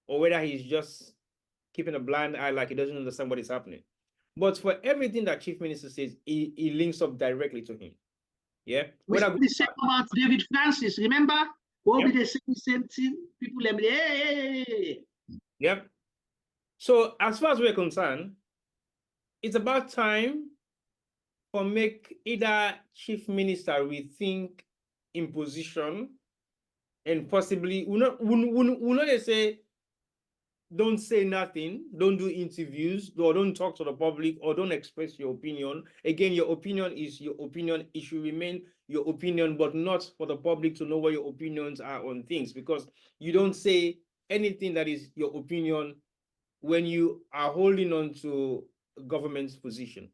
or whether he's just keeping a blind eye like he doesn't understand what is happening. But for everything that Chief Minister says, he links up directly to him. Yeah. We say about David Francis, remember? What be the same thing? People let me, hey. Yep. So as far as we're concerned, it's about time for make either Chief Minister rethink imposition and possibly will not say don't say nothing, don't do interviews, or don't talk to the public, or don't express your opinion. Again, your opinion is your opinion. It should remain your opinion, but not for the public to know what your opinions are on things, because you don't say anything that is your opinion when you are holding on to a government's position.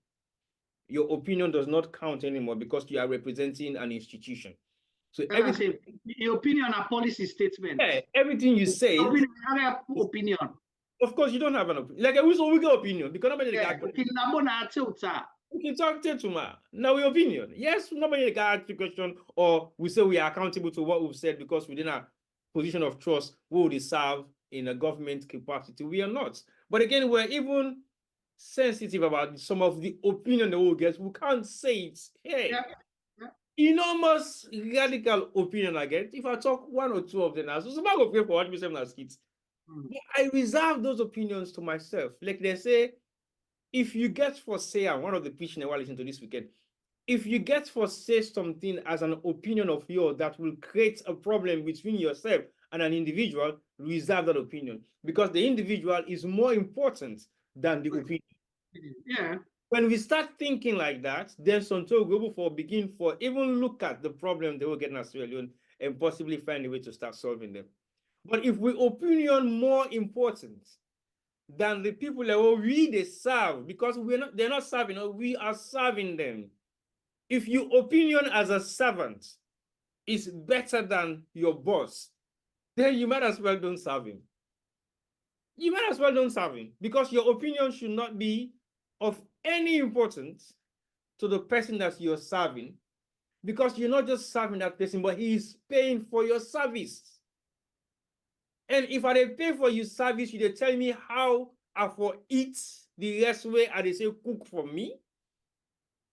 Your opinion does not count anymore because you are representing an institution. So everything, your opinion are policy statement. Yeah, everything you say. Opinion. Of course, you don't have an opinion. Like a whistle opinion because nobody we can talk to now your opinion. Yes, nobody can ask the question, or we say we are accountable to what we've said because within a position of trust, we will serve in a government capacity. We are not. But again, we're even sensitive about some of the opinion that we'll get. We can't say it. Hey. Yeah. Enormous radical opinion I get. If I talk one or two of them, so it's about to pay for what we say as kids. I reserve those opinions to myself. Like they say, if you get for say, one of the preaching I will listen to this weekend, if you get for say something as an opinion of yours that will create a problem between yourself and an individual, reserve that opinion because the individual is more important than the opinion. Yeah. When we start thinking like that, then Sonto Global for begin for even look at the problem they will get in Australia and possibly find a way to start solving them. But if we opinion more important than the people that we serve, because they're not serving, we are serving them. If your opinion as a servant is better than your boss, then you might as well don't serve him. You might as well don't serve him because your opinion should not be of any importance to the person that you're serving, because you're not just serving that person, but he is paying for your service. And if I pay for your service, you tell me how I for eat the rest way and they say cook for me,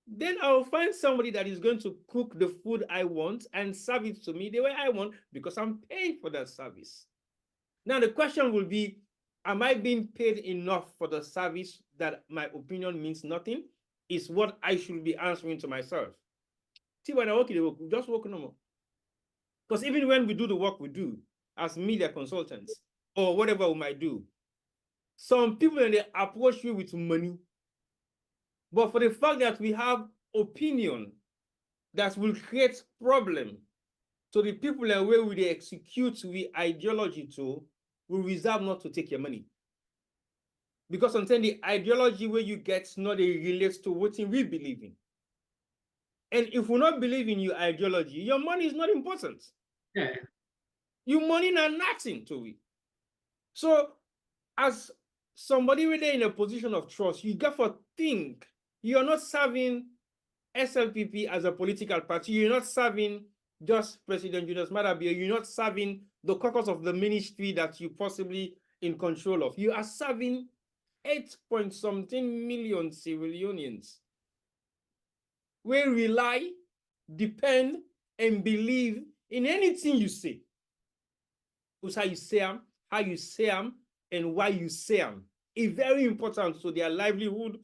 then I'll find somebody that is going to cook the food I want and serve it to me the way I want because I'm paying for that service. Now the question will be, am I being paid enough for the service that my opinion means nothing? Is what I should be answering to myself. See, when I work in the work, just work no more. Because even when we do the work we do as media consultants or whatever we might do, some people they approach you with money. But for the fact that we have opinion that will create problem to the people and where we execute the ideology to, we reserve not to take your money. Because sometimes the ideology where you get not relates to what we believe in. And if we not believe in your ideology, your money is not important. Yeah. Your money is nothing to it. So as somebody really in a position of trust, you got to think you're not serving SLPP as a political party. You're not serving just President Julius Madabia. You're not serving the caucus of the ministry that you possibly in control of. You are serving 8-point-something million civilians. We rely, depend, and believe in anything you say. Who's how you say them, how you say them, and why you say them. It's very important to their livelihood,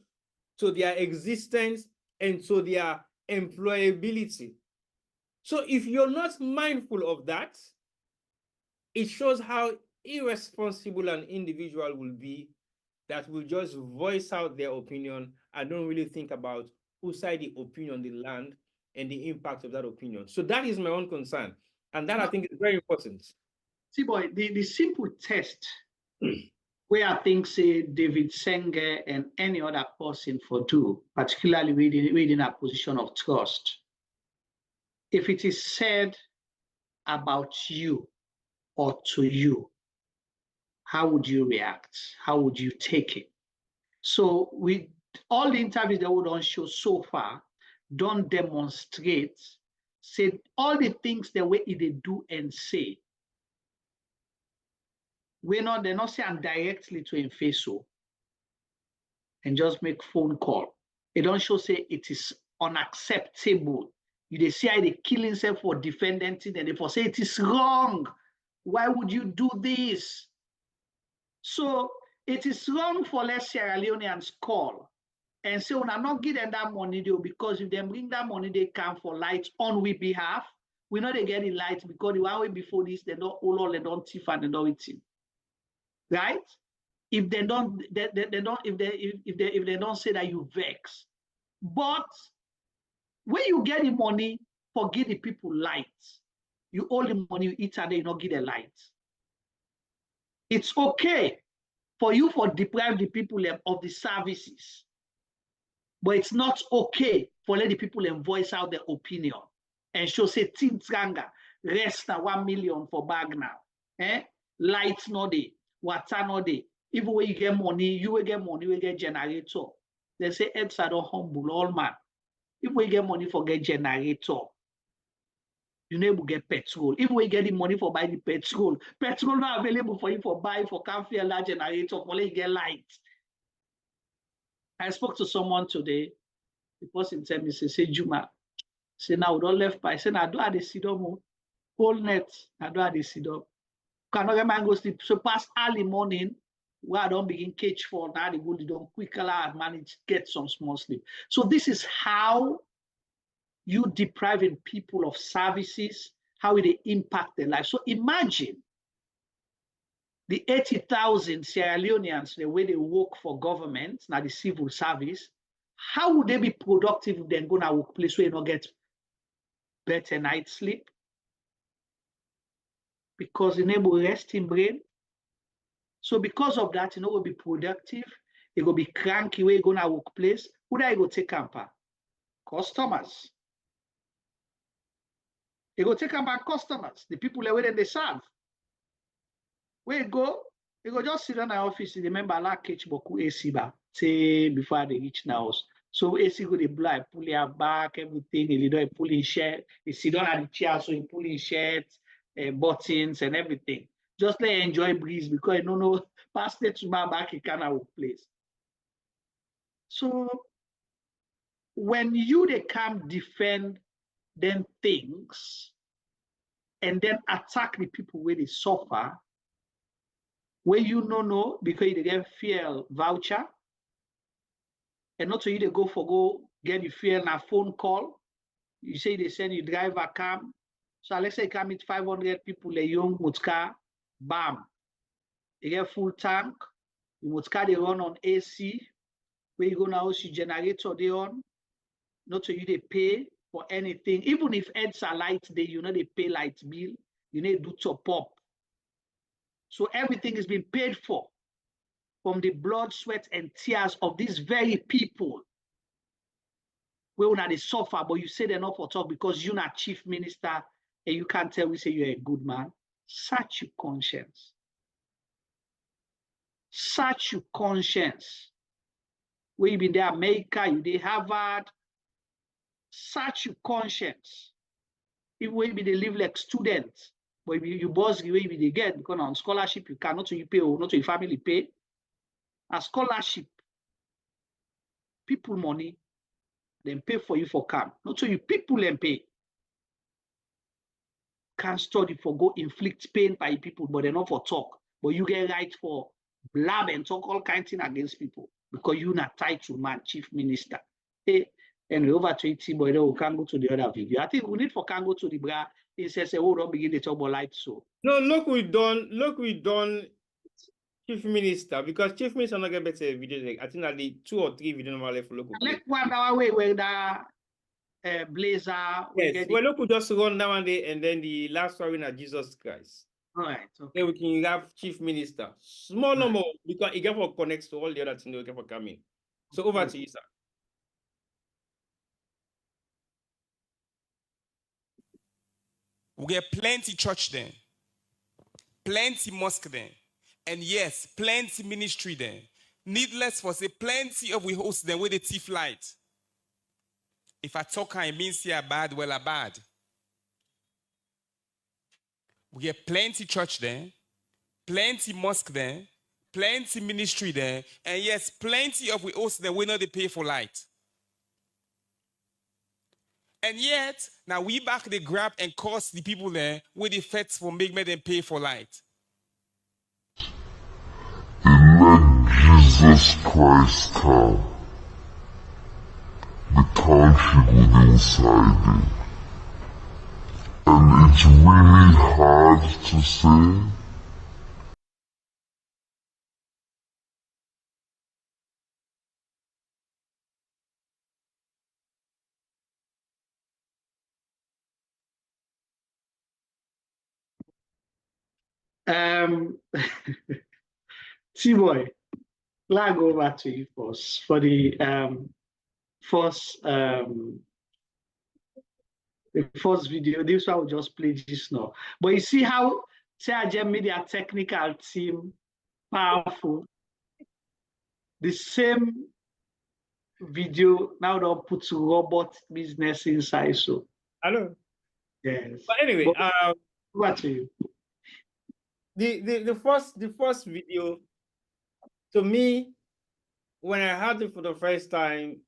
to their existence, and to their employability. So if you're not mindful of that, it shows how irresponsible an individual will be that will just voice out their opinion and don't really think about whose side the opinion they land and the impact of that opinion. So that is my own concern. And that I think is very important. See, boy, the simple test where I think, say, David Sengeh and any other person for do, particularly within a position of trust, if it is said about you or to you, how would you react? How would you take it? So with all the interviews that we don't show so far, don't demonstrate say all the things the way they do and say. They're not saying directly to him face so and just make phone call. They don't show say it is unacceptable. They say they kill himself for defending it and they for say it is wrong. Why would you do this? So it is wrong for less Sierra Leoneans call and say, "When I'm not giving that money, though, because if they bring that money, they come for light on we behalf. We know they get the light because the one way before this, they don't all they don't thief and they don't eat him. Right? If they don't, they don't. If they don't say that, you vex. But when you get the money, forget the people light. You owe the money, you eat and they not get the light. It's okay for you for deprive the people of the services, but it's not okay for let the people voice out their opinion and show say Tintranga rest na 1 million for bag now. Lights no day, water no day. Even when you get money, you will get money, you will get generator. They say heads are don't humble all man. If we get money for get generator, you know we get petrol. If we get the money for buy the petrol not available for you for buy for can't feel large generator for you get light. I spoke to someone today. The person tell me, say Juma, say now we don't left by. Say now I do have the sidom whole net. I do have the sidom. Cannot man go sleep. So past early morning, where I don't begin catch for now the good don't quickly manage get some small sleep. So this is how you depriving people of services, how they impact their life. So imagine the 80,000 Sierra Leoneans, the way they work for government, now the civil service, how would they be productive if they're going to a workplace where you don't get better night sleep? Because they enable rest in brain. So because of that, you know, will be productive. It will be cranky where you go to a workplace. Who do I go take camper? Customers. They go take camper customers, the people where they serve. Where you go just sit down in the office, remember like catch boku AC ba, say before they reach the house. So AC go they blow, pull your back, everything, you know, pull in shirt, you sit down at the chair, so you pull in shirt, buttons and everything. Just let you enjoy breeze because you don't know past it to my back, you cannot work place. So when they come defend them things and then attack the people where they suffer, where you know because they get fuel voucher, and not so you they go get the fuel na phone call. You say they send you driver come. So let's say you come meet 500 people, a young mutka, bam. You get full tank, the mutka they run on AC, where you go now see generator they on. Not so you they pay for anything. Even if heads are light, they they pay light bill, you need to do top up. So everything is being paid for from the blood, sweat, and tears of these very people. Where they suffer, but you say they're not for talk because you're not chief minister and you can't tell we say you're a good man. Search your conscience. Search your conscience. Where you been there, America, you did Harvard. Search your conscience. If we be they live like students, but if you boss the way they get because on scholarship you cannot so you pay or not so your family pay. A scholarship, people money, then pay for you for camp. Not so you people then pay. Can't study for go inflict pain by people, but they're not for talk. But you get right for blab and talk all kinds of things against people because you're not tied to man, chief minister. Hey, and over to it, but we can go to the other video. I think we need for can go to the bra. It says, oh, don't begin to talk about light. So no, look, we done Chief Minister, because Chief Minister not get better videos. I think that the 2 or 3 videos normally for local. Like 1 hour way where the blazer. Yes, well, look, we just run down there, and then the last one na Jesus Christ. All right. Okay. Then we can have Chief Minister. Small number because it get for connects to all the other things we get for coming. So over to you, sir. We get plenty church there, plenty mosque there, and yes, plenty ministry there. Needless for say, plenty of we host them with the thief light. If I talk, I mean see a bad, well a bad. We get plenty church there, plenty mosque there, plenty ministry there, and yes, plenty of we host there, we know they pay for light. And yet, now we back the grab and cost the people there with the effects for make them pay for light. Jesus Christ come. The country with inside it. And it's really hard to say. T-Boy, I'll go over to you first for the first video. This one will just play this now. But you see how Sergeant Media technical team powerful. The same video now don't put robot business inside. So Hello. yes. But anyway, over to you. The first video, to me, when I heard it for the first time,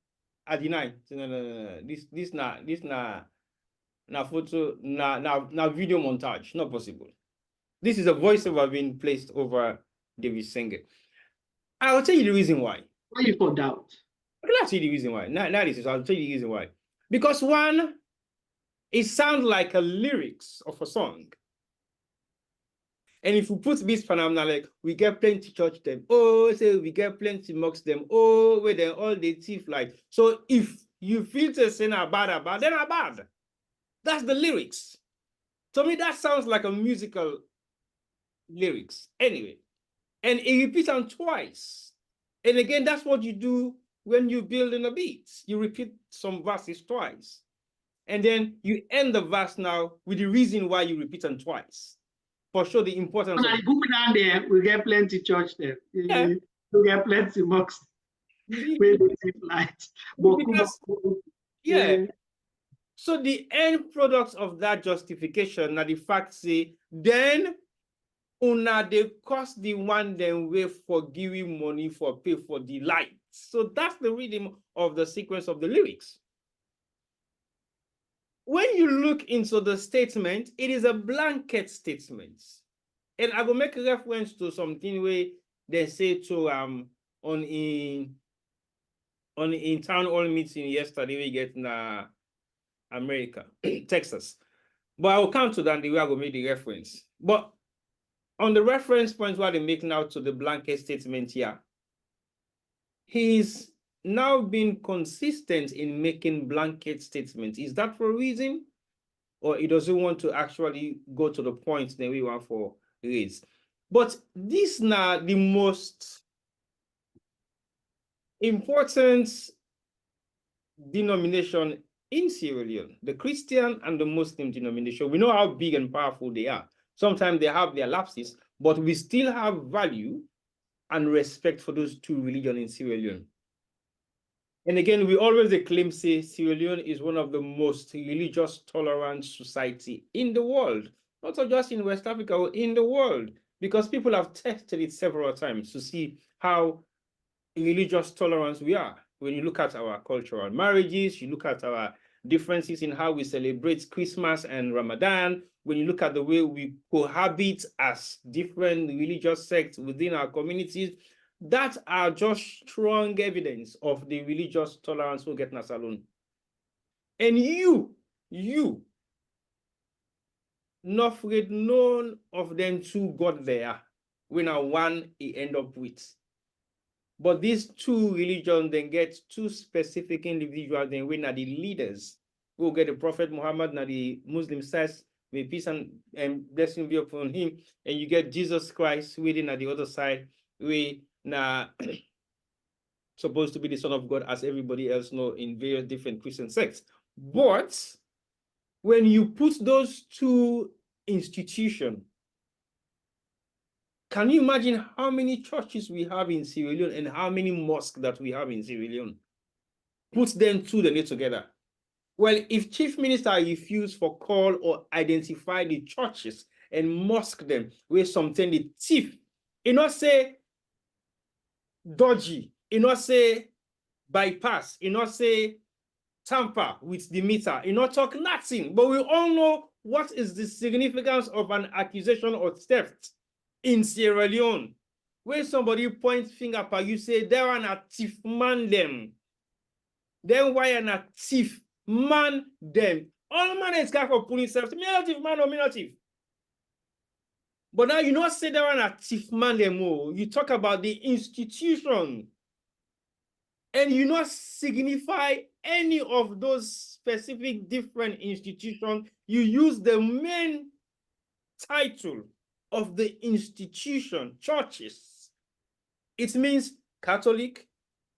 I denied. No. This na photo, na video montage, not possible. This is a voiceover being placed over David Sengeh. I will tell you the reason why. Why you for doubt? I'll tell you the reason why. I'll tell you the reason why. Because one, it sounds like a lyrics of a song. And if we put this phenomenon, like we get plenty church them, oh, say we get plenty mocks them, oh, where they all they thief like. So if you feel to say are bad, then are bad. That's the lyrics. To me, that sounds like a musical lyrics. Anyway, and it repeats them twice. And again, that's what you do when you build in a beat. You repeat some verses twice. And then you end the verse now with the reason why you repeat them twice. For sure, the importance when I go down there, we get plenty church there. Yeah. We get plenty mosques. Where they take light. Because, yeah. So the end product of that justification, now the fact say, then una they cost the one then way for giving money for pay for the light. So that's the rhythm of the sequence of the lyrics. When you look into the statement, it is a blanket statement. And I will make a reference to something where they say to on in town hall meeting yesterday, we get in America, Texas. But I will come to that the way I will make the reference. But on the reference point where they make now to the blanket statement here, he's now been consistent in making blanket statements. Is that for a reason? Or he doesn't want to actually go to the point that we want for raise? But this now the most important denomination in Sierra Leone, the Christian and the Muslim denomination. We know how big and powerful they are. Sometimes they have their lapses, but we still have value and respect for those two religions in Sierra Leone. And again, we always claim, say, Sierra Leone is one of the most religious tolerant society in the world, not just in West Africa, or in the world, because people have tested it several times to see how religious tolerance we are. When you look at our cultural marriages, you look at our differences in how we celebrate Christmas and Ramadan, when you look at the way we cohabit as different religious sects within our communities, that are just strong evidence of the religious tolerance we get in Salon. And you, not afraid none of them two got there when a one he end up with. But these two religions then get two specific individuals, then when are the leaders who get the Prophet Muhammad, now the Muslim says, may peace and blessing be upon him, and you get Jesus Christ waiting at the other side, we now supposed to be the Son of God, as everybody else know in various different Christian sects. But when you put those two institutions, can you imagine how many churches we have in Sierra Leone and how many mosques that we have in Sierra Leone? Put them two together. Well, if Chief Minister refused for call or identify the churches and mosque them, where something the thief. You not say dodgy, you not say bypass, you not say tamper with the meter, you not talk nothing. But we all know what is the significance of an accusation of theft in Sierra Leone. When somebody points finger at you, say, there are a thief man them. Then why are a thief man them? All man is kind for pulling self. Me not thief man or me not thief. But now you not say there are a thief man them. You talk about the institution. And you not signify any of those specific different institutions. You use the main title of the institution, churches. It means Catholic,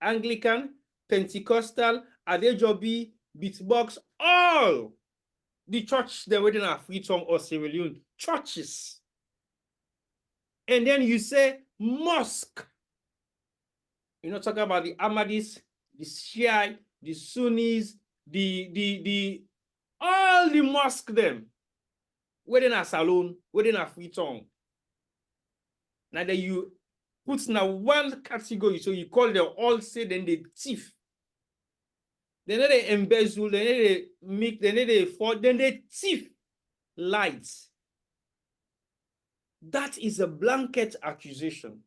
Anglican, Pentecostal, Adejobi, Beatbox, all the church they within a Freedom or Sierra Leone, churches. And then you say mosque. You know, talking about the Ahmadis, the Shia, the Sunnis, all the mosque them, within a salon, within a free tongue. Now that you put now one category, so you call them all say then they thief. Then they embezzle, then they make, then they fraud, then they thief lights. That is a blanket accusation.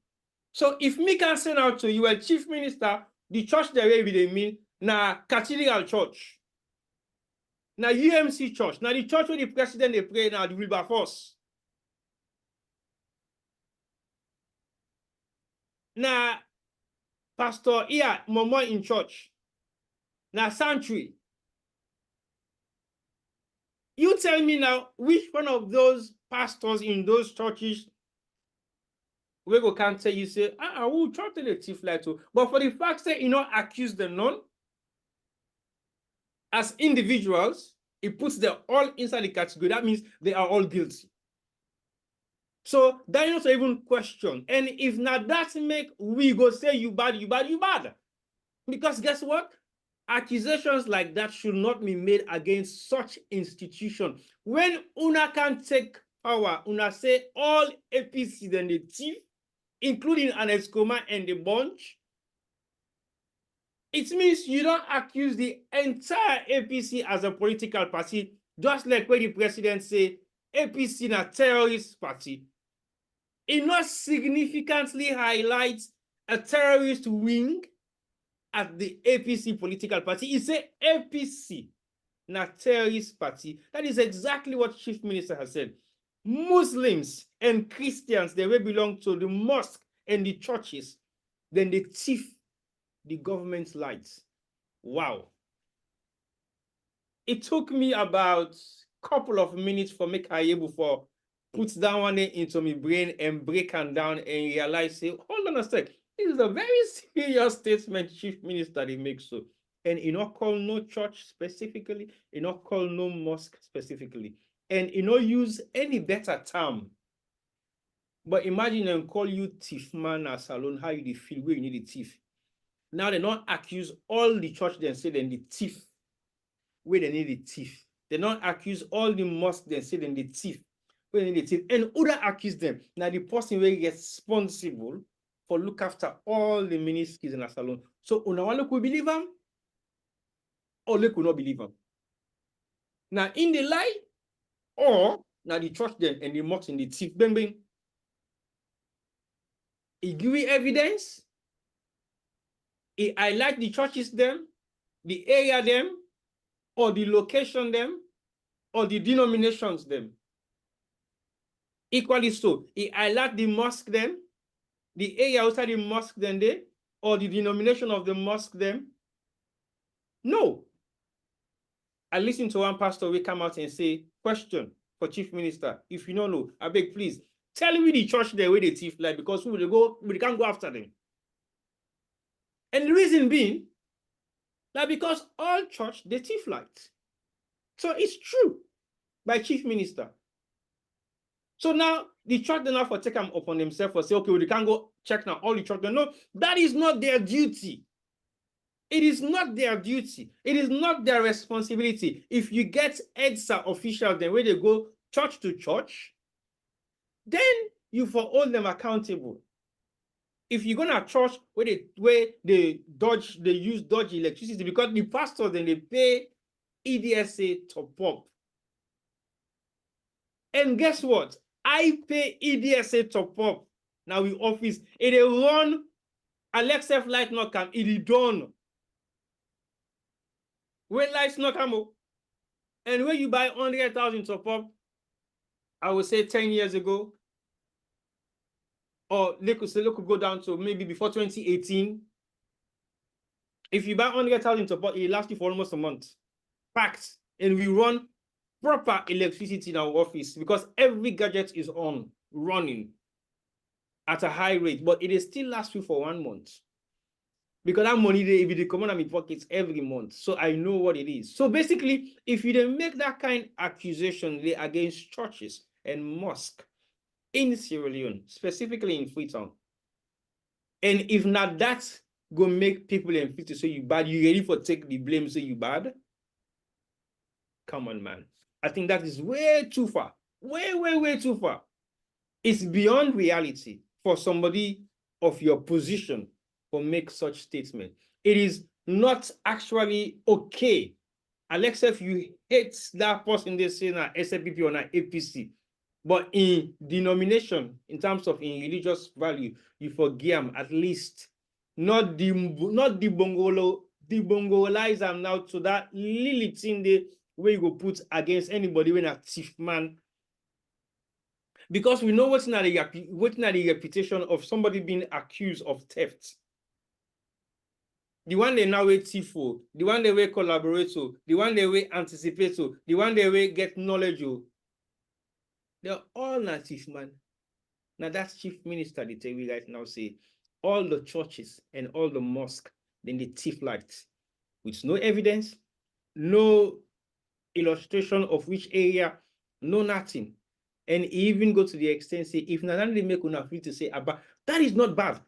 So if me can send out to you a chief minister, the church there will be they mean na Cathedral Church, na UMC Church, na the church where the president they pray now the Wilberforce, na Pastor here Momo in church, na Sanctuary. You tell me now which one of those pastors in those churches we go can't tell you say, we'll try to the thief like to. But for the fact that you know accuse them none as individuals, it puts them all inside the category. That means they are all guilty. So that is not even question. And if not that make we go say you bad, you bad, you bad. Because guess what? Accusations like that should not be made against such institution. When una can take power, una say all APC then the thief, including an Escoma and the bunch, it means you don't accuse the entire APC as a political party, just like when the president say APC is a terrorist party. It not significantly highlights a terrorist wing at the APC political party. It say APC, not terrorist party. That is exactly what Chief Minister has said. Muslims and Christians, they will belong to the mosque and the churches, then they thief the government's lights. Wow. It took me about a couple of minutes for me able for put that one into my brain and break them down and realize, say, hold on a sec. This is a very serious statement Chief Minister they make so. And he not call no church specifically, he not call no mosque specifically. And you know, use any better term. But imagine them call you thief man or salon, how you feel where you need a thief. Now they not accuse all the church then say then the thief, where they need a thief. They not accuse all the mosque then say then the thief, where they need a thief. And other accuse them. Now the person will get responsible for look after all the ministries in a salon. So una one look will believe them, or look will not believe them. Now in the lie, or now the church then and the mosque in the thief, bang bang. He give you evidence. He highlight the churches them, the area them, or the location them, or the denominations them. Equally so, he highlight the mosque them, the area outside the mosque them they, or the denomination of the mosque them. No. I listened to one pastor will come out and say, question for Chief Minister, if you don't know, I beg please, tell me the church there where they thief like, because we can't go after them. And the reason being that because all church they thief light. So it's true by Chief Minister. So now the church they now for take them upon themselves for say, okay, well, they can't go check now all the church. No, that is not their duty. It is not their duty. It is not their responsibility. If you get EDSA officials, then where they go church to church, then you for hold them accountable. If you're gonna church where they use dodgy electricity because the pastors then they pay EDSA top up. And guess what? I pay EDSA top up. Now we office. It run Alexa light not come, it is done. When lights not come, and when you buy 100,000 top up, I would say 10 years ago, or they could go down to maybe before 2018. If you buy 100,000 top up, it lasts you for almost a month. Packed. And we run proper electricity in our office because every gadget is on, running at a high rate, but it is still lasts you for 1 month. Because that money, they come out of my pockets every month. So I know what it is. So basically, if you don't make that kind of accusation against churches and mosques in Sierra Leone, specifically in Freetown, and if not that go make people in 50 say you bad, you ready for take the blame, say you bad? Come on, man. I think that is way too far. Way too far. It's beyond reality for somebody of your position to make such statement. It is not actually okay. Alexa, if you hate that person, they say na SLPP or na APC, but in denomination, in terms of in religious value, you forgive them at least. Not debongolize them now to that little thing they where you go put against anybody when a thief man. Because we know what's not the reputation of somebody being accused of theft. The one they now wait for, the one they will collaborate to, the one they will anticipate to, the one they will get knowledge of. They're all not thief man. Now that's Chief Minister, the TV right now say, all the churches and all the mosques, then the thief lights, with no evidence, no illustration of which area, no nothing. And even go to the extent say, if not only make una free to say about that is not bad.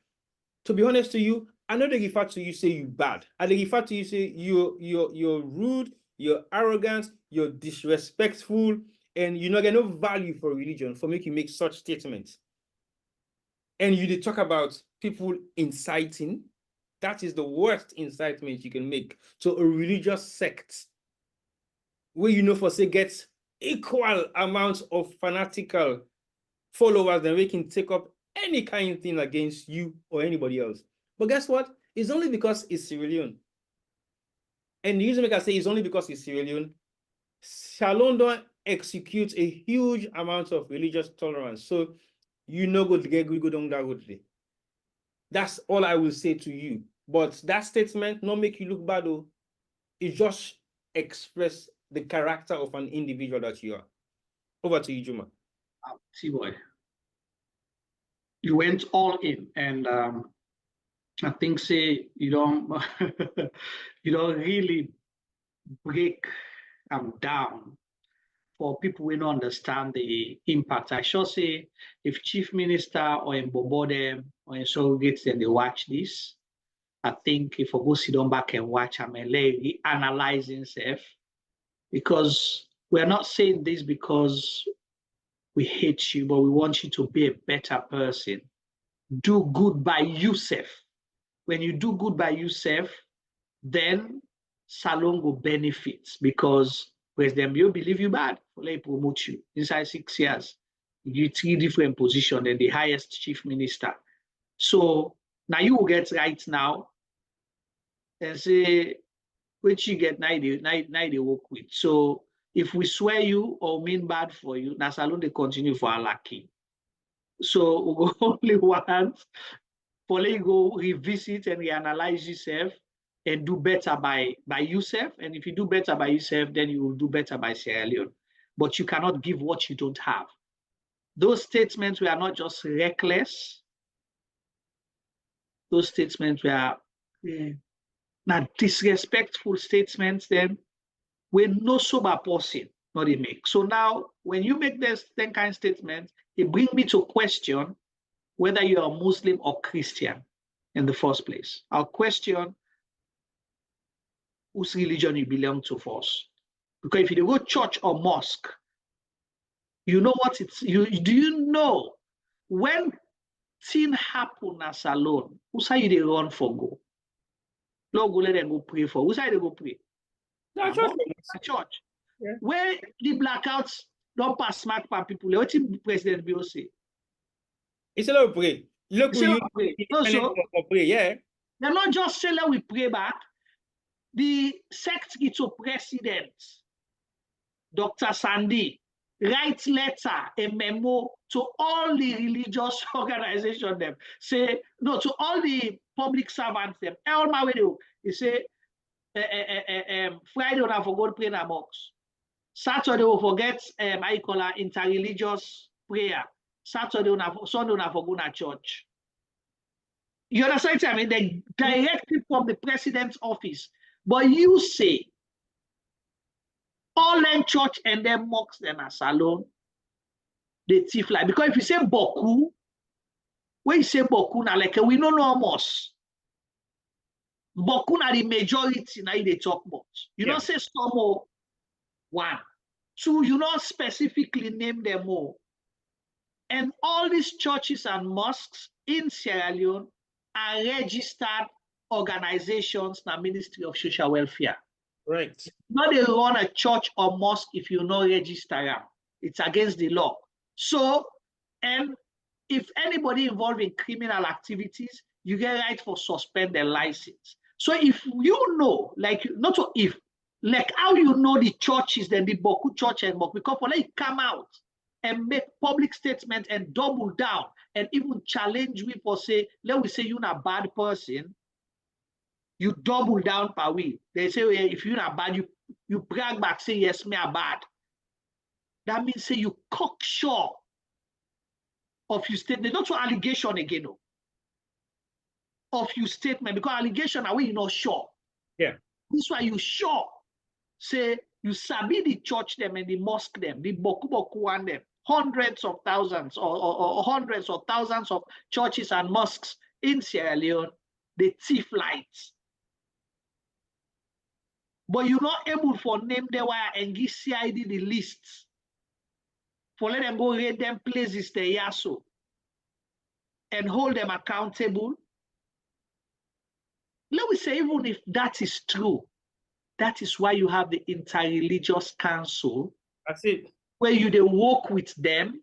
To be honest to you, I know they refer to you say you bad. And they refer to you say you're rude, you're arrogant, you're disrespectful, and you not get no value for religion for making make such statements. And you did talk about people inciting. That is the worst incitement you can make to a religious sect where you know for say gets equal amounts of fanatical followers, then we can take up any kind of thing against you or anybody else. But guess what? It's only because it's Sierra Leone. And the reason I say it's only because it's Sierra Leone. Shalom don't execute a huge amount of religious tolerance. So you know go to get good on that road today. That's all I will say to you. But that statement not make you look bad though. It just express the character of an individual that you are. Over to you, Juma. T-Boy. You went all in, and I think say you don't you don't really break down for people who don't understand the impact. I sure say if Chief Minister or in Bobo them or in surrogates then they watch this, I think if I go sit down back and watch I'm analyzing self, because we're not saying this because we hate you, but we want you to be a better person. Do good by yourself. When you do good by yourself, then Salon will benefit, because President Bio believe you bad, they promote you. Inside 6 years, you 3 different positions and the highest chief minister. So now you will get right now and say, which you get now they work with. So if we swear you or mean bad for you, now Salon they continue for our lucky. So we go only once for you go revisit and reanalyze yourself and do better by yourself. And if you do better by yourself, then you will do better by Sierra Leone. But you cannot give what you don't have. Those statements were not just reckless. Those statements were not disrespectful statements. Then we're no sober person, not they make. So now, when you make this kind of statement, it brings me to question whether you are Muslim or Christian in the first place. I'll question whose religion you belong to first. Because if you go church or mosque, You know what it's, do you know when thing happen as alone, who say they run for go? Lord, go let them go pray for. Who say they go pray? No, Church. Yeah. Where the blackouts don't pass smart by people, what the President Bill say? It's a little pray. Look, Say pray. No, so pray, yeah. they're not just saying that we pray back. The secretary to president, Dr. Sandy, write letter, a memo to all the religious organizations, them say, no, to all the public servants, them, all my way, he say, Friday, I forgot praying amongst. Saturday, we forget, I call it interreligious prayer. Saturday, Sunday, I forgot church. You understand what I mean? They directly from the president's office. But you say, all them church and them mosques and a salon, they thief like. Because if you say Boku, when you say Boku, now like we don't know almost. Boku na the majority now they talk about. You don't say some more. One. Two, you don't specifically name them all. And all these churches and mosques in Sierra Leone are registered organizations na Ministry of Social Welfare. Right. Not they run a church or mosque if you not register them. It's against the law. So, and if anybody involved in criminal activities, you get right for suspend their license. So if you know, like not so if, like how you know the churches, then the Boku church and Boku, because let it come out and make public statement and double down and even challenge me for say, let we say you're not a bad person, you double down per we. They say, well, if you're not bad, you brag back, say, yes, me are bad. That means say you cocksure of your statement, not to allegation again, no. Of your statement, because allegation are when you're not sure. Yeah. This why you sure. Say you sabi the church them and the mosque them, the boku and them, hundreds of thousands or hundreds of thousands of churches and mosques in Sierra Leone, they thief lights. But you're not able for name them wire and give CID the lists. For let them go read them places they yaso and hold them accountable. Let me say, even if that is true, that is why you have the interreligious council. That's it. Where you they work with them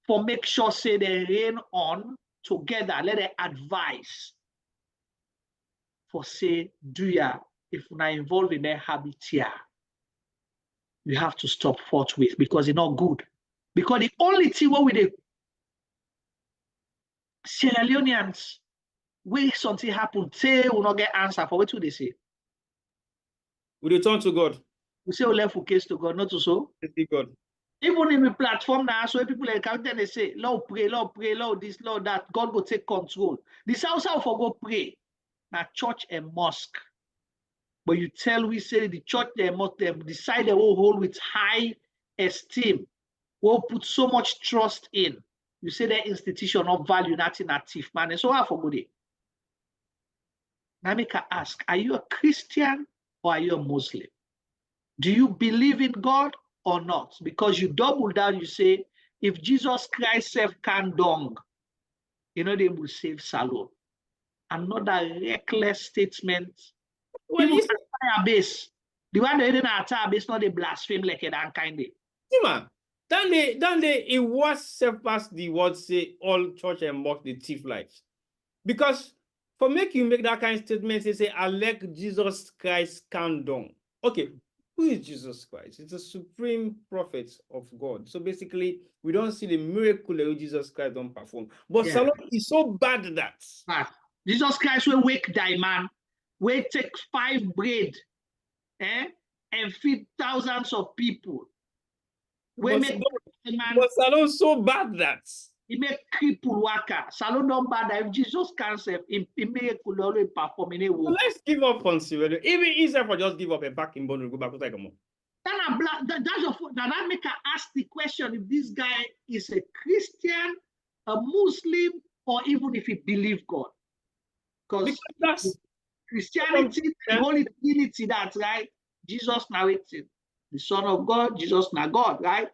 for make sure say they reign on together, let them advise for say, do ya, if we're not involved in their habit here, you have to stop forthwith because it's not good. Because the only thing what we do, Sierra Leoneans, where something happen, say we will not get answer for what do they say? We return to God. We say we left for case to God, not to so. God. Even in the platform now, so people encounter they say, Lord pray, Lord this, Lord that, God will take control. This also for go pray. Now church and mosque. But you tell we say the church they must them decide they will hold with high esteem, will put so much trust in. You say that institution of value, not in active man. And so how for good. Now make I ask, are you a Christian or are you a Muslim? Do you believe in God or not? Because you double down, you say, if Jesus Christ saved Kandong, you know they will save Salon. Another reckless statement. Well, Even base, the one that didn't attack base, not they blaspheme like that kind of. See, man, then it was surpass the word say all church and mock the thief lights. Because for make you make that kind of statement, they say, I let Jesus Christ calm down. Okay, who is Jesus Christ? It's a supreme prophet of God. So basically, we don't see the miracle that Jesus Christ don't perform. But Salon is so bad that Jesus Christ will wake thy man. We take 5 bread and feed thousands of people. We make but Salon so bad that he make cripple worker. Salon don't bad that if Jesus can save him, he make always perform in a way. Let's give up on Sierra. Even easier for just give up and back in bond and go back to take more. That make her ask the question if this guy is a Christian, a Muslim, or even if he believes God. Because that's Christianity, the Holy Trinity, that's right. Jesus narrated. The Son of God, Jesus now God, right?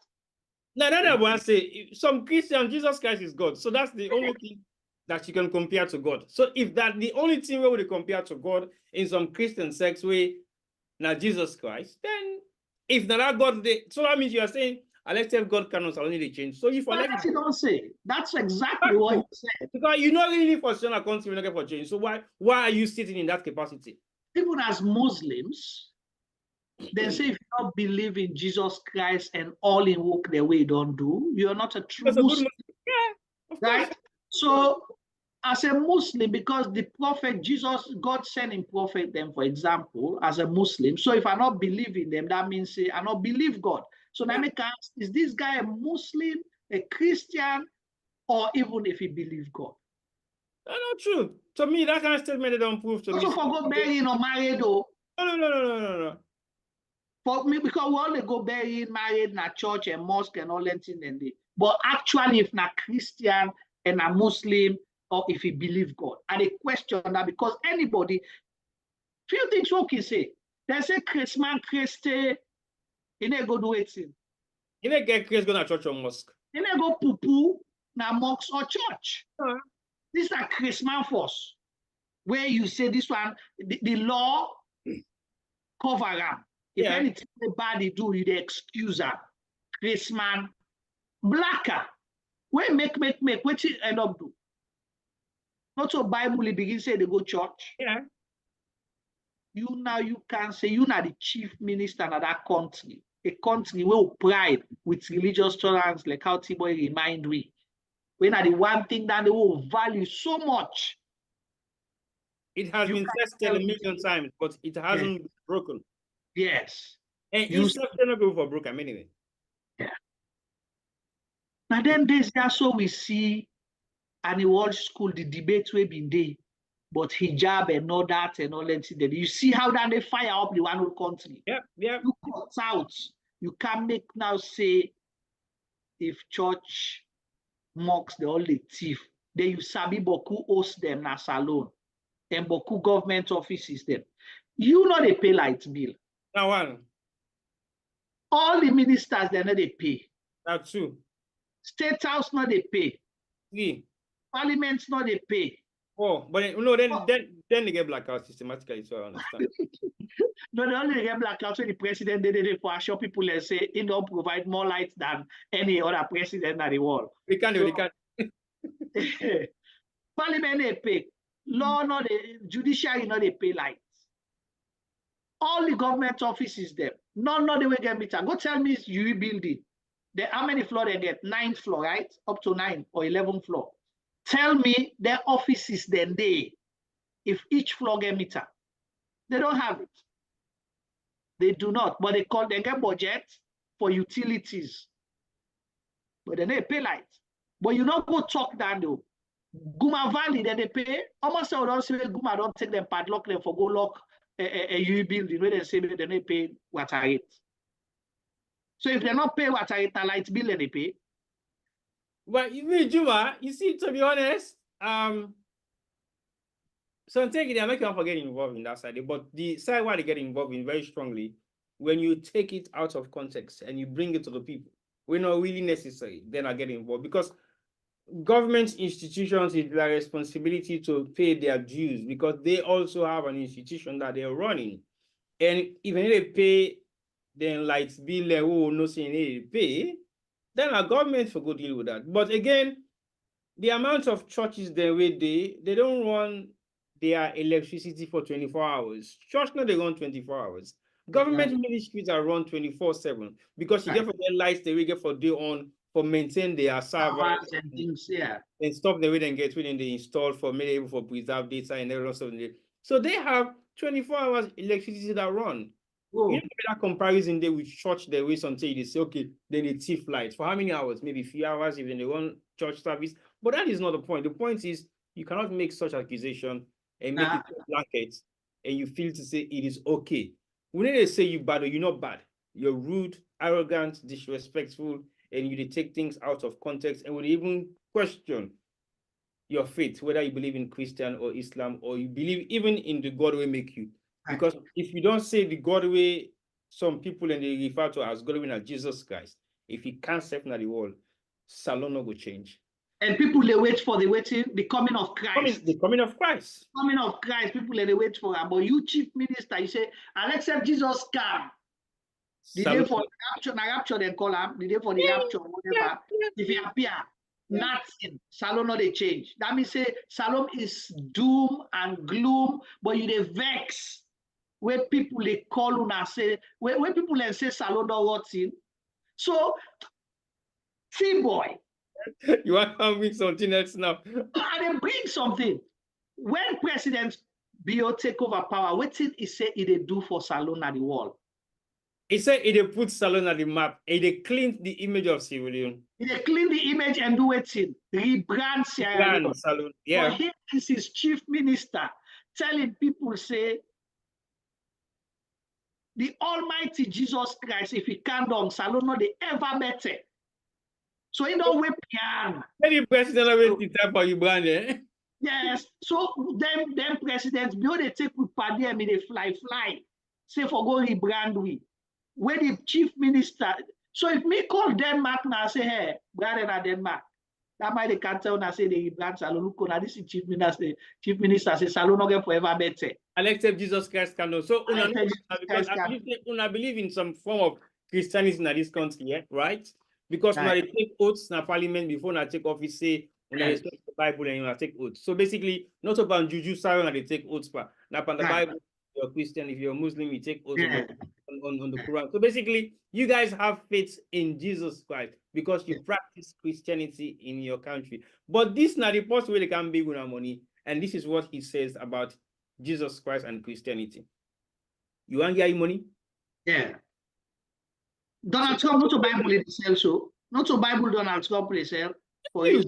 No, that's what I say. Some Christian, Jesus Christ is God. So that's the only thing that you can compare to God. So if that the only thing where we compare to God in some Christian sects way, now Jesus Christ, then if not that God, so that means you are saying elected God cannot only change. So if That's you don't say. That's exactly what you said. because you not really for Shona country, you're not for change. So why are you sitting in that capacity? Even as Muslims, they say if you don't believe in Jesus Christ and all in work the way you don't do, you're not a true Muslim. Yeah, right? So as a Muslim, because the prophet Jesus, God sent him prophet them, for example, as a Muslim. So if I not believe in them, that means I not believe God. So now make ask, is this guy a Muslim, a Christian, or even if he believe God? That's not true. To me, that kind of statement they don't prove to me. Also for go burying or married though. No. For me, because we only go burying, married, in a church and mosque and all that thing and they. But actually, if not Christian and a Muslim, or if he believe God, and they question that because anybody, few things what can say. They say Christmas, Christy, he never go do it. You never get Chris going to church or mosque. He never go poo-poo, na mosque or church. Uh-huh. This is a Christmas force, where you say this one, the law cover them. If anything bad they do, you they excuse them. Christmas, blacker. Where make, what you end up do? Not so Bible begin say they go church. Yeah. You now you can say you now the chief minister of that country, a country where pride with religious tolerance, like how T-Boy remind we. When are the one thing that they will value so much. It has been tested a million times, but it hasn't been broken. Yes. And it's not going to go for broken anyway. Yeah. Now then there's also we see and the world school, the debate we been there, but hijab and all that and all that. You see how that they fire up the one whole country. Yeah. You cut out. You can make now say if church mocks the only thief, then you sabi boku host them na salon and boku government offices them. You know they pay light bill. That one. All the ministers they know they pay. That's true. State House not they pay. Yeah. Parliament not they pay. Oh, but no, then they get blackout systematically, so I understand. No, they only get blackout when the president did it for assure people and say he don't provide more light than any other president in the world. We can't. Parliament they pay. Law not the judiciary not they pay lights. All the government offices them. None they will get meter. Go tell me it's UE building. How many floor they get? 9th floor, right? Up to 9 or 11th floor. Tell me their offices then if each floor get meter. They don't have it. They do not, but they get budget for utilities. But then they pay light. But you don't go talk down though. Guma Valley, then they pay. Almost I don't say Guma don't take them padlock them for go lock a UE building where they say they pay water rate. So if they not pay water rate, a light bill they pay. But Juma, you see, to be honest, so take they're not going to get involved in that side, but the side where they get involved in very strongly, when you take it out of context and you bring it to the people, we're not really necessary, then I get involved because government institutions is their responsibility to pay their dues because they also have an institution that they're running. And even if they pay, then light bill, no saying they pay, then our government for go deal with that. But again, the amount of churches they don't run their electricity for 24 hours. Church no, they run 24 hours. Government ministries are run 24/7 because you get for their lights, they will get for day on for maintain their servers and things, and stuff they will then get when they install for maybe able for preserve data and everything. So they have 24 hours electricity that run. You know that comparison there with church there way until they say, okay, then they thief lights. For how many hours? Maybe a few hours if they run church service. But that is not the point. The point is you cannot make such accusation and make it blanket and you feel to say it is okay. When they say you bad or you're not bad, you're rude, arrogant, disrespectful, and you take things out of context and would even question your faith, whether you believe in Christian or Islam, or you believe even in the God way make you. Because if you don't say the God way, some people and they refer to as God way as Jesus Christ, if he can't step na the wall, salon no go change. And people they wait for the coming of Christ. The coming of Christ. Coming of Christ, people they wait for him. But you, Chief Minister, you say, and except Jesus come. The day for the rapture, they call him. The day for the rapture, whatever. If he appear, nothing. Salon no they change. That means say Salon is doom and gloom, but you they vex. Where people they call and say, where people they say Salon don't what's in. So, see boy. You want to bring something else now? And then bring something. When President Bio take over power, what did he say he do for Salon at the wall? He said he put Salon at the map. He clean the image of Sierra Leone. He clean the image and do it in. Rebrand Sierra Leone. Salon. Yeah. But here is his chief minister telling people, say, the Almighty Jesus Christ, if he can't do Salon, no, they ever better. So he don't whip piano. Any president always the type of you brand, eh? Yes. So them presidents, before they take with party, I mean they fly. Say for go rebrand we. Where the chief minister. So if me call Denmark now say, hey, brother na Denmark. That might they can't tell now say they rebrand Salon. Look on this is chief minister say Salon no get forever better. Except Jesus Christ cannot. So una believe in some form of Christianity in this country, yeah? Right? Because when they take oaths in parliament before they take office, say when they respect the Bible and you take oaths. So basically, not about Juju Sarah and they take oaths, but now on the Bible, if you're a Christian, if you're a Muslim, you take oaths on the Quran. So basically, you guys have faith in Jesus Christ because you practice Christianity in your country. But this not the post where they can be with our money, and this is what he says about Jesus Christ and Christianity. You want to get your money? Yeah. Donald Trump, not to Bible itself, so not to Bible Donald Trump itself for his.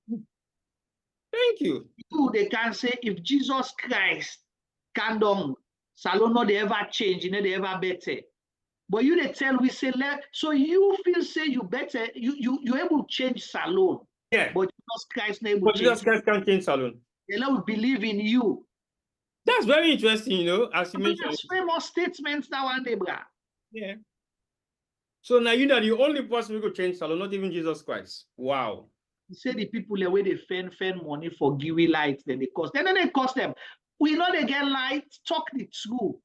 Thank you. They can say if Jesus Christ can do Salon, no they ever change, you know they ever better. But you they tell we say so you feel say you better you able to change Salon. Yeah. But Jesus Christ never. But Jesus Christ can't change Salon. They will believe in you. That's very interesting, you know, as you mentioned. That's famous statements now and they, bruh. Yeah. So now you know the only person who could change Salon, not even Jesus Christ. Wow. He said the people the way they fend money for GUI lights, then they cost. Then they cost them. We know they get lights, talk the truth.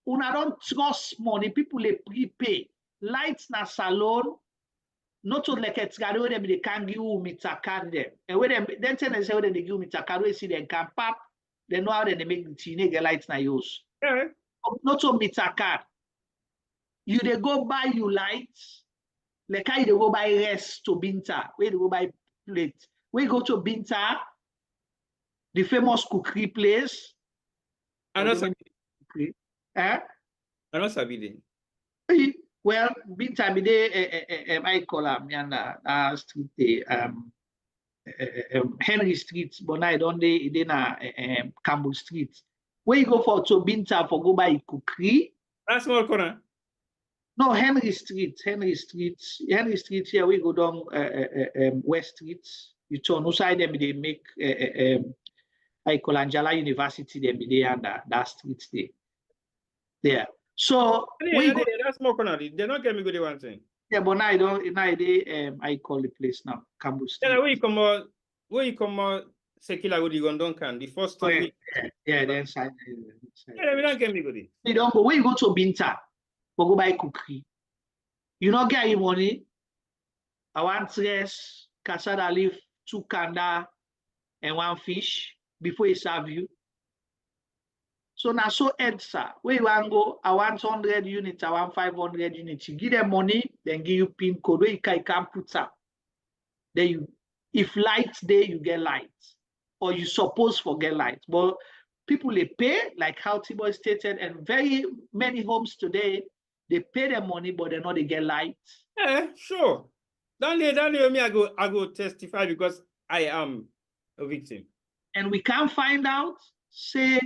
Una don't trust money, people they prepay. Lights na Salon, not to like it's got where they can't give you meter card them. And when then they say when they give meter card, we see them can pop, they know how they make the teenage lights na use. Yeah. Not to meter card. You they go buy you lights, like how you they go buy rest to Binta, where they go buy plate. We go to Binta, the famous cookery place. I know Sabine. Eh? I know Sabine. Well, Binta be there, I call him street Henry Street, but I don't they na Campbell Street. Where you go for to Binta for go buy cookery? That's small corner. No, Henry Street here we go down West Street. You turn outside them they make I call Angela University they be there and that street there. So we go, that's small corner. They're not getting me good one thing. Yeah, but now I call the place now Campbell Street. Yeah, where you come out Sekila with the Gondonkan, the first time. Yeah, then side. Yeah, we don't get me good. You don't go where you go to Binta. Go buy cookery. You not get your money. I want rice, cassava leaf, 2 kanda, and 1 fish before he serve you. So now so answer. Where you want go? I want 100 units, I want 500 units. You give them money, then give you PIN code where you can put up. Then you, if lights there, you get lights. Or you suppose forget lights. But people they pay, like how Tiboy stated, and very many homes today, they pay their money, but they know they get lights. Yeah, sure. Don't me I go testify because I am a victim. And we can't find out, say,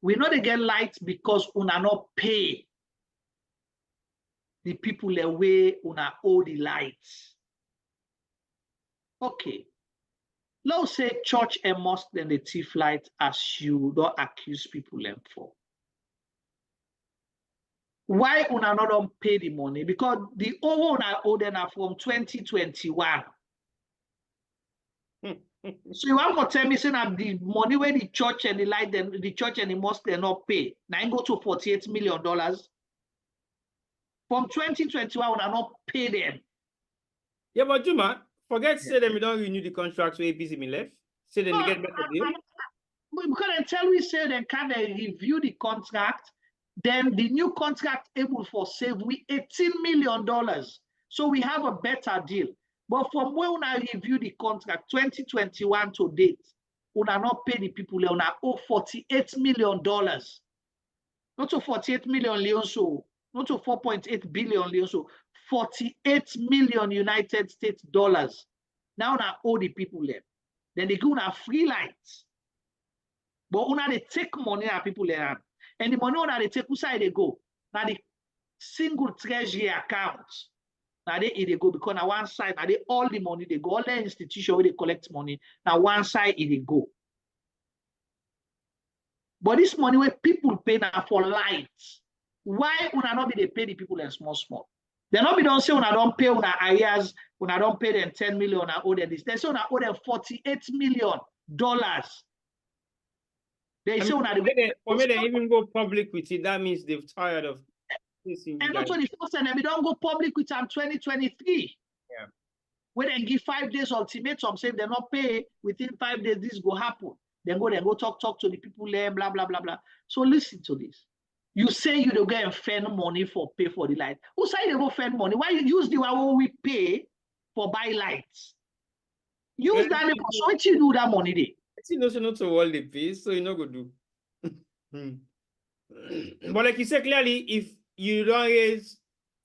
we know they get lights because una not pay the people the way una owe the lights. Okay. Let's say church and mosque then the thief light as you don't accuse people them for. Why una not don't pay the money? Because the old una owe them are from 2021. So you want to tell me saying that the money where the church and the light, the church and the mosque they not pay. Now go to $48 million. From 2021, we not pay them. Yeah, but Juma, forget say them we don't renew the contract with APC me left. Say then they get better deal. Because until we say they can review the contract, then the new contract able for save we $18 million. So we have a better deal. But from when I review the contract 2021 to date, we not pay the people, we owe $48 million. Not to 48 million leon so, not to 4.8 billion leon so, 48 million United States dollars. Now I owe the people them. Then they go on free lights. But una they take money at people there. And the money una they take, who side they go? Now the single treasury account. Now they go because on one side, now they all the money they go, all the institution where they collect money, now one side they go. But this money where people pay now for lights, why una not be they pay the people in small? They not be don't say una don't pay una areas, una don't pay them 10 million, una owe them this. They say una owe them $48 million. They say una for me they even go public with it. That means they've tired of this. And not 21st and we don't go public with them 2023. Yeah. When they give 5 days ultimatum, say if they not pay within 5 days, this go happen. Then go talk to the people there, blah, blah, blah, blah. So listen to this. You say you don't go and spend money for pay for the light. Who say you go spend money? Why you use the one we pay for buy lights? Use that money. So what you do that money there? It's not to all the pay, so you know go do. But like you said clearly, if you don't raise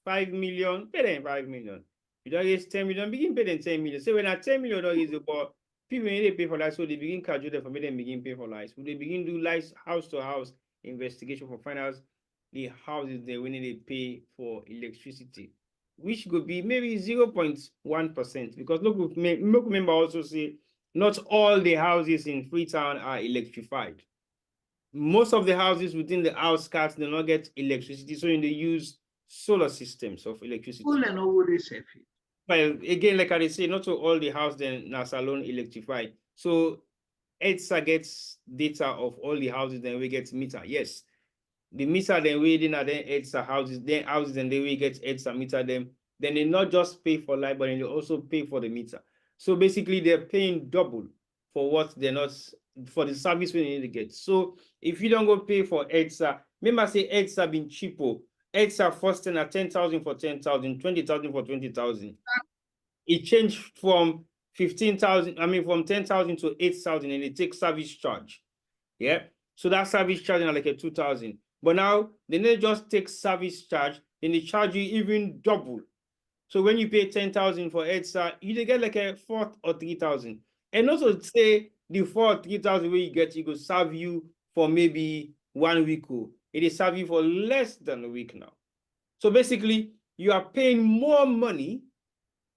5 million, pay them 5 million. You don't raise 10 million, begin pay them 10 million. So when at 10 million don't raise about people need to pay for lights, so they begin casual them for me them begin pay for lights. When they begin do lights house to house investigation for finance, the houses they when they pay for electricity, which could be maybe 0.1%. Because look member also say not all the houses in Freetown are electrified. Most of the houses within the outskirts do not get electricity, so they use solar systems of electricity. Well, again, like I say, not all the houses then are alone electrified. So EDSA gets data of all the houses, then we get meter. Yes. The meter then we then EDSA houses, and then we get EDSA meter them. Then they not just pay for light, but then they also pay for the meter. So basically they're paying double for what they're not for the service we need to get. So if you don't go pay for EDSA, remember say EDSA been cheaper. EDSA first at 10,000 for 10,000, 20,000 for 20,000. It changed from 15,000, from 10,000 to 8,000, and it takes service charge. Yeah. So that service charge is like a 2,000. But now they don't just take service charge, then they charge you even double. So when you pay 10,000 for EDSA, you get like a 4,000 or 3,000. And also say the 4,000 or 3,000 where you get, it will serve you for maybe 1 week. It is serve you for less than a week now. So basically, you are paying more money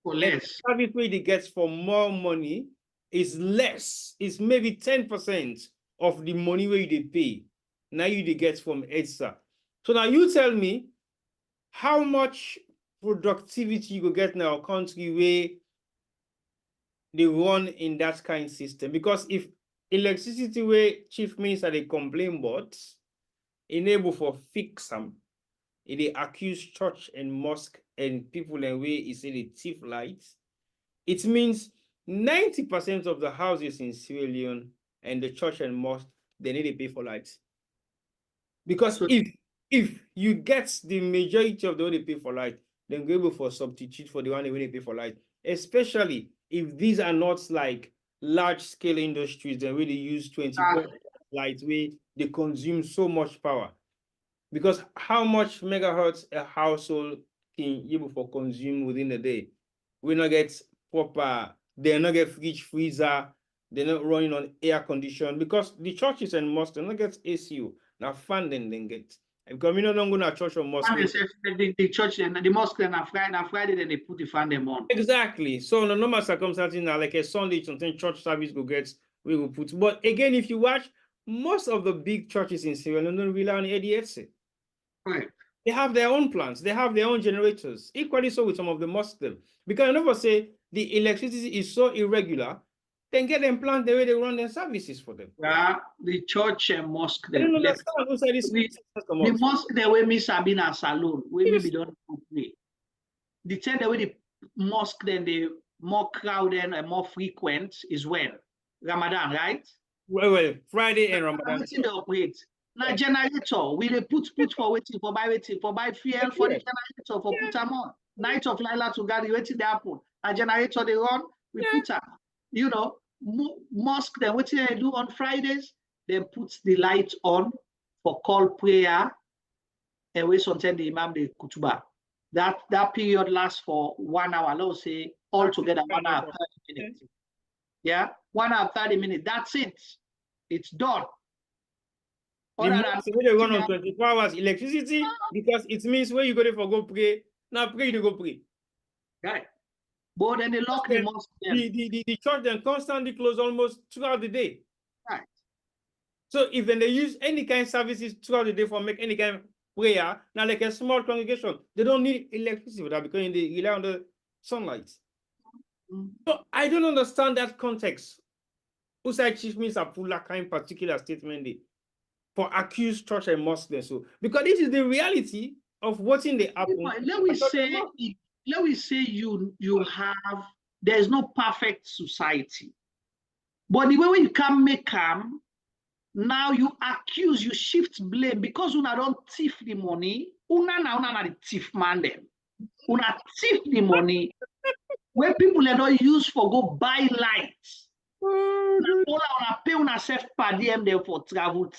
for less. The service where it gets for more money is less. It's maybe 10% of the money where they pay. Now you get from EDSA. So now you tell me how much productivity you will get in our country where they run in that kind of system. Because if electricity where Chief Minister they complain about, enable for fix them, they accuse church and mosque and people and way is the thief lights. It means 90% of the houses in Sierra Leone and the church and mosque, they need to pay for lights. Because if you get the majority of the one they pay for light, then go able for substitute for the one they pay for light. Especially if these are not like large scale industries that really use 24 lights where they consume so much power. Because how much megahertz a household can able for consume within a day? We not get proper, they not get fridge, freezer, they're not running on air condition because the churches and mosques don't get ACU. Now funding then get. Because we don't go to church or mosque. The church and the mosque and on Friday then they put the funding on. Exactly. So in a normal circumstances now, like a Sunday, something church service go get, we will put. But again, if you watch, most of the big churches in Sierra Leone don't rely on ADFC. Right. They have their own plants. They have their own generators. Equally so with some of the mosques. Because I never say the electricity is so irregular, then get them plants the way they run their services for them. Yeah, the church and mosque. I don't understand who said this. The mosque the way me Sabina Saloon, we maybe don't pray. The time the way the mosque then the more crowded and more frequent is when? Ramadan, right? Well, Friday and Ramadan. Waiting they operate. Now generator, we they put for waiting for buy fuel for the generator for put them on. Night of Lila to Gary waiting they happen. A generator they run, we put them. You know, mosque then what they do on Fridays, they put the light on for call prayer and we sometimes the imam the kutuba. That period lasts for 1 hour. Let's say altogether 1 hour 30 minutes. Yeah, 1 hour 30 minutes. That's it. It's done. They run on 24 hours electricity because it means when you go there for go pray, now pray to go pray. Right. But then they lock the mosque. The church then constantly close almost throughout the day. Right. So if then they use any kind of services throughout the day for make any kind of prayer, now like a small congregation, they don't need electricity for that because they rely on the sunlight. So I don't understand that context. Insai Chief Minister put that kind of particular statement there for accused church and mosque. So because this is the reality of what's in the happen. Let we say you have there's no perfect society, but the way you can make them now you accuse, you shift blame because una don't thief the money. Una the thief man them. Una thief the money where people are not use for go buy lights. Una pay una self per diem there for travel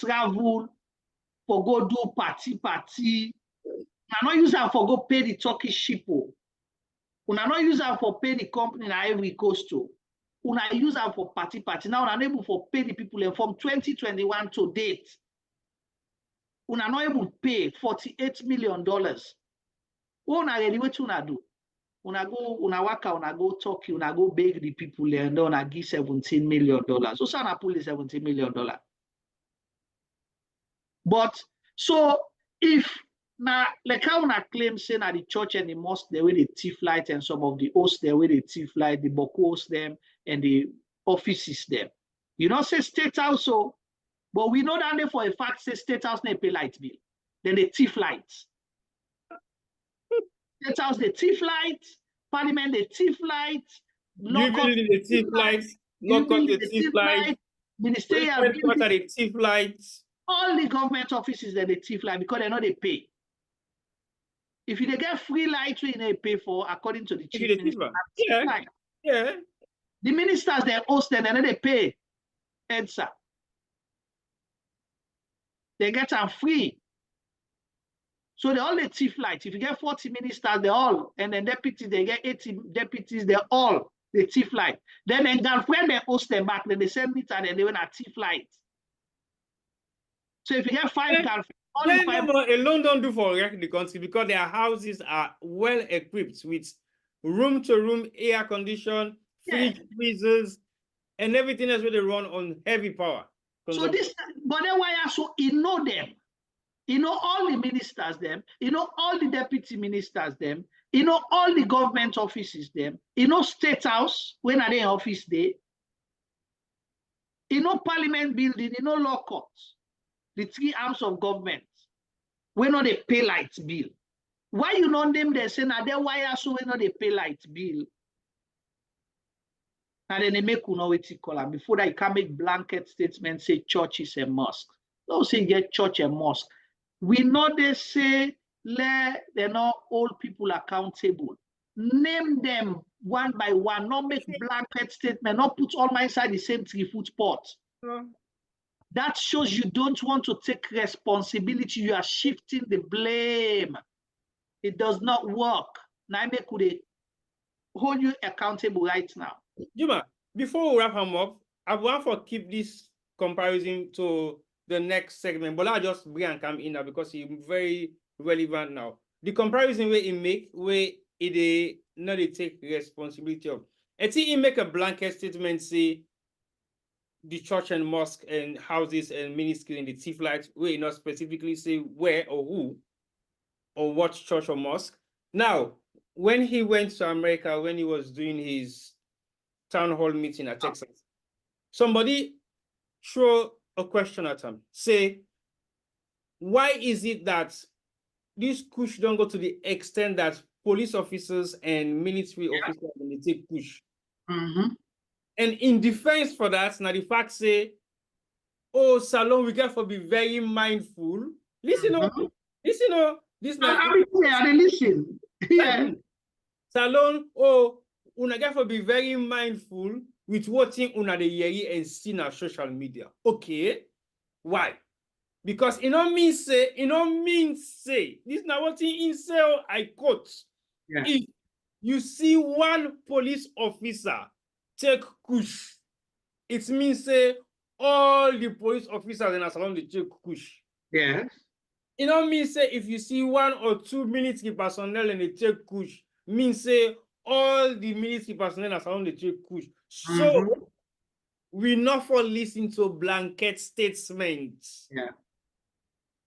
for go do party. Una not use them for go pay the Turkish shippo. Una not use them for pay the company na every coast to. Una use them for party. Now una able for pay the people from 2021 to date. Una not able to pay $48 million. What una ready what una do? Una go Turkey, una go beg the people and then una give $17 million. So sana pull the $17 million. But so if now like how una claim say na the church and the mosque the way they thief light and some of the hosts the way they thief light, the bokos them and the offices them. You know say state house so, but we know that they for a fact say state house they pay light bill. Then they thief lights. State house they thief lights, parliament they thief lights, local they thief lights, local they thief lights, ministerial they thief lights. All the government offices that they thief light because they know they pay. If you get free light, they pay for according to the chief minister. Yeah. The ministers they host them and then they pay. Answer. They get them free. So they all the thief light. If you get 40 ministers, they all, and then deputies, they get 80 deputies, they all the thief light. Then girlfriend they host them back, then they send meter and they went a thief light. So if you get 5 girlfriends, all the 5 alone don't do for the country because their houses are well equipped with room-to-room air condition, fridge, freezers, and everything else where they run on heavy power. So this, but then why so you know them? You know all the ministers them, you know all the deputy ministers them, you know all the government offices them, you know state house when are they in office day, you know parliament building, you know law courts, the 3 arms of government, when not they pay light bill. Why you know them they say now they why so when not they pay light bill? And then they make unowity column before that you can make blanket statements say churches and mosques. Don't say get church and mosque. We know they say they're not all people accountable. Name them one by one, not make blanket statement, not put all my inside the same 3-foot pot. That shows you don't want to take responsibility. You are shifting the blame. It does not work. Naime could hold you accountable right now. Juma, before we wrap him up, I want to keep this comparison to the next segment, but I'll just bring and come in now because it's very relevant now. The comparison where he make, where it not take responsibility of. And see, he make a blanket statement, say the church and mosque and houses and ministry and the thief lights, where he not specifically say where or who. or what church or mosque. Now, when he went to America, when he was doing his town hall meeting at Texas, somebody threw a question at him, say, why is it that this push don't go to the extent that police officers and military officers when they take push? And in defense for that, now the fact say, oh, Salon, we got to be very mindful. Listen, this now. Listen. Yeah. Salon, oh, una got to be very mindful with what thing una de yeri and see na social media. Okay, why? Because it don't mean say, this now what in say, I quote, if you see one police officer take kush, it means say all the police officers in a salon they take kush. Yes. It don't mean say if you see 1 or 2 military personnel and they take kush, means say all the military personnel in a salon they take kush. So we not for listen to blanket statements. Yeah.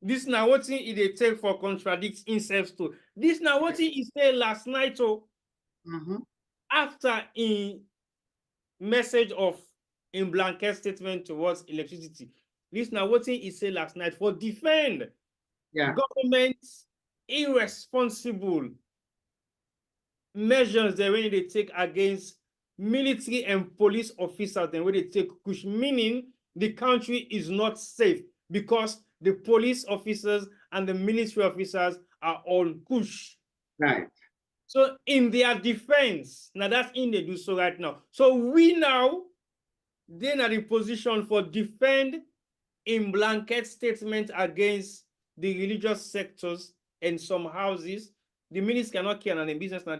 This now what thing they take for contradict himself to. This now what he said last night after in message of in blanket statement towards electricity. This now what he said last night for defend government's irresponsible measures the way they take against military and police officers, the way they take push, meaning the country is not safe because the police officers and the military officers are on push. Right. So in their defense, now that's in they do so right now. So we now, then are in position for defend in blanket statement against the religious sectors and some houses. The minister cannot care on the business now,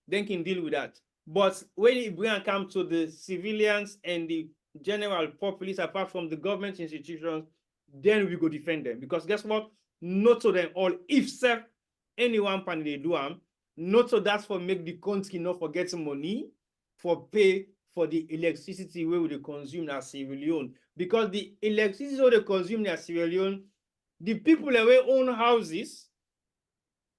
they can deal with that. But when it bring and come to the civilians and the general populace, apart from the government institutions, then we go defend them. Because guess what? Not to them all. If self anyone pan they do not so that's for make the country not forget money for pay for the electricity where we consume as civilian. Because the electricity they consume as civilian, the people that we own houses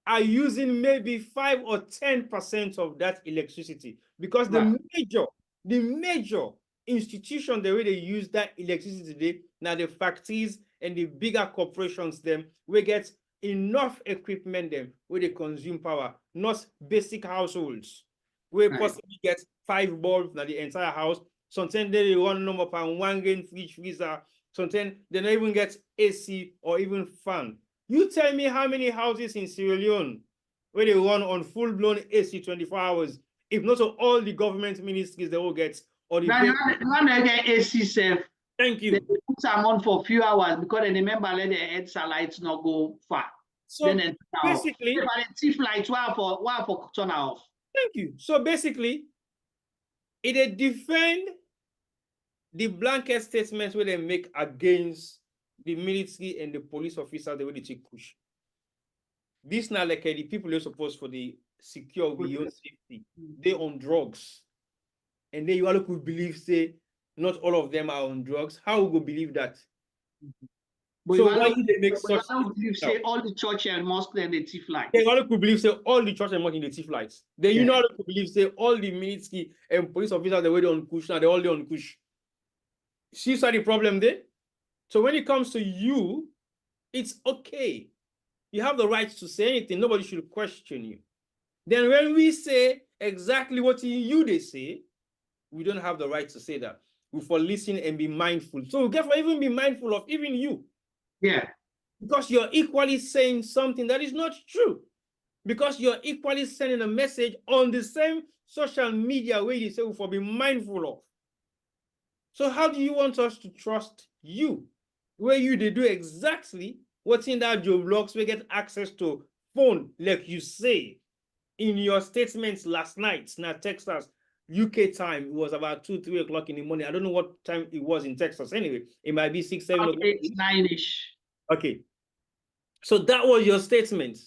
are using maybe 5 or 10% of that electricity. Because the major institution, the way they use that electricity today, now the factories and the bigger corporations, them, we get enough equipment them where they consume power, not basic households. We possibly get 5 bulbs now the entire house. Sometimes they run no more than 1 grain fridge freezer. Sometimes they don't even get AC or even fan. You tell me how many houses in Sierra Leone where they run on full-blown AC 24 hours, if not all the government ministries they will get, or the get AC self. Thank you. They put them on for a few hours because they remember let the heads lights not go far. So then basically, the chief lights one for turn off. Thank you. So basically, it defend the blanket statements where they make against the military and the police officers the way they take push. This now like the people who are supposed for the secure beyond safety, they on drugs. And then you all could believe, say, not all of them are on drugs. How we go believe that? But so why they make such believe say all the church and mosque and the thief lights? They all could believe say all the church and mosque in the thief lights. Then you know could believe say all the military and police officers the way they on push now, they all on push. See the problem there? So when it comes to you, it's okay. You have the right to say anything. Nobody should question you. Then when we say exactly what you they say, we don't have the right to say that. We for listen and be mindful. So we get for even be mindful of even you. Yeah. Because you're equally saying something that is not true. Because you're equally sending a message on the same social media where you say we for be mindful of. So how do you want us to trust you? Where you they do exactly what's in that job logs, we get access to phone, like you say in your statements last night. Now, Texas, UK time, it was about 2, 3 o'clock in the morning. I don't know what time it was in Texas. Anyway, it might be 6, 7 o'clock. 8, 9-ish. Okay. So that was your statement.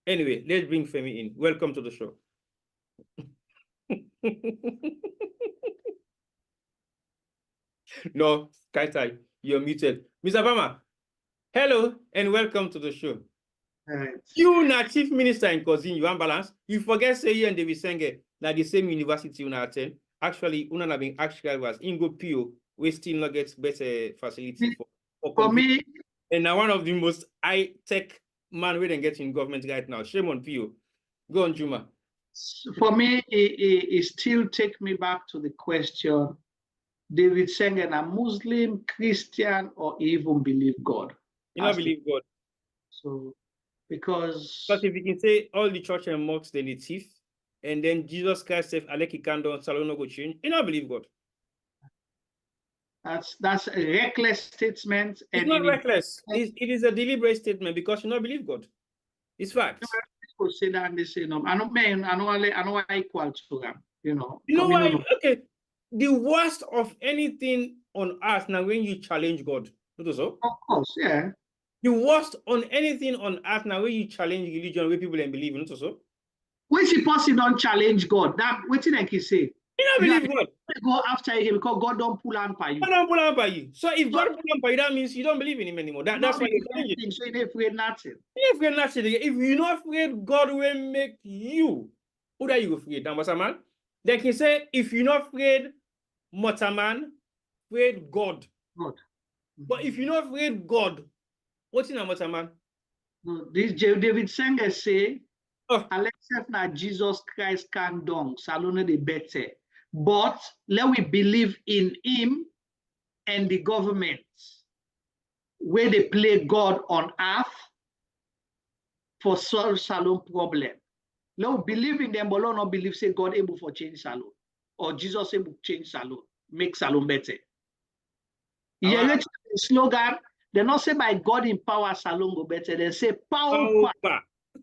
Anyway, let's bring Femi in. Welcome to the show. No, Kaitai, you're muted. Mr. Bama, hello and welcome to the show. Right. You na chief minister in cousin, you balance. You forget say you and David Sengeh na the same university una attend. Actually, una na been actual was in go PO, we still not get better facility For me, and now one of the most high-tech man we didn't get in government right now. Shame on PO. Go on, Juma. for me, it still take me back to the question: David Sengeh, a Muslim, Christian, or even believe God? You don't believe God. So, because if you can say all the church and mosques then the thief, and then Jesus Christ said, Aleki Kando and Salono go change, you don't believe God. that's a reckless statement. It's not reckless. It is a deliberate statement because you don't believe God. It's facts. People say that and they say no. I know equal to them. You know. You know why? Okay. The worst of anything on earth now when you challenge God. So? Of course, yeah. The worst on anything on earth now when you challenge religion where people don't believe in so. When the person don't challenge God, that what did he say? You don't believe God. Go after him because God don't pull on by you. God don't pull on by you. So if God pull on by you, that means you don't believe in him anymore. That's why you're challenging. So you're afraid nothing. You're afraid nothing. If you're not afraid, God will make you. Who are you afraid? That was a man. They can say, if you're not afraid, Motaman, afraid God. God. But if you're not afraid God, what's in a Motaman? No, this David Sengeh say, Alexis na Jesus Christ can dong, Salone the better. But let we believe in him and the government where they play God on earth for solve Salone problem. Let we believe in them, but let not believe say God able for change Salone or Jesus able to change Salone, make Salone better. Yeah, the slogan, they not say by God in power Salone go better. They say power.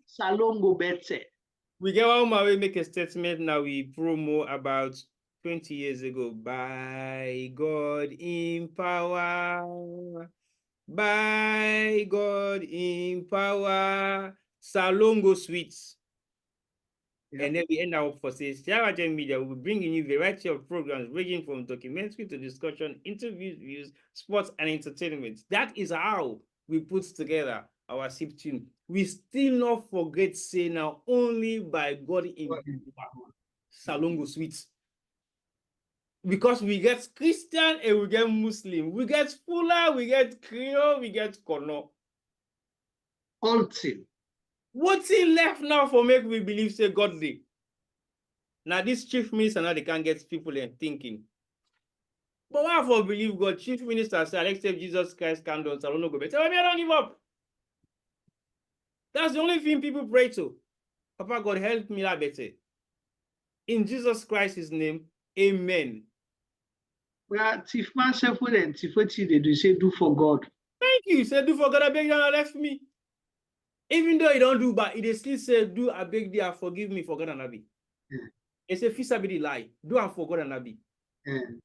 Salone go better. We get one way make a statement now. We promo about 20 years ago. By God in power, by God in power, Salone go sweets. Yeah. And then we end up for say Sierra Media will be bringing you a variety of programs ranging from documentary to discussion, interviews, views, sports, and entertainment. That is how we put together our SIP team. We still not forget say now only by God in Salongo Sweets. Because we get Christian and we get Muslim. We get Fula, we get Creole, we get Kono. All team. What's in left now for make we believe say godly? Now this chief minister now they can't get people in thinking. But why for believe God? Chief minister say, accept Jesus Christ can do Salono go better. I don't give up. That's the only thing people pray to. Papa God help me that better. In Jesus Christ's name, amen. Well, Chief man self then Chief what they do say do for God. Thank you. Say do for God, I beg you and left me. Even though he don't do, but he still say, do I beg thee, forgive me for God and Nabi. It's a feasibility lie. Do and for God and Nabi.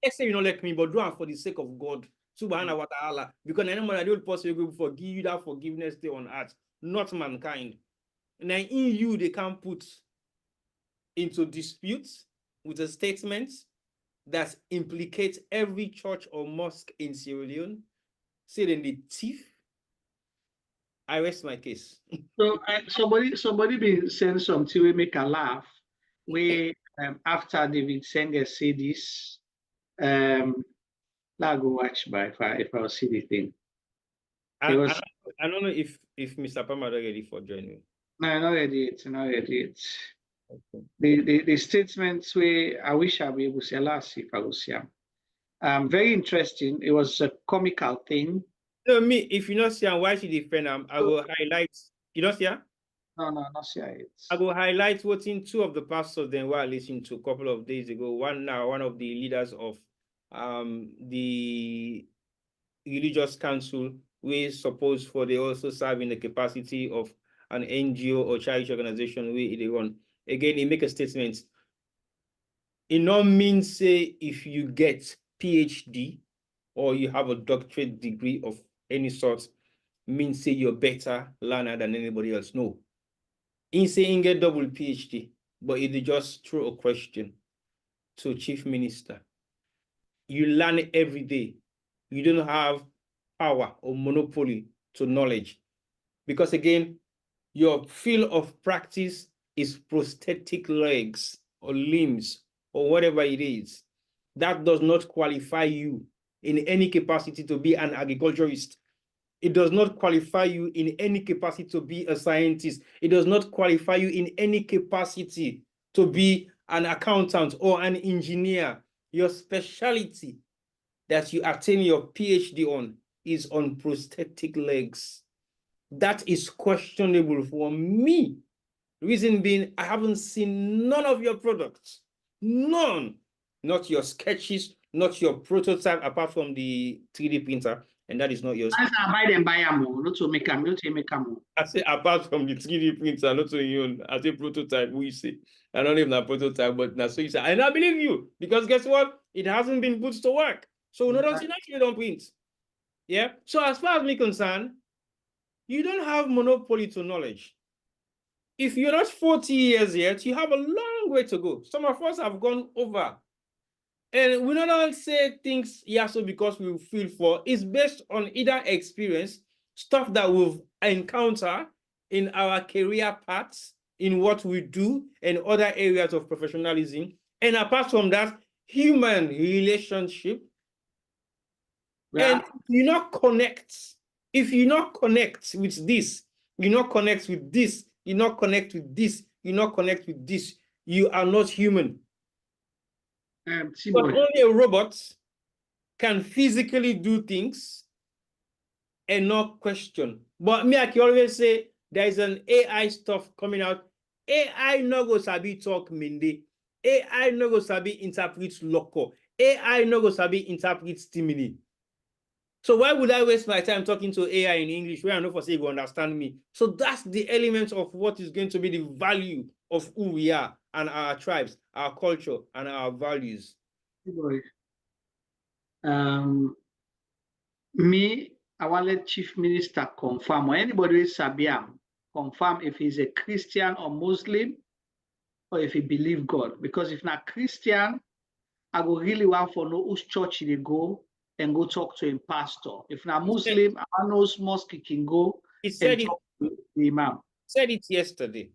Let's say you don't like me, but do and for the sake of God. Subhanahu wa ta'ala. Because any man that will possibly forgive you that forgiveness stay on earth, not mankind. And then in you, they can put into disputes with a statement that implicates every church or mosque in Sierra Leone, say then the thief. I rest my case. So somebody been saying something we make a laugh. We after David Sengeh say this, I go watch by if I see the thing. I don't know if Mr. Palmer is ready for joining. No, not ready yet. Not ready yet. Okay. The statements where I wish I'll be able to say last if I will see them. Very interesting. It was a comical thing. No, me, if you not see why she defend them, I will highlight. You don't see her? No, not see it. I will highlight what in two of the pastors then were listening to a couple of days ago. One of the leaders of the religious council, we suppose for they also serve in the capacity of an NGO or charity organization where they run. Again, he make a statement. It not means say if you get PhD or you have a doctorate degree of any sort, means say you're better learner than anybody else. No. In saying get double PhD, but it just throw a question to Chief Minister. You learn every day. You don't have power or monopoly to knowledge. Because again, your field of practice is prosthetic legs or limbs or whatever it is, that does not qualify you in any capacity to be an agriculturist. It does not qualify you in any capacity to be a scientist. It does not qualify you in any capacity to be an accountant or an engineer. Your specialty that you attain your PhD on is on prosthetic legs. That is questionable for me. Reason being, I haven't seen none of your products. None. Not your sketches, not your prototype, apart from the 3D printer, and that is not yours. I buy them, not to make them, not to make them. I say apart from the 3D printer, not to you. I say prototype, we say. I don't even have prototype, but now so you say, and I believe you, because guess what? It hasn't been put to work. So no, don't you don't print. Yeah. So as far as me concerned, you don't have monopoly to knowledge. If you're not 40 years yet, you have a long way to go. Some of us have gone over. And we don't say things, yeah, so because we feel for, it's based on either experience, stuff that we've encountered in our career paths, in what we do, and other areas of professionalism. And apart from that, human relationship. Yeah. And if you not connect with this, you not connect with this, you not connect with this, you not connect with this, you are not human. But only a robot can physically do things and not question. But me, I can always say there is an AI stuff coming out. AI no go sabi talk Minde. AI no go sabi interpret loco. AI no go sabi interpret stimuli. So why would I waste my time talking to AI in English where I know for say you understand me? So that's the element of what is going to be the value of who we are and our tribes, our culture, and our values. Me, I want to let Chief Minister confirm, or anybody with Sabiam, confirm if he's a Christian or Muslim, or if he believes God. Because if not Christian, I go really want to know whose church they go and go talk to a pastor. If not Muslim, I know whose mosque he can go and talk to the imam. Said it yesterday.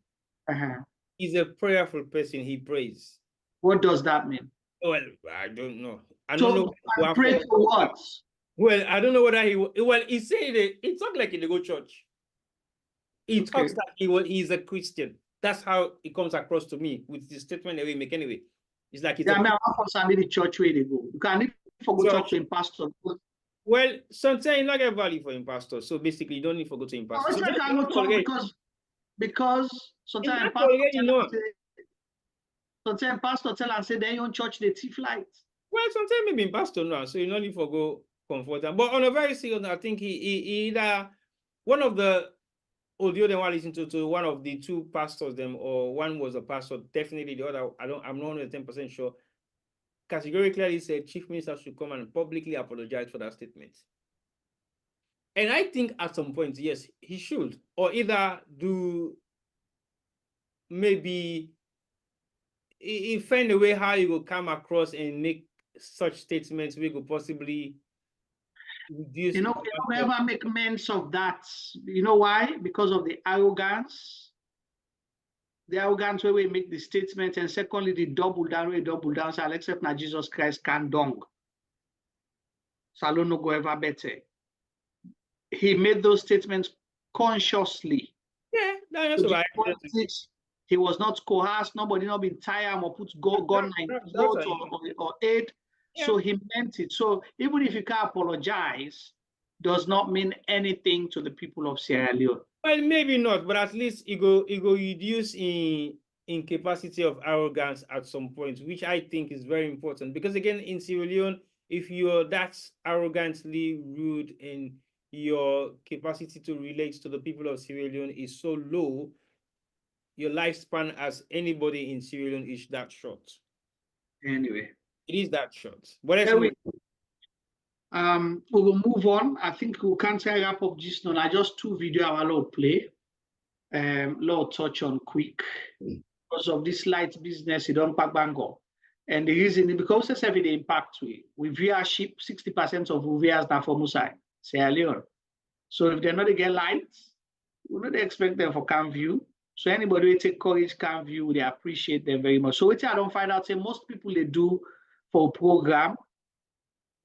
He's a prayerful person. He prays. What does that mean? Well, I don't know. I don't know. I pray for what? Well, I don't know whether he said it. He talked like in the go church. He talks like he's a Christian. That's how it comes across to me with the statement that we make anyway. It's like it's I want the church where they go. You can't go talk to him pastor. Well, sometimes you not get value for him pastor. So basically, you don't need to go to him pastor. So cannot talk because sometimes pastor tell and say they own church they thief light. Well, sometimes maybe in pastor now, so you don't need to go comfort them. But on a very serious note, I think he either one of the audio they want to listen to one of the two pastors them, or one was a pastor, definitely the other. I'm not 110% sure. Categorically said Chief Minister should come and publicly apologize for that statement. And I think at some point, yes, he should, or either do maybe he find a way how you will come across and make such statements we could possibly reduce. You know, we never make mention of that. You know why? Because of the arrogance. The arrogance where we make the statement, and secondly, the double down, so I'll accept now Jesus Christ can dong. So I don't know go ever better. He made those statements consciously. Yeah, that's right. He was not coerced, nobody not been tired or put gun or aid. Yeah. So he meant it. So even if you can't apologize, does not mean anything to the people of Sierra Leone. Well, maybe not, but at least it go reduce in capacity of arrogance at some point, which I think is very important. Because again, in Sierra Leone, if you're that arrogantly rude and your capacity to relate to the people of Sierra Leone is so low, your lifespan as anybody in Sierra Leone is that short. Anyway. It is that short. But we will move on. I think we can't wrap up this now. I just two video I will play. Lord touch on quick. Because of this light business, you don't pack bango. And the reason is because it's everyday impact with viewership, 60% of viewers now for Musai, Sierra Leone. So if they're not get lights, We don't expect them for camp view. So anybody who take courage camp view, they appreciate them very much. So what I don't find out, say most people they do for a program,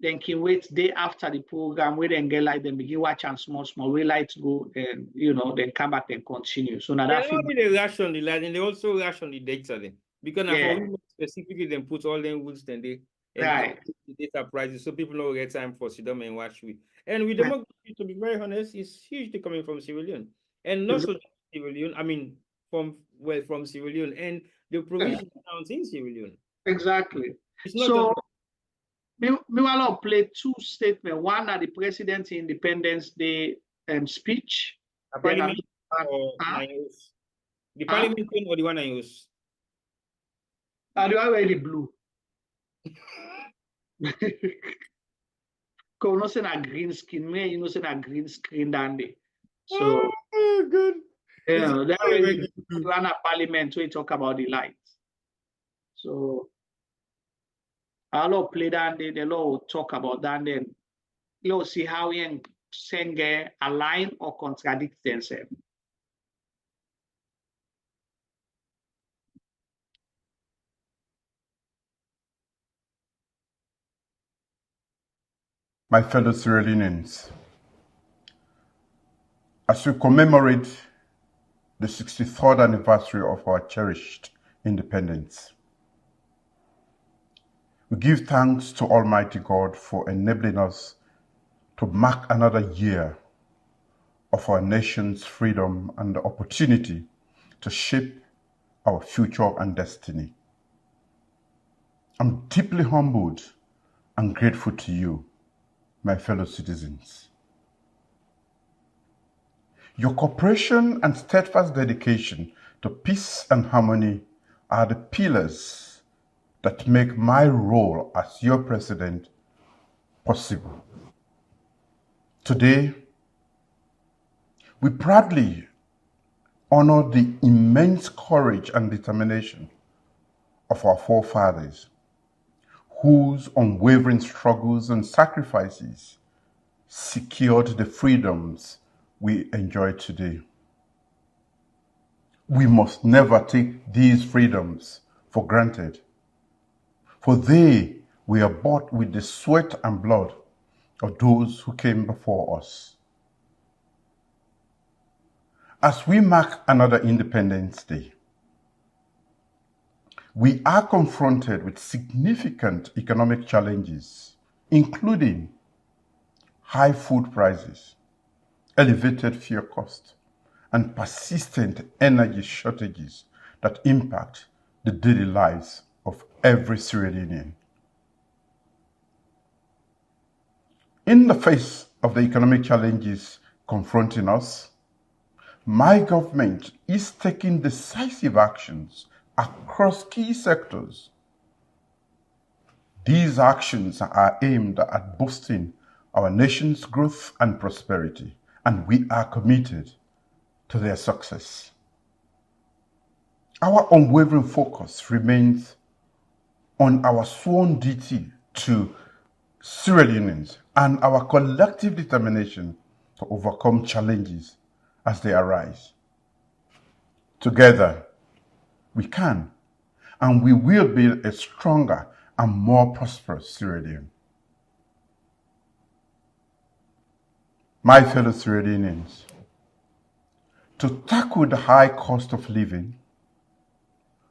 then can wait day after the program, where then get like them begin watch and small, we like to go and then come back and continue. So now that they ration the light and they also ration the data then. Because now yeah. for women specifically then put all them rules then they Right. the data prices so people don't get time for sit down and watch with. And with democracy, to be very honest, it's hugely coming from civilian. And not so civilian, I mean from civilian and the provision sounds in civilian. Exactly. It's not so just me want to play two statements. One at the President's Independence Day speech. a parliament or the parliament or the one I use. And you are already blue. Because you know, a green screen, me, you know, a green screen down there. So, good. That already run a parliament where you talk about the lights. So, I'll play down there, the law will talk about that, then you'll see how he and Sengeh align or contradict themselves. My fellow Sierra Leoneans, as we commemorate the 63rd anniversary of our cherished independence, we give thanks to Almighty God for enabling us to mark another year of our nation's freedom and the opportunity to shape our future and destiny. I'm deeply humbled and grateful to you, my fellow citizens. Your cooperation and steadfast dedication to peace and harmony are the pillars that make my role as your president possible. Today, we proudly honor the immense courage and determination of our forefathers, whose unwavering struggles and sacrifices secured the freedoms we enjoy today. We must never take these freedoms for granted, for they were bought with the sweat and blood of those who came before us. As we mark another Independence Day, we are confronted with significant economic challenges, including high food prices, elevated fuel costs, and persistent energy shortages that impact the daily lives of every Sierra Leonean. In the face of the economic challenges confronting us, my government is taking decisive actions across key sectors. These actions are aimed at boosting our nation's growth and prosperity, and we are committed to their success. Our unwavering focus remains on our sworn duty to Sierra Leoneans and our collective determination to overcome challenges as they arise. Together, we can and we will build a stronger and more prosperous Sierra Leone. My fellow Sierra Leoneans, to tackle the high cost of living,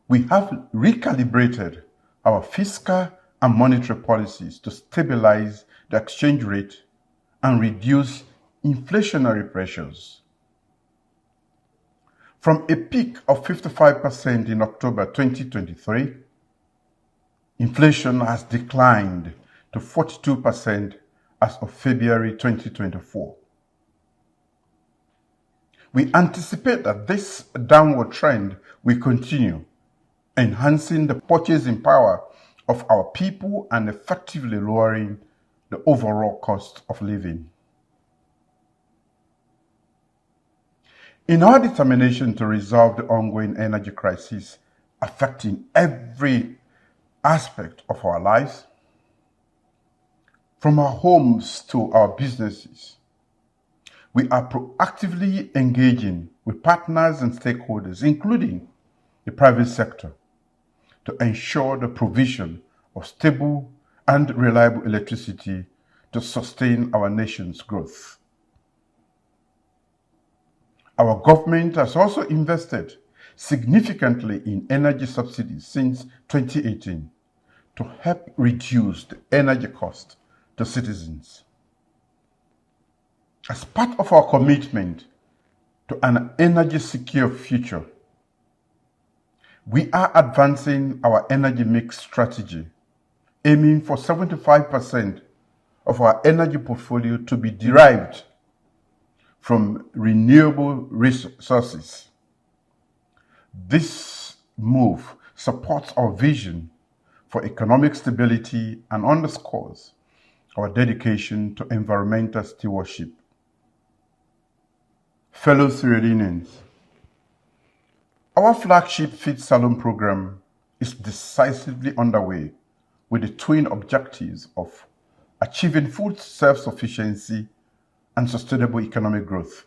we have recalibrated our fiscal and monetary policies to stabilize the exchange rate and reduce inflationary pressures. From a peak of 55% in October 2023, inflation has declined to 42% as of February 2024. We anticipate that this downward trend will continue, enhancing the purchasing power of our people and effectively lowering the overall cost of living. In our determination to resolve the ongoing energy crisis affecting every aspect of our lives, from our homes to our businesses, we are proactively engaging with partners and stakeholders, including the private sector, to ensure the provision of stable and reliable electricity to sustain our nation's growth. Our government has also invested significantly in energy subsidies since 2018 to help reduce the energy cost to citizens. As part of our commitment to an energy secure future, we are advancing our energy mix strategy, aiming for 75% of our energy portfolio to be derived from renewable resources. This move supports our vision for economic stability and underscores our dedication to environmental stewardship. Fellow Sierra our flagship Feed Salon program is decisively underway with the twin objectives of achieving food self-sufficiency and sustainable economic growth.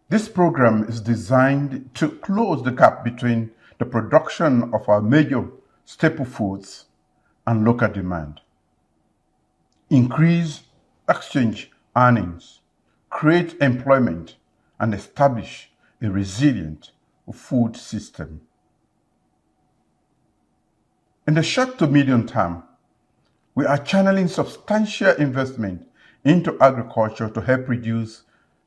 This program is designed to close the gap between the production of our major staple foods and local demand, increase exchange earnings, create employment, and establish a resilient food system. In the short to medium term, we are channeling substantial investment into agriculture to help reduce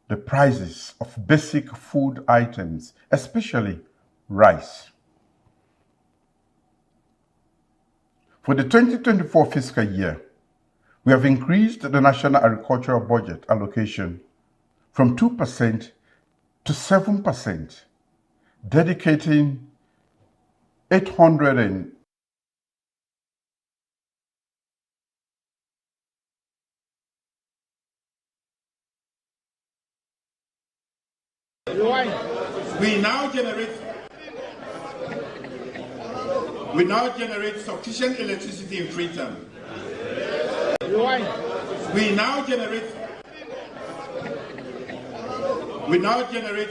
the prices of basic food items, especially rice. For the 2024 fiscal year, we have increased the national agricultural budget allocation from 2% to 7%, dedicating 800 We now generate sufficient electricity in Freetown. We now generate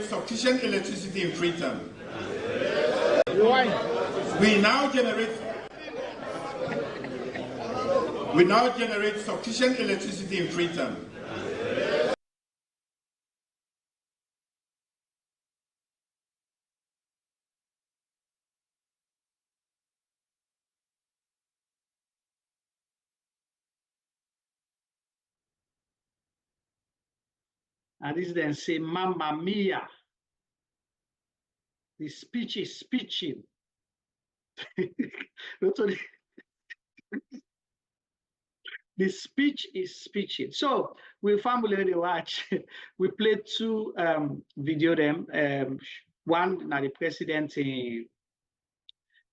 sufficient electricity in Freetown. We now generate sufficient electricity in Freetown. And this then say, Mamma Mia. The speech is speeching. The speech is speeching. So we family watch. We played two video them. One now the president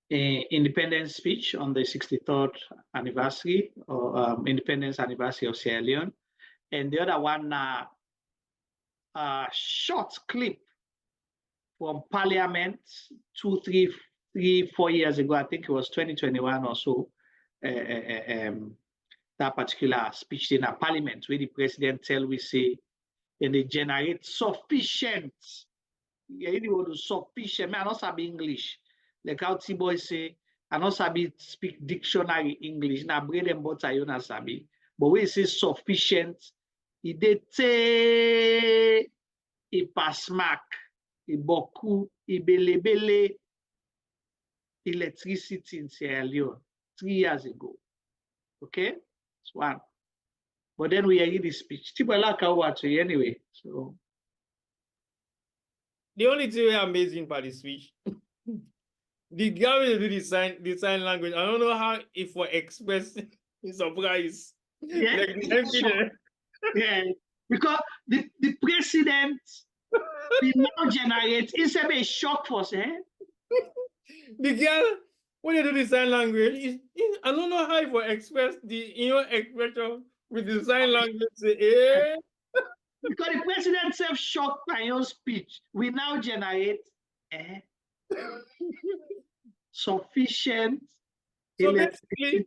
independence speech on the 63rd anniversary or independence anniversary of Sierra Leone, and the other one short clip from Parliament 4 years ago. I think it was 2021 or so. That particular speech in a Parliament where the president tell we say, and they generate sufficient. Yeah, anyone who's sufficient. I don't sabi English. Like how T-boy say, I don't sabi speak dictionary English. Now bread and butter you not sabi. But when it says sufficient, it did say a pasmak, a boku, a belebele electricity in Sierra Leone 3 years ago. Okay, that's one. But then we hear the speech. T-boy like how watch it anyway. So the only thing amazing about the speech, the guy will do the sign language. I don't know how if for express surprise. yeah, Like the MP there. yeah. Because the president will now generate, it's a shock for us, eh? The girl, when they do the sign language, I don't know how for express the expression with the sign language. Say, eh? Because the president self shocked by your speech, we now generate sufficient So electricity. basically,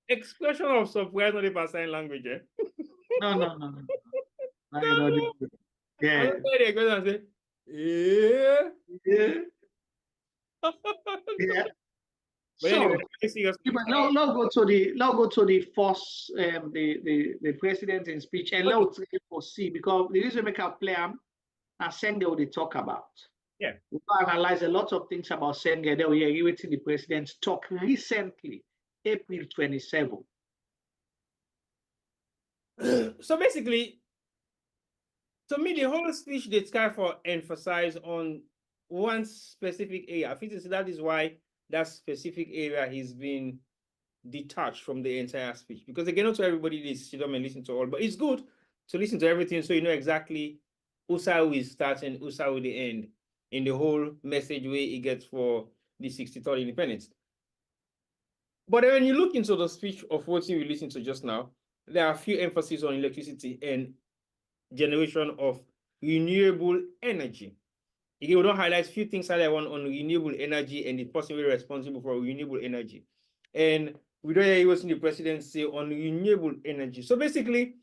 expression of surprise not by sign language. Eh? No. I don't do. Yeah. They're going to say, yeah. Yeah. Yeah. But So, anyway, seriously, now go to the first the president in speech, and okay. let's foresee, because the reason make a plan and Sengeh what they talk about. Yeah. We analyze a lot of things about Sengeh. Then we are waiting the president's talk recently, April 27. So basically, to me, the whole speech they try for emphasize on one specific area. I think that is why that specific area is being detached from the entire speech, because again, not to everybody this sit down and listen to all, but it's good to listen to everything so you know exactly whose side will start and whose side will end in the whole message way it gets for the 63rd independence. But when you look into the speech of what you listened to just now, there are a few emphases on electricity and generation of renewable energy. Again, we don't highlight a few things on renewable energy and the person responsible for renewable energy. And we don't hear what the president say on renewable energy. So basically,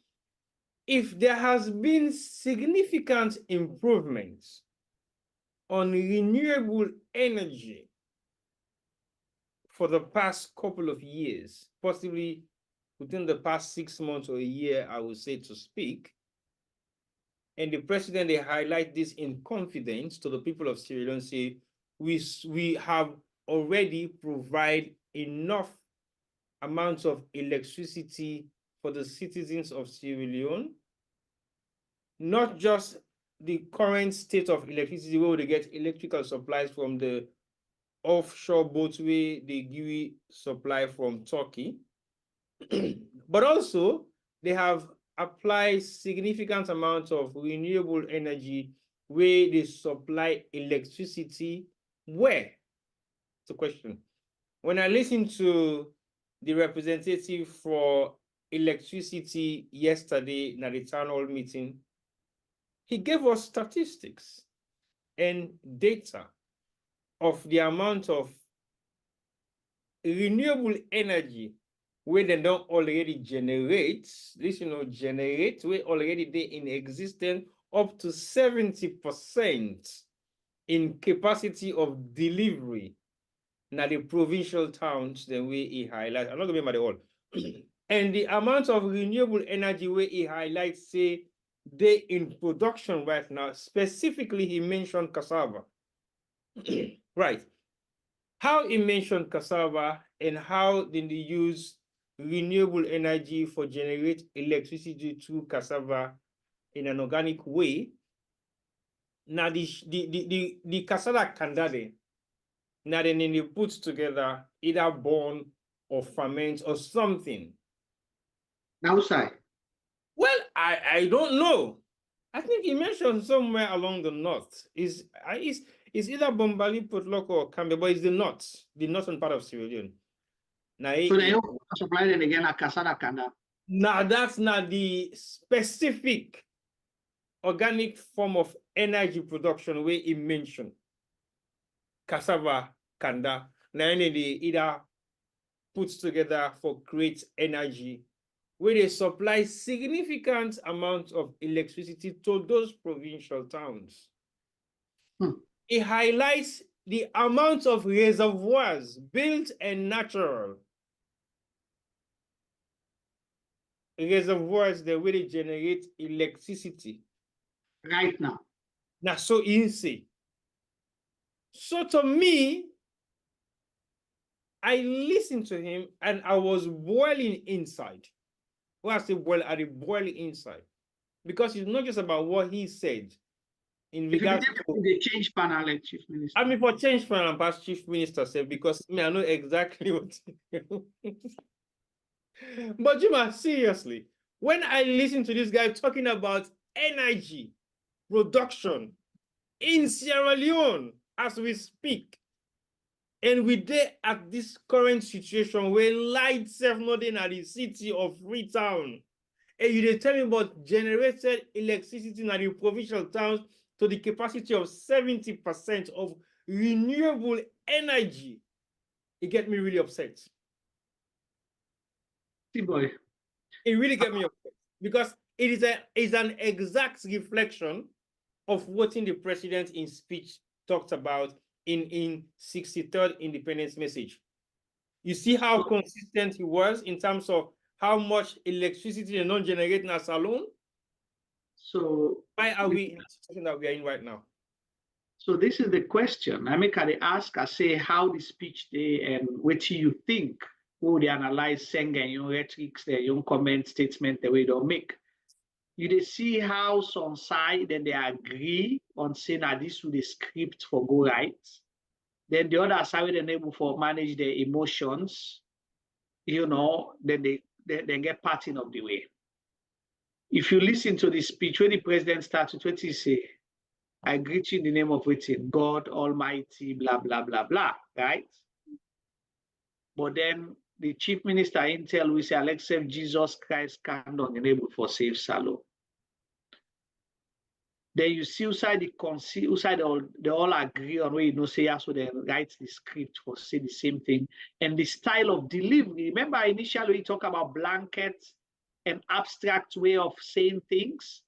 if there has been significant improvements on renewable energy for the past couple of years, possibly within the past 6 months or a year, I would say to speak, and the president, they highlight this in confidence to the people of Sierra Leone, say, we have already provided enough amounts of electricity for the citizens of Sierra Leone, not just the current state of electricity where they get electrical supplies from the offshore boatway they give supply from Turkey, but also they have applied significant amounts of renewable energy where they supply electricity where? It's a question. When I listened to the representative for electricity yesterday at the town hall meeting, he gave us statistics and data of the amount of renewable energy where they don't already generate, generate, where already they in existence up to 70% in capacity of delivery. Now the provincial towns, the way he highlights, I'm not going to remember the all. And the amount of renewable energy where he highlights, say, they in production right now, specifically he mentioned cassava. Right. How he mentioned cassava and how did they use renewable energy for generate electricity through cassava in an organic way. Now the cassava candade, now then they put together either burn or ferment or something. Outside. Well, I don't know. I think he mentioned somewhere along the north. Is either Bombali, Potlock, or Cambe, but it's the northern part of Sierra Leone. Now, So they supply it again at Kasada Kanda. Now that's not the specific organic form of energy production where he mentioned. Cassava, Kanda. Now they either puts together for create energy where they supply significant amounts of electricity to those provincial towns. It highlights the amount of reservoirs, built and natural, reservoirs the way they generate electricity. Right now. Now, so Insai. So to me, I listened to him and I was boiling inside. When I say boil, I did boiling inside. Because it's not just about what he said in regards to the change panel, Chief Minister. I mean, for change panel and past Chief Minister said, because I know exactly what. But Juma, seriously, when I listen to this guy talking about energy production in Sierra Leone as we speak, and we there at this current situation where lights have not in at the city of Freetown, and you tell me about generated electricity in the provincial towns to the capacity of 70% of renewable energy, it get me really upset. See, boy. It really get me upset because is an exact reflection of what the president in speech talked about in 63rd independence message. You see how consistent he was in terms of how much electricity they don't generate in a salon. So why are we in the situation that we are in right now? So this is the question. I make they ask, I say how the speech they and what you think, who they analyze Sengeh, your rhetorics, their own comment statement, the way they make. You they see how some side then they agree on saying that this will the script for go right. Then the other side they're able for manage their emotions, you know, then they get parting of the way. If you listen to the speech when the president starts with what he say, I greet you in the name of waiting, God Almighty, blah, blah, blah, blah, right? But then the Chief Minister Intel will say, Alexei, Jesus Christ can't enable for safe salon. Then you see outside they all agree on where you know say so they write the script for say the same thing. And the style of delivery. Remember initially we talk about blankets and abstract way of saying things.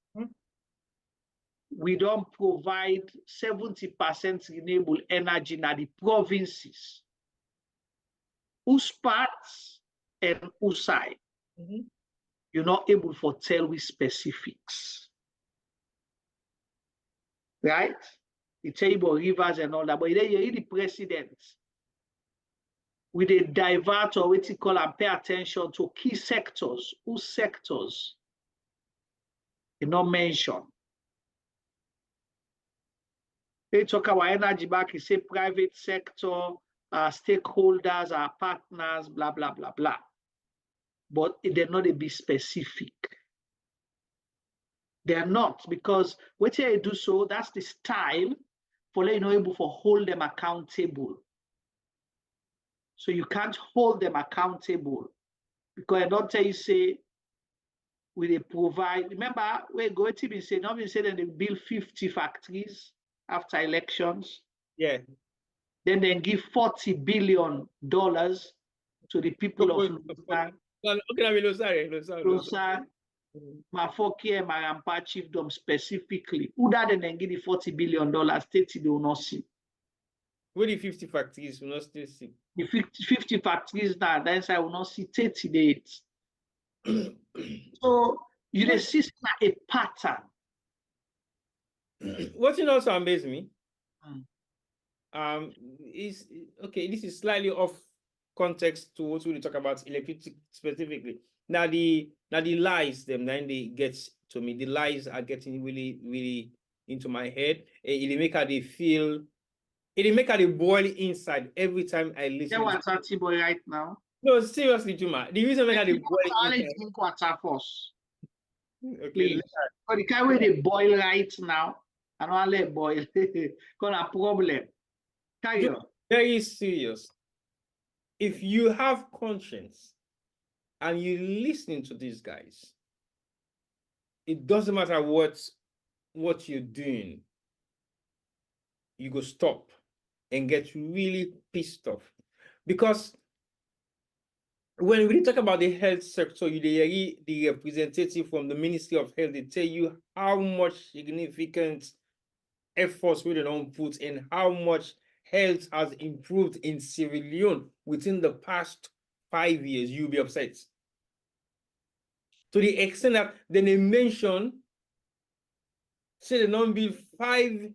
We don't provide 70% renewable energy in the provinces. Whose parts and whose side? You're not able to tell with specifics. Right? The table rivers and all that, but then you hear the president with a divert or what you call and pay attention to key sectors. Whose sectors? You not mention. They talk about energy back, you say private sector, stakeholders, our partners, blah, blah, blah, blah. But they're not a bit specific. They're not, because what you do so, that's the style for letting you know able to hold them accountable. So you can't hold them accountable because I don't tell you say we they provide. Remember, we go to be saying, not be saying that they build 50 factories after elections. Yeah. Then they give $40 billion to the people of Lusa. Mafoki and Marampa chiefdom specifically. Who that then give the $40 billion state they will not see. Where the 50 factories will not still see. The 50 factories now, that's I will not see 30 days. So you see a pattern. What also amazes me is okay, this is slightly off context to what we talk about electricity specifically. Now the lies them then they get to me. The lies are getting really into my head. It make her they feel it make her they boil inside every time I listen. Yeah, what's that boy right now? No, seriously, Juma. The reason make her they boil inside. Drink water first. Okay. Please. But the kind where they boil right now, I don't let boil. Got a problem. Carry on. Very serious. If you have conscience and you're listening to these guys, it doesn't matter what you're doing, you go stop and get really pissed off. Because when we talk about the health sector, the representative from the Ministry of Health, they tell you how much significant efforts we don't put and how much health has improved in Sierra Leone within the past 5 years. You'll be upset. To the extent that then they mention, say they don't build 5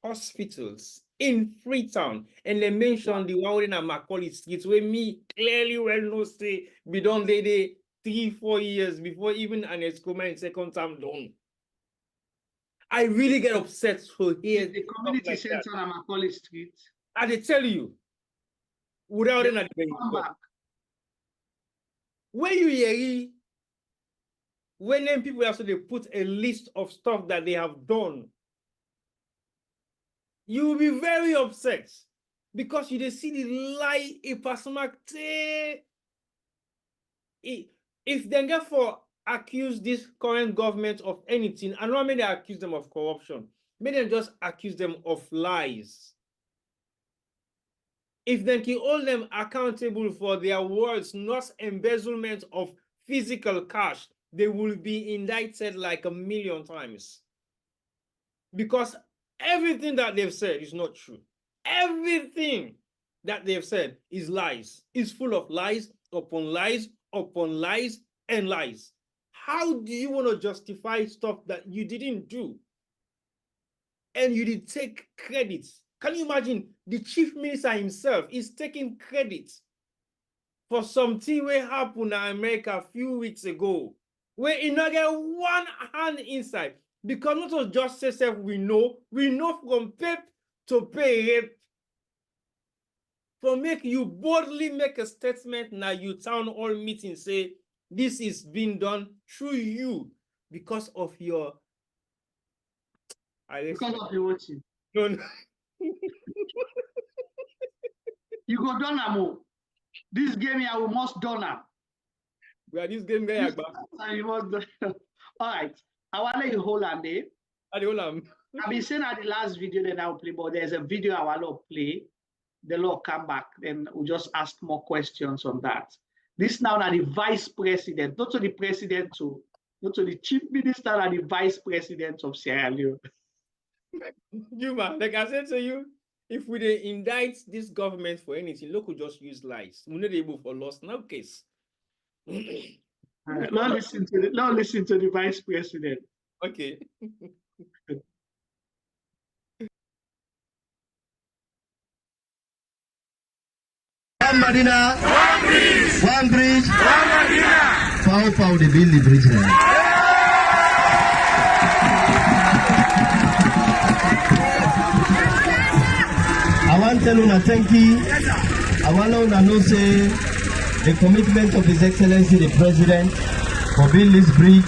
hospitals in Freetown, and they mention the one in Macaulay Street, where me clearly well know say we don't lay 3-4 years before even an excrement second time done. I really get upset to hear the community like center on Macaulay Street. And they tell you without an when you hear when then people actually put a list of stuff that they have done, you will be very upset because you see the lie a person if they get for accuse this current government of anything, and not many accuse them of corruption, many just accuse them of lies. If they can hold them accountable for their words, not embezzlement of physical cash, they will be indicted like 1,000,000 times. Because everything that they've said is not true. Everything that they've said is lies. It's full of lies upon lies upon lies and lies. How do you want to justify stuff that you didn't do? And you did take credit. Can you imagine the chief minister himself is taking credit for something that happened in America a few weeks ago, where he not get one hand inside? Because not of justice we know from pape to pay for make you boldly make a statement now you town hall meeting say this is being done through you because of your Because of the watching. no, no. You go done am. This game here we must done am. We are this game guy. You must done. All right. I want to let you hold on there. I've been saying at the last video that I will play, but there's a video I want to play. The law come back, then we'll just ask more questions on that. This now are the vice president, not to the president, not to the chief minister, and the vice president of Sierra Leone. You man, like I said to you, if we dey indict this government for anything, look, we just use lies. We're not able for loss, no case. Now listen to the vice president. Okay. One Moinina, one bridge, one Moinina. Pow, they build the bridge now. I want to tell you thank you. I want to know say the commitment of His Excellency the President for building this bridge.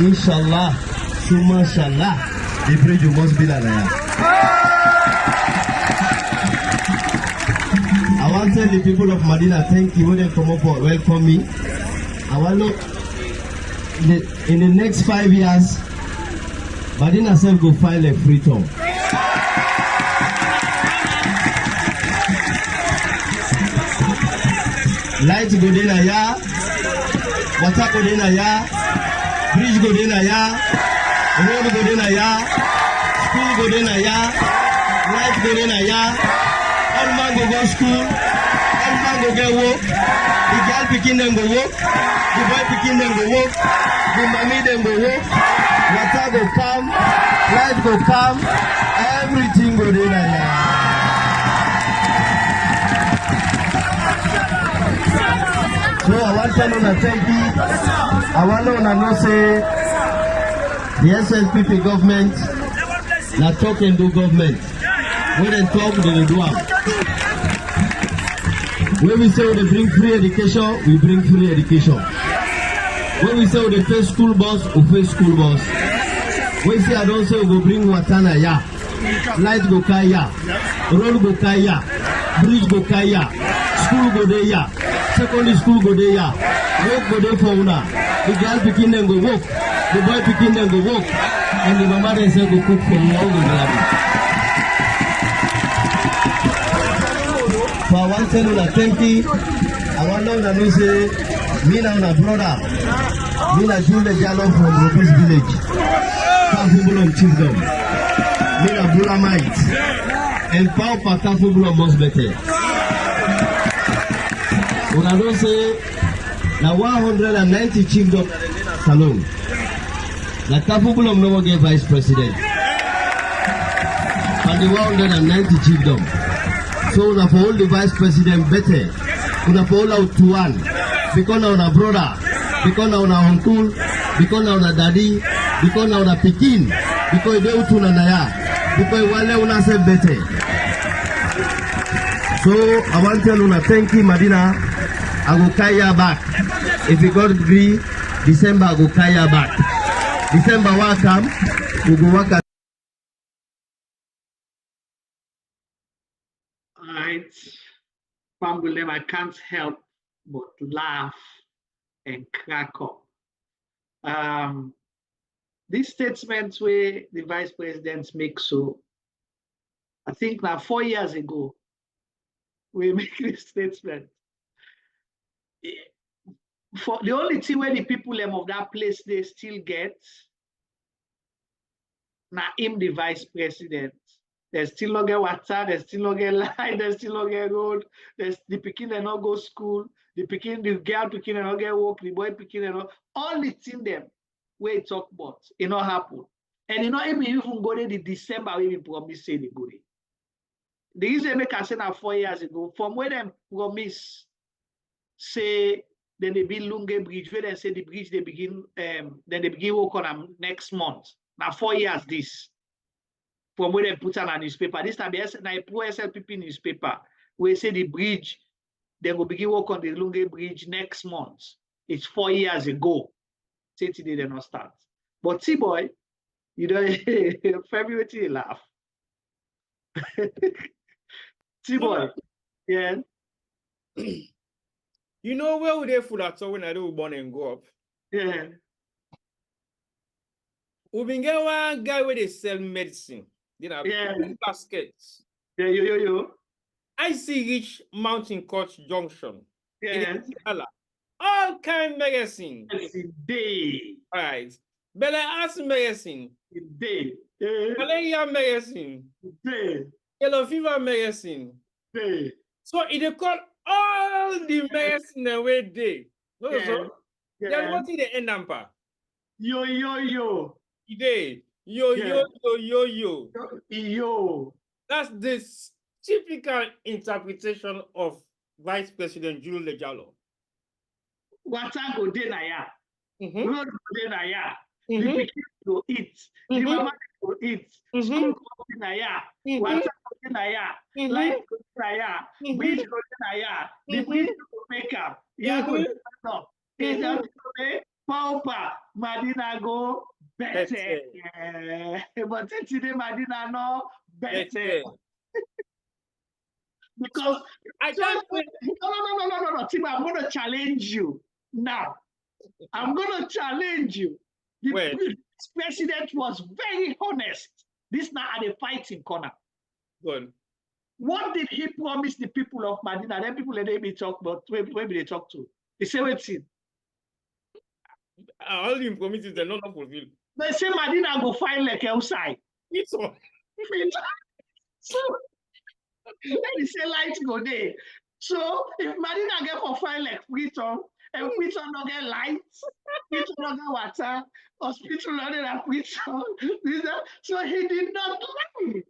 Inshallah, summa inshallah, the bridge must be there. I want to tell the people of Moinina thank you when they come up for welcome me. I want to in the next 5 years, Moinina self go file a free term. Light go dey na ya, water go dey na ya, bridge go dey na ya, road go dey na ya, school go dey na ya, light go dey na ya. All man go school, all man go get work. The girl pikin them go work, the boy pikin them go work, the mommy them go work. Water go come, light go come, everything go dey na ya. So I want to know thank you. I want to know say the SLPP government na talk and do government. When they talk, they do am. When we say we bring free education, we bring free education. When we say we pay school bus, we pay school bus. When we say I don't say we go bring water na ya, light go kaya, road go kaya, bridge go kaya, school go dey ya. Secondary school go there, work go there for una. The girl pikin them go work, the boy pikin them go work, and the mama they say go cook for una. So I want to tell you thank you. I want to know say me and my brother, me and Jule Jalo from Robis village, Kafubulum Chiefdom, me and Bulamite, and Paupa Kafubulum most better. When I don't say now 190 chiefdom salon. The Kafubulum no get vice president. And the 190 chiefdom. So we have all the vice president better. We have all out to one. Because now our brother, because now our uncle, because now our daddy, because now our pikin, because they out to naya, because wale una say better. So I want to tell you thank you, Moinina. I go kaya back. If you God agree, December I go kaya back. December welcome, we go work at. All right, Pambulem, I can't help but laugh and crack up. These statements where the vice presidents make, so I think now 4 years ago, we make this statement. for the only thing where the people them of that place they still get, now him the vice president. They still not get water, they still not get light, they still not get road, the pikin they not go school, the girl pikin they not get work, the boy pikin they not, all the thing them where it talk about, it not happen. And you know, even go there the December we promise say they go there. The reason make I say now 4 years ago, from where them promise say then they build Lunge Bridge, where they say the bridge they begin then they begin work on them next month. Now 4 years this. From where they put on a newspaper. This time I pro SLPP newspaper where say the bridge, they will begin work on the Lunge Bridge next month. It's 4 years ago. Say today they not start. But T-boy, you know, February they laugh. T-boy, yeah. You know where would they fool at all when I do born and go up? Yeah. We been get one guy where they sell medicine. You know, baskets. Yeah, yo. I see Rich Mountain Coach Junction. Yeah. All kind medicine. Day. All right. But I ask medicine. Day. Malaria medicine. Day. Yellow fever medicine. Day. So it call all the medicine away day. No, yeah. So then what is the end number? Yo. Day. Yo. That's this typical interpretation of Vice President Jules Lejalo. Water go dey na ya. Road go dey na ya. The pikin go eat. The mama go eat. School go dey na ya. Water go dey na ya. Light go dey na ya. Bridge go dey na ya. The bridge go make up. Ya go dey up. It's just today. Paupa Madina go better. But today Madina no better. Because I don't no. Tim, I'm gonna challenge you now. I'm gonna challenge you. The president was very honest. This now at the fighting corner. Good. What did he promise the people of Madina? Then people let me talk about maybe they talk to. He said, wait. All the promises they're not fulfilled. They say Madina go find like outside. It's all. So then he say light go there. So if Madina get for find like Freetown, and Freetown don't get lights, Freetown don't get water, hospital don't get Freetown. So he did not lie.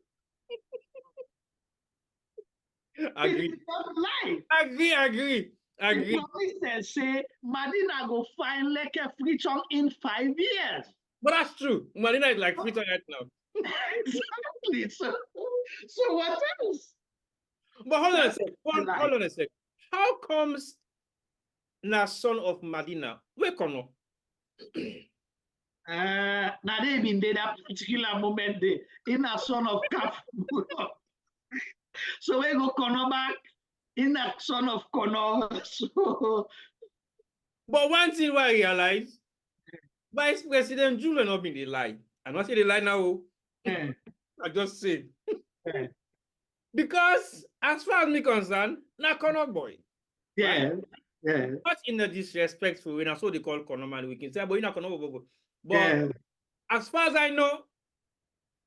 Agree. He did not lie. Agree. The promise say Madina go find like a Freetown in 5 years. But that's true. Moinina is like Freetown right now. Exactly. So what else? But hold on a sec. How comes na son of Madina? Where kono? Now they been there that particular moment there. In a son of Kafu. So we go kono back. In a son of Kono. So but one thing I realize, Vice President Jules not been the lie. I'm not saying the lie now. I just say. Because as far as me concerned, na Kono boy. Yeah. Right? Yeah. Not in a disrespectful way, that's what they call Kono man. We can say, but you're not Kono. But as far as I know,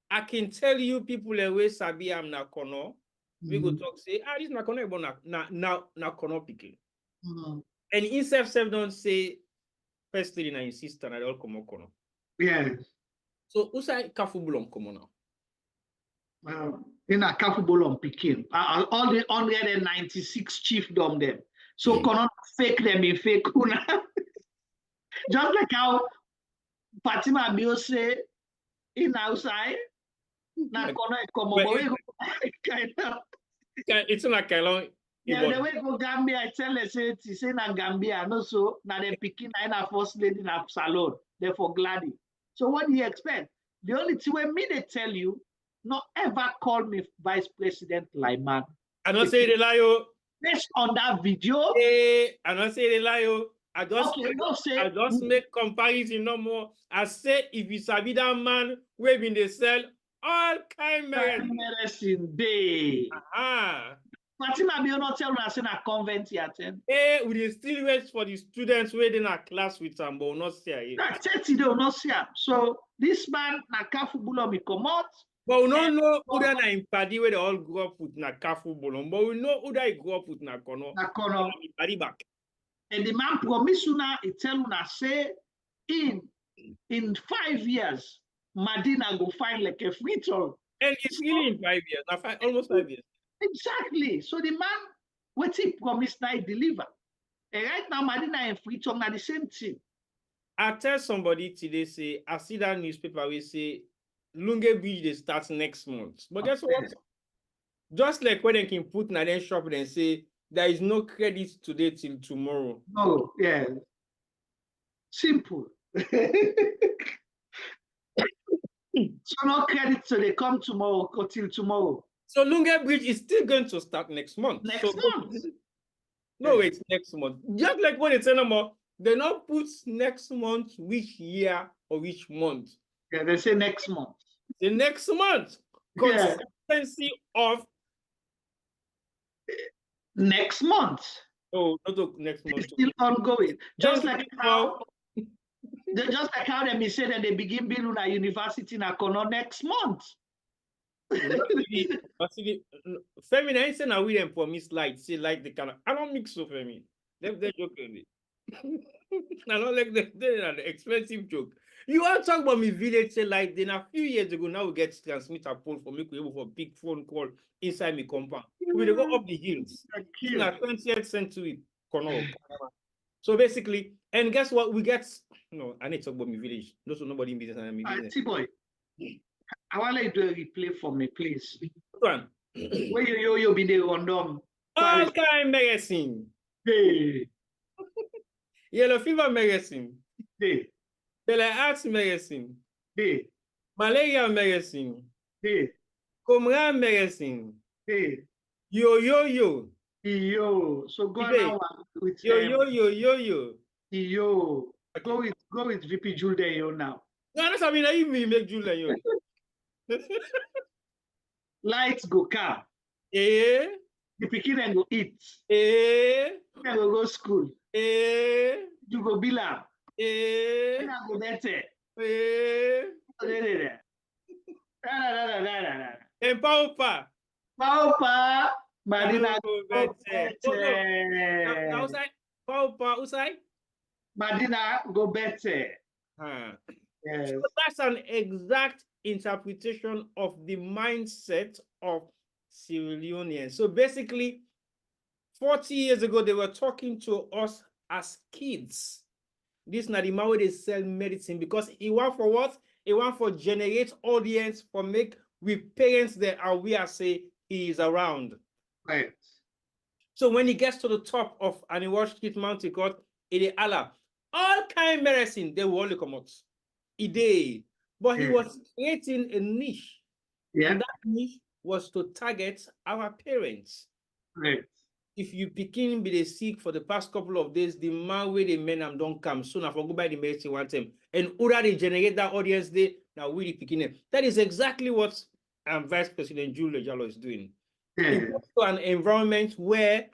I can tell you people away Sabi I'm na Kono. We go talk, say, this na Kono, but na Kono picking. And in self don't say, first lady na insist on all Kono. Yeah. So who say Kafubulon Komo now? In a Kafubulon picking. All the 196 chiefdom them. So Kono fake them in fake kuna. Just like how Fatima Bio say in outside. Na Kono Komo. It's not Kailon. Yeah, the way go Gambia, I tell us say na Gambia, no so na them picking na first lady na salon. Therefore gladdy. So what do you expect? The only thing when me they tell you, not ever call me vice president like man. I don't say the lie. Based on that video. I don't say the lie. I just make comparison no more. I say if you sabi that man, we been they sell all kind medicine day. Fatima, you not tell us in a convent yet. Eh, we dey still wait for the students waiting in class with them, but we not see here. That's it, they will not see am. So this man, na Kafubulo mi comot. But we don't know who that na in Padi where they all grew up with na Kafu Bolon, but we know who that he grew up with na Kono. Na Kono. Padi back. And the man promise una, he tell una say, in 5 years, Medina go find like a free toll. And it's really in 5 years, almost 5 years. Exactly. So the man, what he promised now, he deliver. And right now, Medina and free toll na the same thing. I tell somebody today, say, I see that newspaper, we say, Lunge Bridge, they start next month. But guess what? Just like when they can put in a shop and say, there is no credit today till tomorrow. Oh, yeah. Simple. So no credit till they come tomorrow or till tomorrow. So Lunge Bridge is still going to start next month. Next month. No, it's next month. Just like when it's anymore, they not put next month, which year or which month. Yeah, they say next month. The next month. Yeah. Consistency of next month. Oh, not next month. It's still ongoing. Just like how they say that they begin building a university in Akono next month. Femi, I say now we them for me slide, say like the kind of I don't mix so Femi. They joke with me. I don't like the expensive joke. You are talking about me village say like then a few years ago now we get transmitter pole for me to be able for big phone call inside me compound. We dey go up the hills. In the 20th century, so basically, and guess what? We get no, I need to talk about my village. No, so nobody in business and me business. T-boy, I want you to do a replay for me, please. One. Where you be there random. All kind magazine. Hey. Yellow fever magazine. Hey. Bella Arts magazine. Hey. Malaria magazine. Hey. Comran magazine. Hey. Yo. Yo. So go now with yo. Yo. Okay. Go with VP Jules yo now. No, that's I mean I even make Jules yo. Lights go car. Eh. The pikin and go eat. Eh. You go school. Eh. You go bila. Eh. You go better. Eh. And Paupa. Medina go better. Outside. Paupa, outside. Medina go better. Yes. So that's an exact interpretation of the mindset of Sierra Leoneans. So basically, 40 years ago, they were talking to us as kids. This is not the way they sell medicine because he want for what? He want for generate audience for make with parents that are aware say he is around. Right. So when he gets to the top of and he watch Kit Mountain Court, it Allah. All kind medicine, they will only come out. He did. But he was creating a niche. Yeah. And that niche was to target our parents. Right. If you begin be the sick for the past couple of days, the man where the men don't come soon after go by the medicine one time. And whether they generate that audience they now really picking it. That is exactly what Vice President Jules Jallo is doing. It goes to an environment where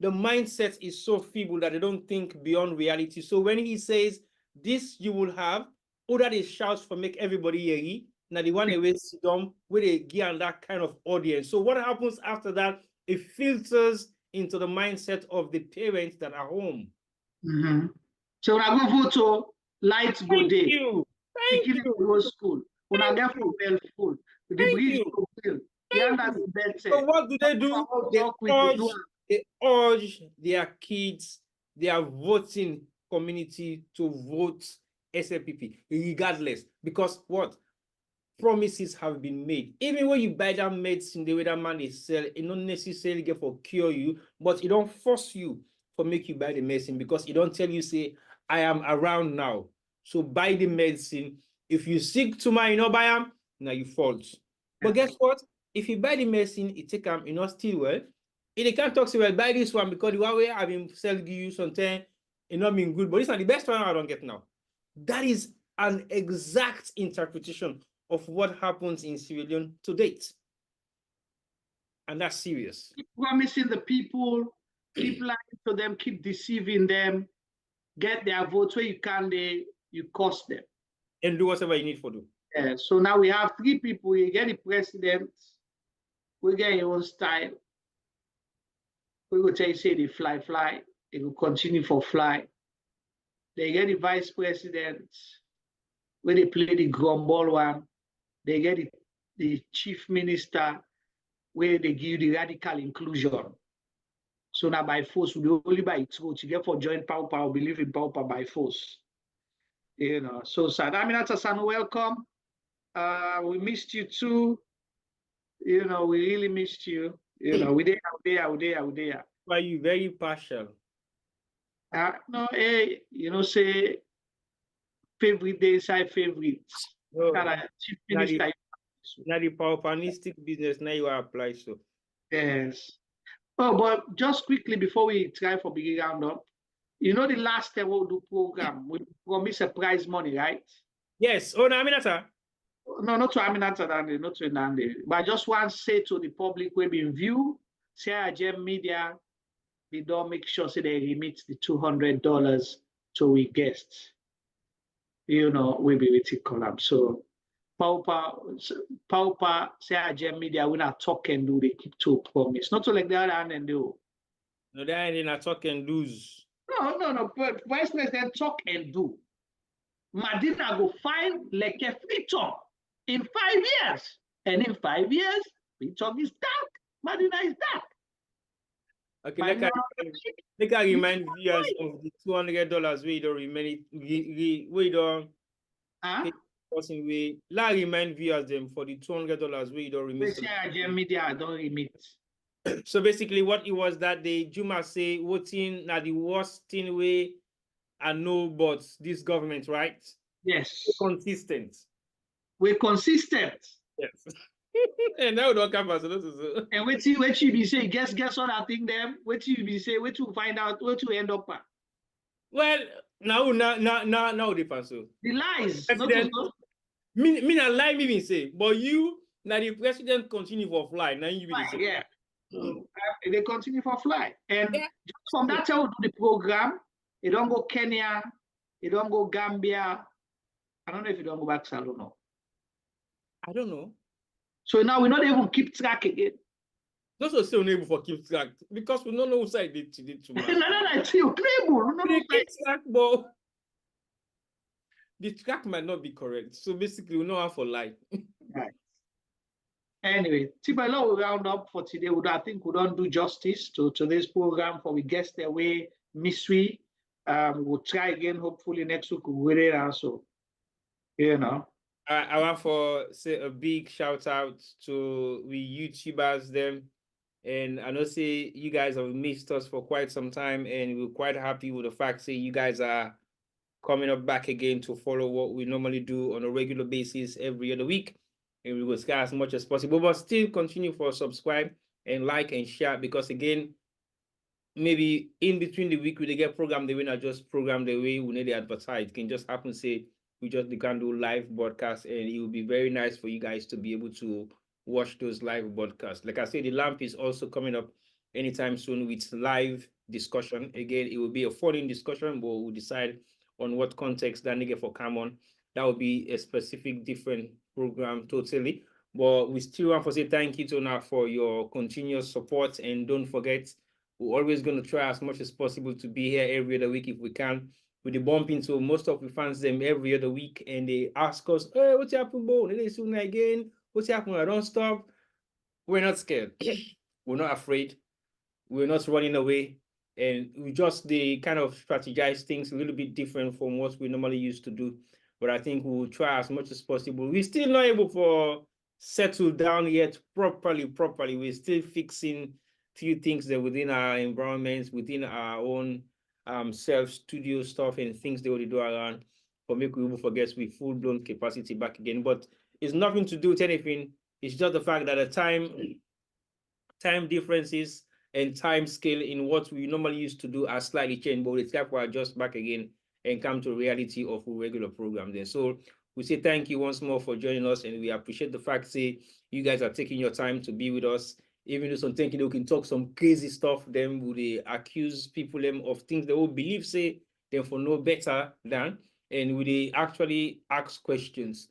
the mindset is so feeble that they don't think beyond reality. So when he says this you will have, other they shout for make everybody hear. Now the one they sit down where they give that kind of audience. So what happens after that? It filters into the mindset of the parents that are home. Mm-hmm. So when I go photo, lights go day. Thank you. Go school. When I get from bell school, the bridge go fill. So what do? They urge their kids, their voting community to vote SLPP regardless. Because what? Promises have been made. Even when you buy that medicine, the way that man is sell, it not necessarily get for cure you, but it don't force you for make you buy the medicine because it don't tell you, say, I am around now. So buy the medicine. If you sick tomorrow, you know buy them, now you fault. But guess what? If you buy the medicine, it take them, you know, still well. If they can't talk to well, buy this one because the one way I've been selling you something, it not been good, but it's not the best one I don't get now. That is an exact interpretation of what happens in Sierra Leone to date. And that's serious. Keep promising the people, keep lying to them, keep deceiving them, get their votes where you can, you cost them. And do whatever you need for them. Yeah, so now we have 3 people. You get the president, we get your own style. We will tell you, say they fly, it will continue for fly. They get the vice president, where they play the grumble one. They get the chief minister, where they give the radical inclusion. So now by force, we only by its vote. You get for join power, believe in power by force. You know, so Sadaminata Sanu, welcome. We missed you too. You know, we really missed you. You know, we there. Why you very partial? No, hey, you know, say favorite day side favorites. No, Chief Minister. now the pauperistic business now you apply so. Yes. Oh, but just quickly before we try for big roundup, you know the last time we'll do program, we promise a prize money, right? Yes. Oh, no, Aminata. No, not to Aminata, not to Nandi. But I just want to say to the public we've been view, CRGM Media, they don't make sure say they remit the $200 to we guests. You know, we'll be with it collab. So Paupa, CRGM Media, we not talk and do, they keep to promise. Not to like the other hand and do. No, they ain't not talk and lose. No, but Vice President talk and do. Madina go find like a free talk in 5 years. And in 5 years, free talk is dark. Madina is dark. Okay, let I remind viewers of the $200 we don't remain. We don't. Let remind viewers them for the $200 we don't remit. Media don't remit. So basically, what it was that the Juma say voting now the worst thing way I know, but this government, right? Yes. Consistent. We're consistent. Yes. And now we don't come as and what you be say, guess what I think them? What you be say, what you find out, what you end up at? Well, now the person. The lies. Me not lie me say, but you now the president continue for fly. Now you be the same. Yeah. They continue for fly. And just from that time we do the program, it don't go Kenya, it don't go Gambia. I don't know if you don't go back to Salono. I don't know. So now we're not even keep track again. Those are still unable for keep track because we don't know who side did too much. No, still track, but the track might not be correct. So basically, we know how for lie. Right. Anyway, Tibalo will round up for today. I think we don't do justice to this program for we guess their way mystery. We'll try again. Hopefully next week we'll get it also. You know. I want to say a big shout out to we YouTubers them, and I know say you guys have missed us for quite some time, and we're quite happy with the fact that you guys are coming up back again to follow what we normally do on a regular basis every other week, and we will share as much as possible, but still continue for subscribe and like and share because again, maybe in between the week we they get program the way not just program the way we need to advertise. It can just happen say. We can do live broadcasts, and it will be very nice for you guys to be able to watch those live broadcasts. Like I said, the lamp is also coming up anytime soon with live discussion. Again, it will be a foreign discussion, but we'll decide on what context that nigga for come on. That will be a specific different program totally. But we still want to say thank you to now for your continuous support, and don't forget, we're always going to try as much as possible to be here every other week if we can. With the bump into most of the fans them every other week, and they ask us, hey, what's happening, Bo? They soon again. What's happening? I don't stop. We're not scared. We're not afraid. We're not running away. And we just they kind of strategize things a little bit different from what we normally used to do. But I think we'll try as much as possible. We're still not able to settle down yet properly. We're still fixing few things that within our environments, within our own self-studio stuff and things they already do around for make we forget with full-blown capacity back again. But it's nothing to do with anything. It's just the fact that the time differences and time scale in what we normally used to do are slightly changed, but it's time for adjust back again and come to reality of a regular program there. So we say thank you once more for joining us, and we appreciate the fact that you guys are taking your time to be with us. Even though some think they can talk some crazy stuff, then would they accuse people them of things they will believe, say, them for no better than, and would they actually ask questions?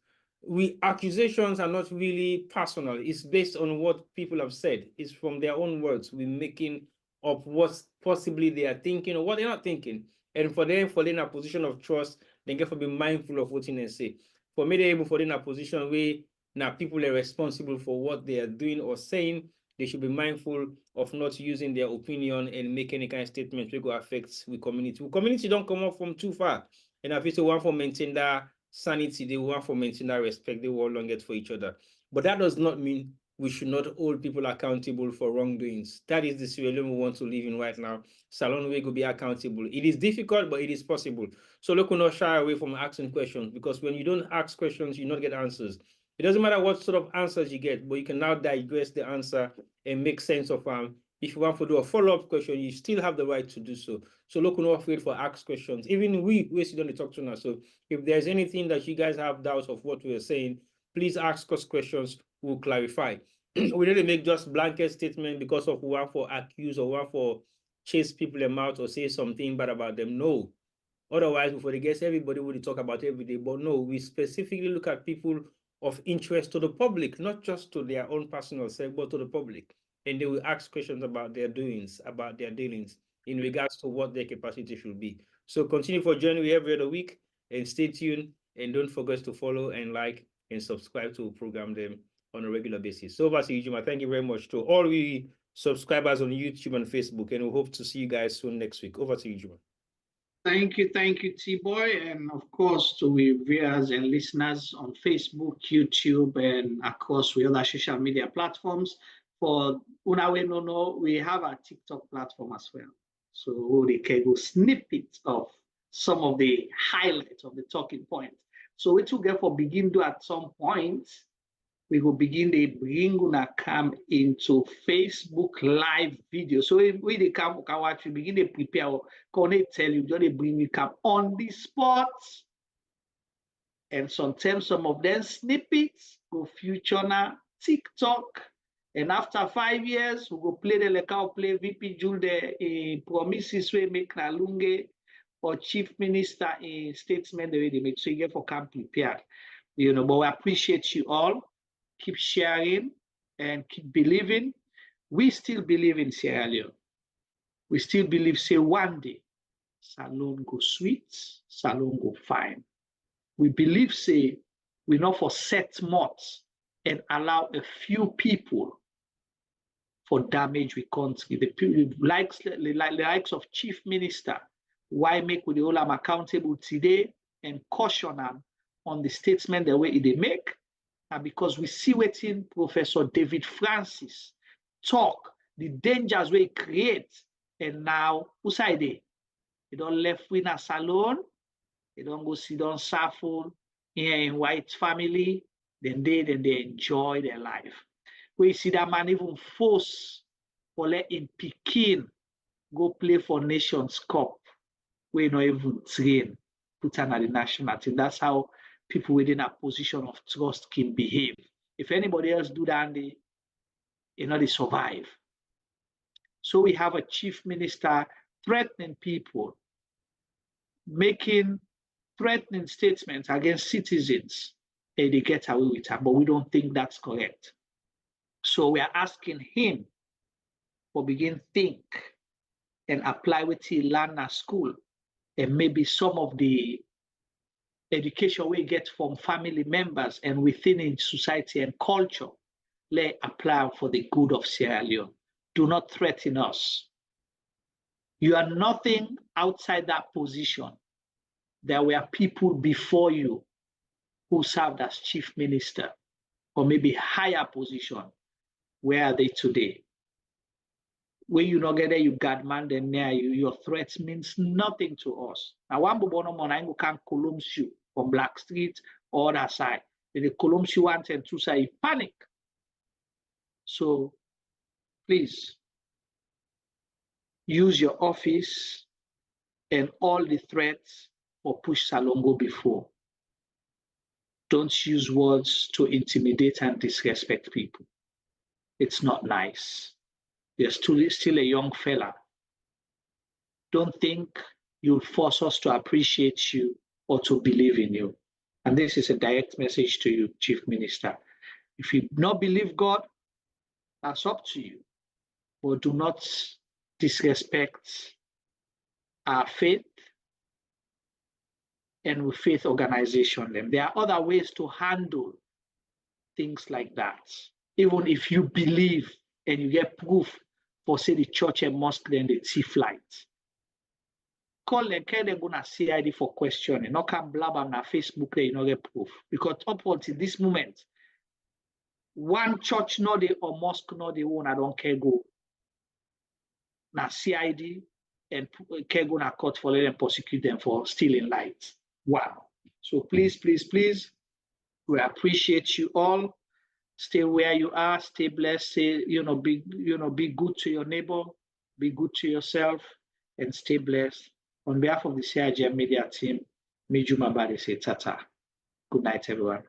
Accusations are not really personal. It's based on what people have said. It's from their own words. We're making up what possibly they are thinking or what they're not thinking. And for them, for in a position of trust, they get to be mindful of what they say. For me, they're able for in a position where now people are responsible for what they are doing or saying. They should be mindful of not using their opinion and make any kind of statement that will affect the community. The community don't come up from too far. And if it's one for maintain that sanity, they want for maintain that respect, they will long it for each other. But that does not mean we should not hold people accountable for wrongdoings. That is the Sierra we want to live in right now. Salon we will be accountable. It is difficult, but it is possible. So look, not shy away from asking questions, because when you don't ask questions, you not get answers. It doesn't matter what sort of answers you get, but you can now digress the answer and make sense of them. If you want to do a follow-up question, you still have the right to do so. So look, not afraid for ask questions. Even we sit on the talk to now. So if there's anything that you guys have doubts of what we are saying, please ask us questions. We'll clarify. We didn't make just blanket statement because of one for accuse or one for chase people them out or say something bad about them. No. Otherwise, before they guess, everybody would talk about every day. But no, we specifically look at people of interest to the public, not just to their own personal self, but to the public. And they will ask questions about their doings, about their dealings, in regards to what their capacity should be. So continue for joining me every other week, and stay tuned, and don't forget to follow and like and subscribe to program them on a regular basis. So over to you, Juma. Thank you very much to all we subscribers on YouTube and Facebook, and we hope to see you guys soon next week. Over to you, Juma. Thank you, T-Boy, and of course to the viewers and listeners on Facebook, YouTube, and across the other social media platforms. For Unawe no, we have a TikTok platform as well. So we can go snippets of some of the highlights of the talking points. So we together for begin to at some point, we will begin to bring una come into Facebook live video. So we the come watch, we begin to prepare. Can I tell you, don't bring me come on the spot? And sometimes some of them snippets go future now TikTok. And after 5 years, we go play the Electoral, play VP Jule the promises we make na lunge or Chief Minister a statement the way they make. So you get for come prepared. You know, but we appreciate you all. Keep sharing and keep believing. We still believe in Sierra Leone. We still believe, say, one day, Salon go sweet, Salon go fine. We believe, say, we not for set months and allow a few people for damage we country. The likes of Chief Minister, why make we all accountable today and caution them on the statement the way they make. And because we see what in Professor David Francis talk, the dangers we create, and now who's they? They don't left in a salon, they don't go sit down suffer here in white family, then they enjoy their life. We see that man even force for letting Pekin go play for Nations Cup. We not even train, put on the national team. That's how people within a position of trust can behave. If anybody else do that, they survive. So we have a chief minister threatening people, making threatening statements against citizens, and they get away with it, but we don't think that's correct. So we are asking him to begin think and apply what he learned at school, and maybe some of the education we get from family members and within in society and culture, let apply for the good of Sierra Leone. Do not threaten us. You are nothing outside that position. There were people before you who served as chief minister or maybe higher position. Where are they today? When you not get there, you got man then near you. Your threats means nothing to us. Now, one bono monango can columns you from Black Street or other side. The columns you want and two side panic. So please use your office and all the threats or push Salongo before. Don't use words to intimidate and disrespect people. It's not nice. You're still a young fella. Don't think you'll force us to appreciate you or to believe in you. And this is a direct message to you, Chief Minister. If you do not believe God, that's up to you. But do not disrespect our faith and with faith organization. There are other ways to handle things like that. Even if you believe and you get proof for say the church and mosque, then they see flight. Call them, can they go na CID for questioning? No can blab on our Facebook, they no get proof. Because up until this moment, one church no they or mosque no they own, I don't care go. Na CID and can go na court for let them prosecute them for stealing light. Wow. So please, please, please, we appreciate you all. Stay where you are, stay blessed, stay, be good to your neighbor, be good to yourself, and stay blessed. On behalf of the CIGM media team, Mijuma Bade say tata. Good night, everyone.